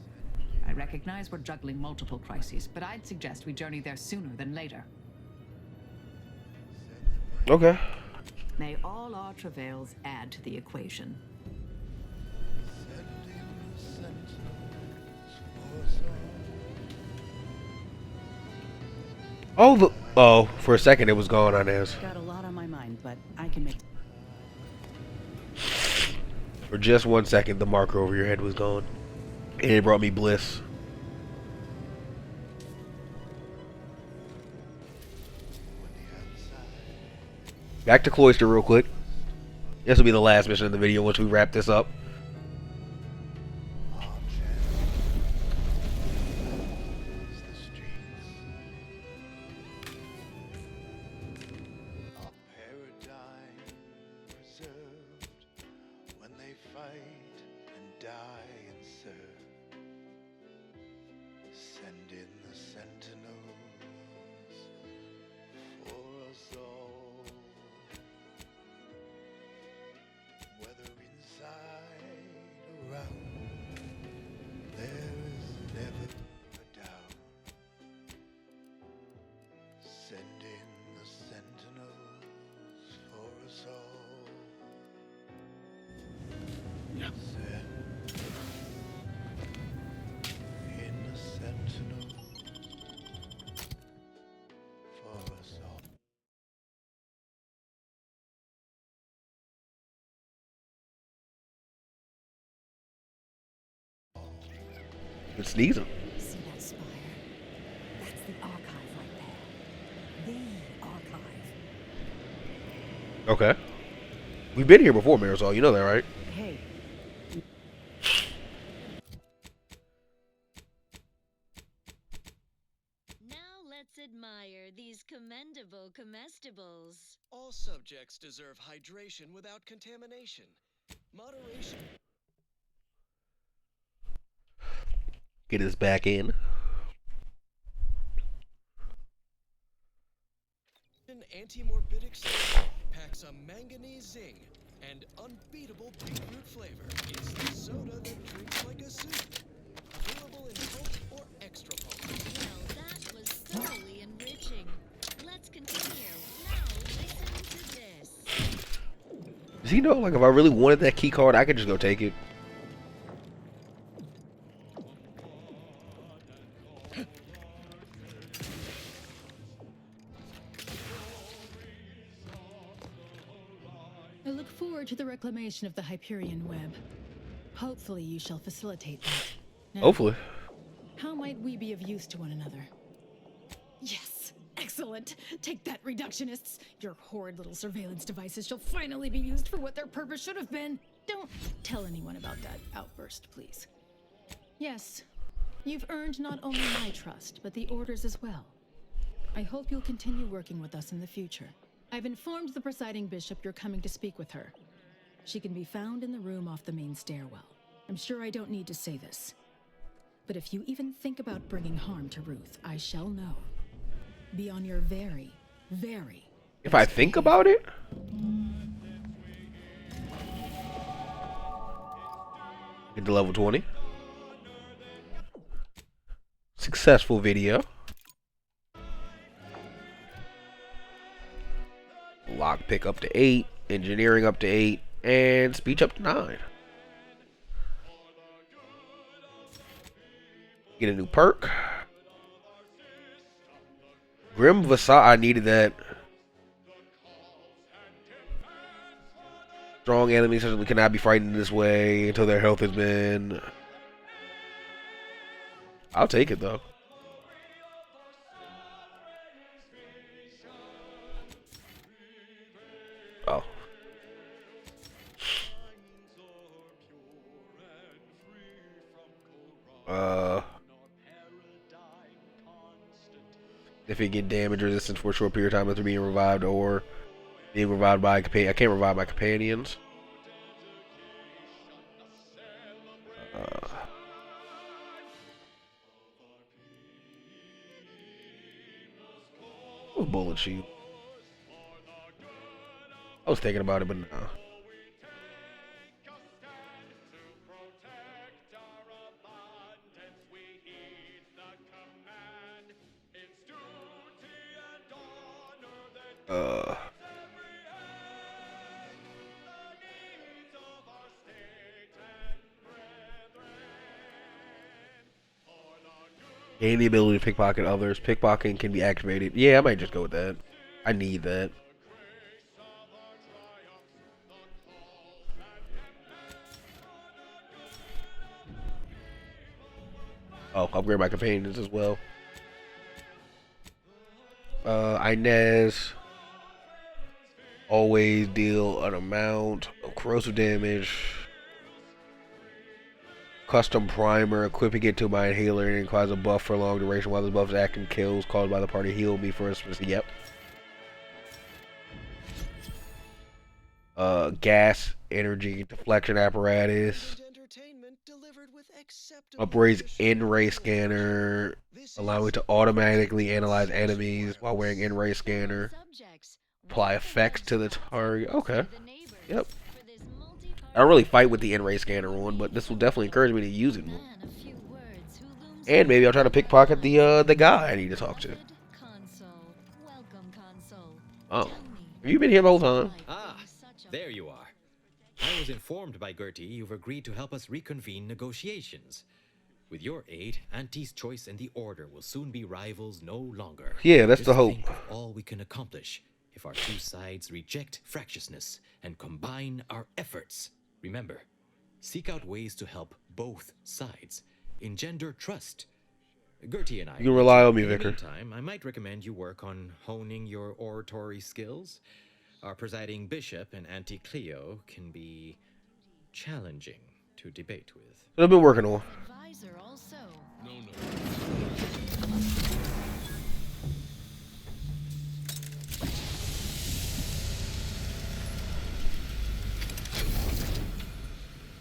I recognize we're juggling multiple crises, but I'd suggest we journey there sooner than later. Okay. May all our travails add to the equation. Oh, for a second it was gone on Inez. Got a lot on my mind, but I can make... For just 1 second, the marker over your head was gone. And it brought me bliss. Back to Cloister real quick. This will be the last mission in the video once we wrap this up. It's sneezing. See that spire? That's the archive right there. The archive. Okay. We've been here before, Marisol. You know that, right? Hey. Now let's admire these commendable comestibles. All subjects deserve hydration without contamination. Moderation. Get us back in. Anti-morbidic soda packs a manganese zing and unbeatable beetroot flavor. It's the soda that drinks like a soup. Available in pulp or extra pulp. Well, that was thoroughly enriching. Let's continue. Now listen to this. Does he know, like, if I really wanted that key card, I could just go take it? I look forward to the reclamation of the Hyperion web. Hopefully you shall facilitate that. Now, Hopefully. how might we be of use to one another? Yes! Excellent! Take that, reductionists! Your horrid little surveillance devices shall finally be used for what their purpose should have been! Don't tell anyone about that outburst, please. Yes, you've earned not only my trust, but the Order's as well. I hope you'll continue working with us in the future. I've informed the Presiding Bishop you're coming to speak with her. She can be found in the room off the main stairwell. I'm sure I don't need to say this. But if you even think about bringing harm to Ruth, I shall know. Be on your very, very... If I think about it? Get to level 20. Successful video. Lockpick up to 8, engineering up to 8, and speech up to 9. Get a new perk. Grim Vasar, I needed that. Strong enemies certainly cannot be frightened this way until their health has been... I'll take it though. Oh. If it get damage resistance for a short period of time after being revived or being revived by a companion. I can't revive my companions. Bullet shield. I was thinking about it, but no. Gain the ability to pickpocket others. Pickpocketing can be activated. Yeah, I might just go with that. I need that. Oh, upgrade my companions as well. Inez always deal an amount of corrosive damage. Custom primer, equipping it to my inhaler and cause a buff for a long duration while the buff is acting. Kills caused by the party heal me for a specific. Yep. Gas, energy, deflection apparatus. Upgrades in-ray scanner, allowing it to automatically analyze enemies while wearing in-ray scanner. Apply effects to the target. Okay. Yep. I don't really fight with the in-ray scanner on, but this will definitely encourage me to use it more. And maybe I'll try to pickpocket the guy I need to talk to. Oh. Have you been here the whole time? Ah, there you are. I was informed by Gertie you've agreed to help us reconvene negotiations. With your aid, Auntie's choice and the Order will soon be rivals no longer. Yeah, that's Just the hope. think of all we can accomplish if our two sides reject fractiousness and combine our efforts. Remember, seek out ways to help both sides engender trust. Gertie and I. You can rely on me, In the Vicar. meantime, I might recommend you work on honing your oratory skills. Our presiding bishop and Auntie Cleo can be challenging to debate with. What I've been working on. Advisor also.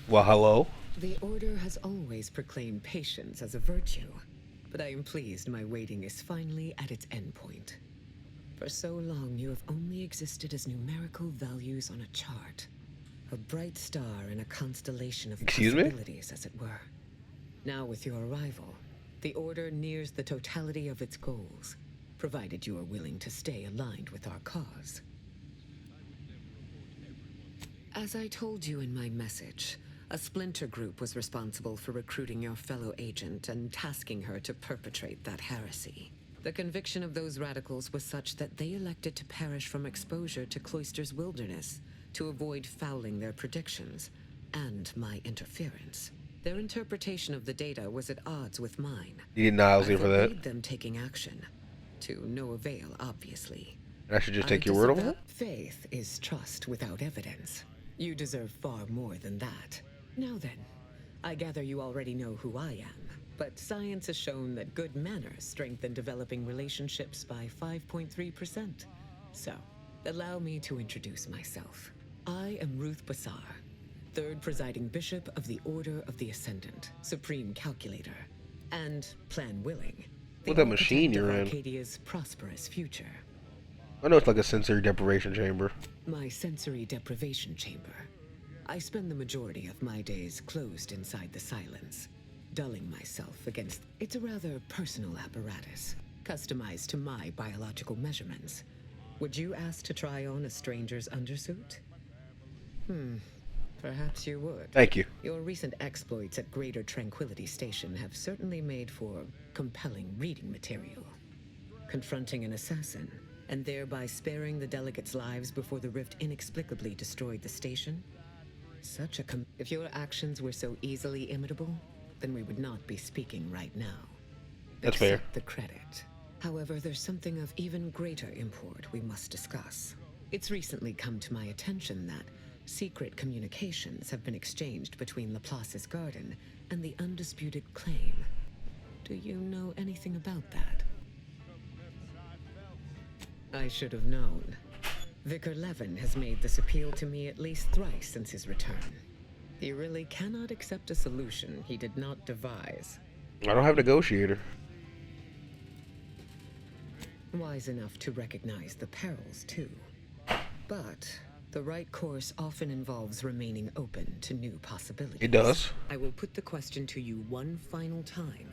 Well, hello. The Order has always proclaimed patience as a virtue, but I am pleased my waiting is finally at its endpoint. For so long, you have only existed as numerical values on a chart. A bright star in a constellation of possibilities, as it were. Now, with your arrival, the Order nears the totality of its goals, provided you are willing to stay aligned with our cause. As I told you in my message, a splinter group was responsible for recruiting your fellow agent and tasking her to perpetrate that heresy. The conviction of those radicals was such that they elected to perish from exposure to Cloister's wilderness to avoid fouling their predictions and my interference. Their interpretation of the data was at odds with mine. You need Niles for that. I them taking action. To no avail, obviously. I should just take your word on that? Faith is trust without evidence. You deserve far more than that. Now then, I gather you already know who I am, but science has shown that good manners strengthen developing relationships by 5.3%. So, allow me to introduce myself. I am Ruth Basar, 3rd Presiding Bishop of the Order of the Ascendant, Supreme Calculator, and, plan willing, What that machine you're in? Arcadia's prosperous future. I know it's like a sensory deprivation chamber. My sensory deprivation chamber. I spend the majority of my days closed inside the silence, dulling myself against... It's a rather personal apparatus, customized to my biological measurements. Would you ask to try on a stranger's undersuit? Perhaps you would. Thank you. Your recent exploits at Greater Tranquility Station have certainly made for compelling reading material. Confronting an assassin, and thereby sparing the delegates' lives before the rift inexplicably destroyed the station? Such a If your actions were so easily imitable, then we would not be speaking right now. That's fair. Accept the credit. However, there's something of even greater import we must discuss. It's recently come to my attention that secret communications have been exchanged between Laplace's garden and the undisputed claim. Do you know anything about that? I should have known. Vicar Levin has made this appeal to me at least thrice since his return. He really cannot accept a solution he did not devise. I don't have negotiator. Wise enough to recognize the perils, too. But the right course often involves remaining open to new possibilities. It does. I will put the question to you one final time.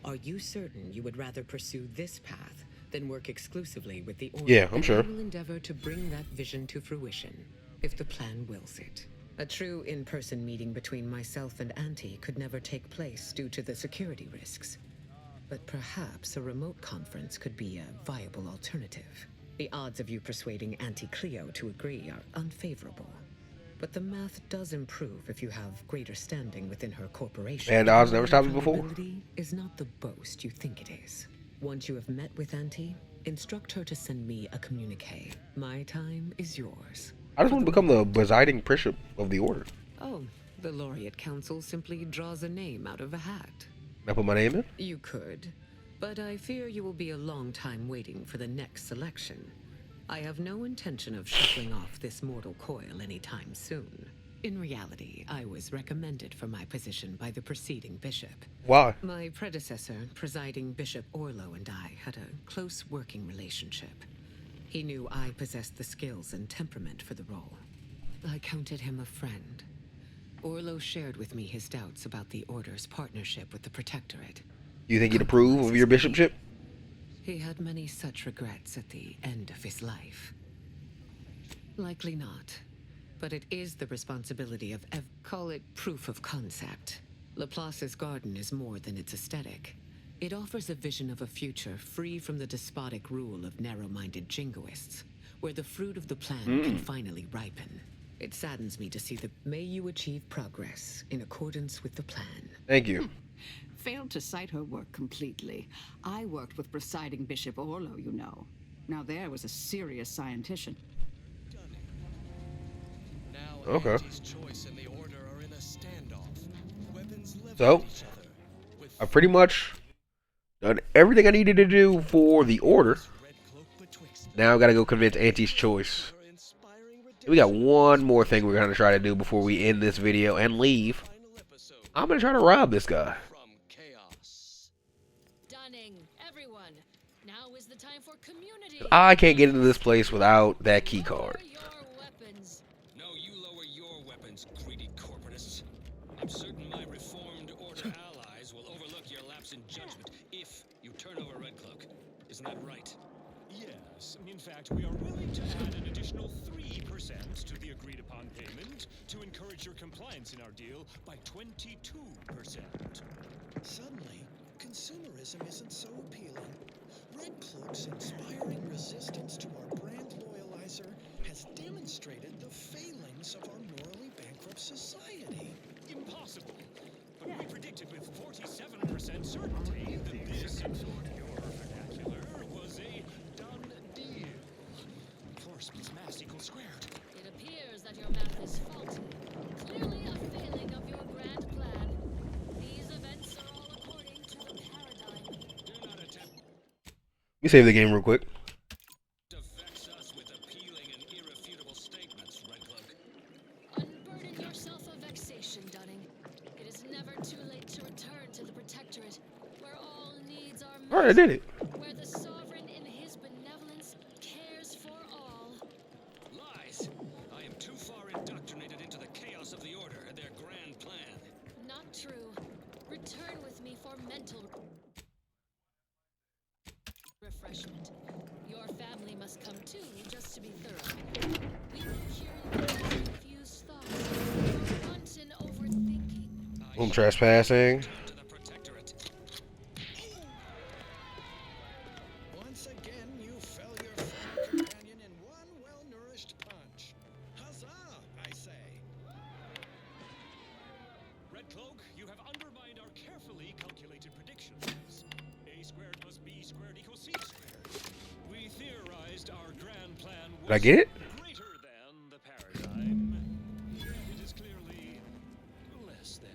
Are you certain you would rather pursue this path than work exclusively with the Order? Yeah, I'm sure. I will endeavor to bring that vision to fruition, if the plan wills it. A true in-person meeting between myself and Auntie could never take place due to the security risks. But perhaps a remote conference could be a viable alternative. The odds of you persuading Auntie Cleo to agree are unfavorable. But the math does improve if you have greater standing within her corporation. And odds never stopped me before. Probability is not the boast you think it is. Once you have met with Auntie, instruct her to send me a communique. My time is yours. I just want to become the presiding bishop of the Order. Oh, the Laureate Council simply draws a name out of a hat. Can I put my name in? You could, but I fear you will be a long time waiting for the next selection. I have no intention of shuffling off this mortal coil anytime soon. In reality, I was recommended for my position by the preceding bishop. Why? My predecessor, Presiding Bishop Orlo, and I had a close working relationship. He knew I possessed the skills and temperament for the role. I counted him a friend. Orlo shared with me his doubts about the Order's partnership with the Protectorate. You think he'd approve of your bishopship? He had many such regrets at the end of his life. Likely not. But it is the responsibility of call it proof of concept. Laplace's garden is more than its aesthetic. It offers a vision of a future free from the despotic rule of narrow-minded jingoists, where the fruit of the plan can finally ripen. It saddens me to see the... May you achieve progress in accordance with the plan. Thank you. failed to cite her work completely. I worked with Presiding Bishop Orlo, you know. Now there was a serious scientician. Now Okay. Auntie's choice and the Order are in a standoff. Weapons leveled So, at each other. With I've pretty much done everything I needed to do for the Order. Now I gotta go convince Auntie's choice. We got one more thing we're gonna try to do before we end this video and leave. I'm gonna try to rob this guy. Dunning, everyone. Now is the time for community. I can't get into this place without that key card. No, you lower your weapons, greedy corporatists. I'm certain my reformed Order allies will overlook your lapse in judgment if you turn over Red Cloak. Isn't that right? Yes. In fact, we are willing to add an additional 3% to the agreed-upon payment to encourage your compliance in our deal by 22%. Suddenly, consumerism isn't so appealing. Red Cloak's inspiring resistance to our brand loyalizer has demonstrated the failings of our morally bankrupt society. Impossible. But we predicted with 47% certainty that this, in your vernacular, was a done deal. Force plus mass equals squared. It appears that your math is faulty. Clearly a failing of your grand plan. These events are all according to the paradigm. Let me save the game real quick. Vex us with appealing and irrefutable statements, Red Cloak. Unburden yourself of vexation, Dunning. It is never too late to return to the Protectorate, where all needs are met. Alright, I did it. Where the Sovereign in his benevolence cares for all. Lies! I am too far indoctrinated into the chaos of the Order and their grand plan. Not true. Return with me for mental refreshment. Your family must come too, just to be thorough. We will cure your confused thoughts, your wanton overthinking. I'm trespassing. Once again, you fell your former companion in one well-nourished punch. Huzzah, I say. Red Cloak, you have undermined our carefully calculated predictions. A squared plus B squared equals C squared. We theorized our grand plan was Did I get it? greater than the paradigm. Yet it is clearly less than.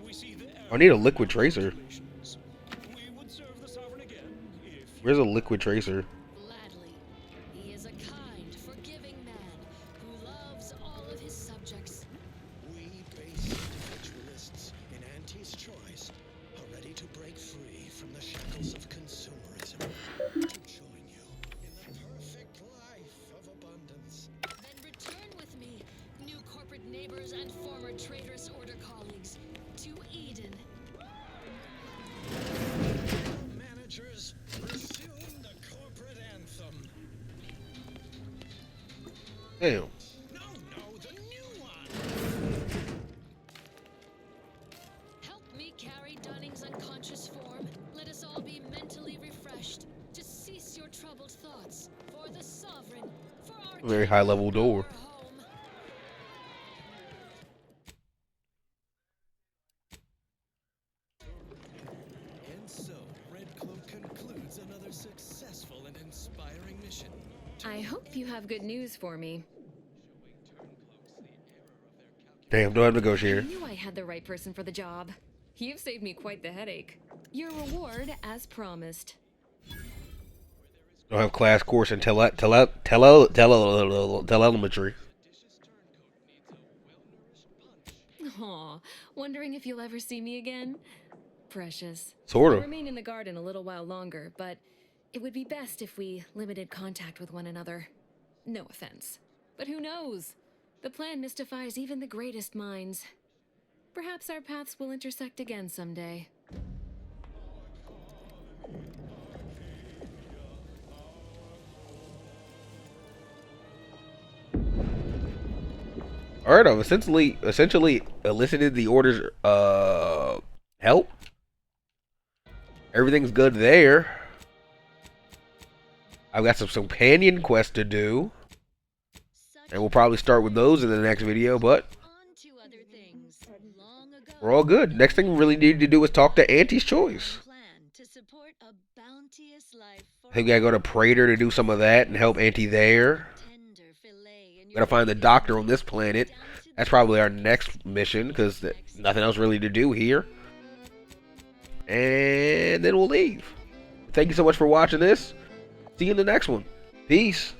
We see the I need a liquid tracer. we would serve the Sovereign again if Where's a liquid tracer? Gladly. He is a kind, forgiving man who loves all of his subjects. We base individualists in Auntie's choice are ready to break free from the shackles of consumerism to join you in the perfect life of abundance. Then return with me, new corporate neighbors and former traitorous Order colleagues, to Eden. Managers, resume the corporate anthem. Damn. No, the new one. Help me carry Dunning's unconscious form. Let us all be mentally refreshed to cease your troubled thoughts. For the Sovereign, for our Very high level door. home. And so, Red Cloak concludes another successful and inspiring mission. I hope you have good news for me. Damn, do I have to I negotiator? knew I had the right person for the job. You've saved me quite the headache. Your reward, as promised. Don't have class course in telemetry. Aw, wondering if you'll ever see me again? Precious. Sorta. I'll remain in the garden a little while longer, but it would be best if we limited contact with one another. No offense. But who knows? The plan mystifies even the greatest minds. Perhaps our paths will intersect again someday. Alright, I've essentially elicited the Order's help. Everything's good there. I've got some companion quests to do. And we'll probably start with those in the next video, but On to other things. Long ago, we're all good. Next thing we really need to do is talk to Auntie's Choice. I think we gotta go to Prater to do some of that and help Auntie there. Gotta find the doctor on this planet. That's probably our next mission, because nothing else really to do here. And then we'll leave. Thank you so much for watching this. See you in the next one. Peace.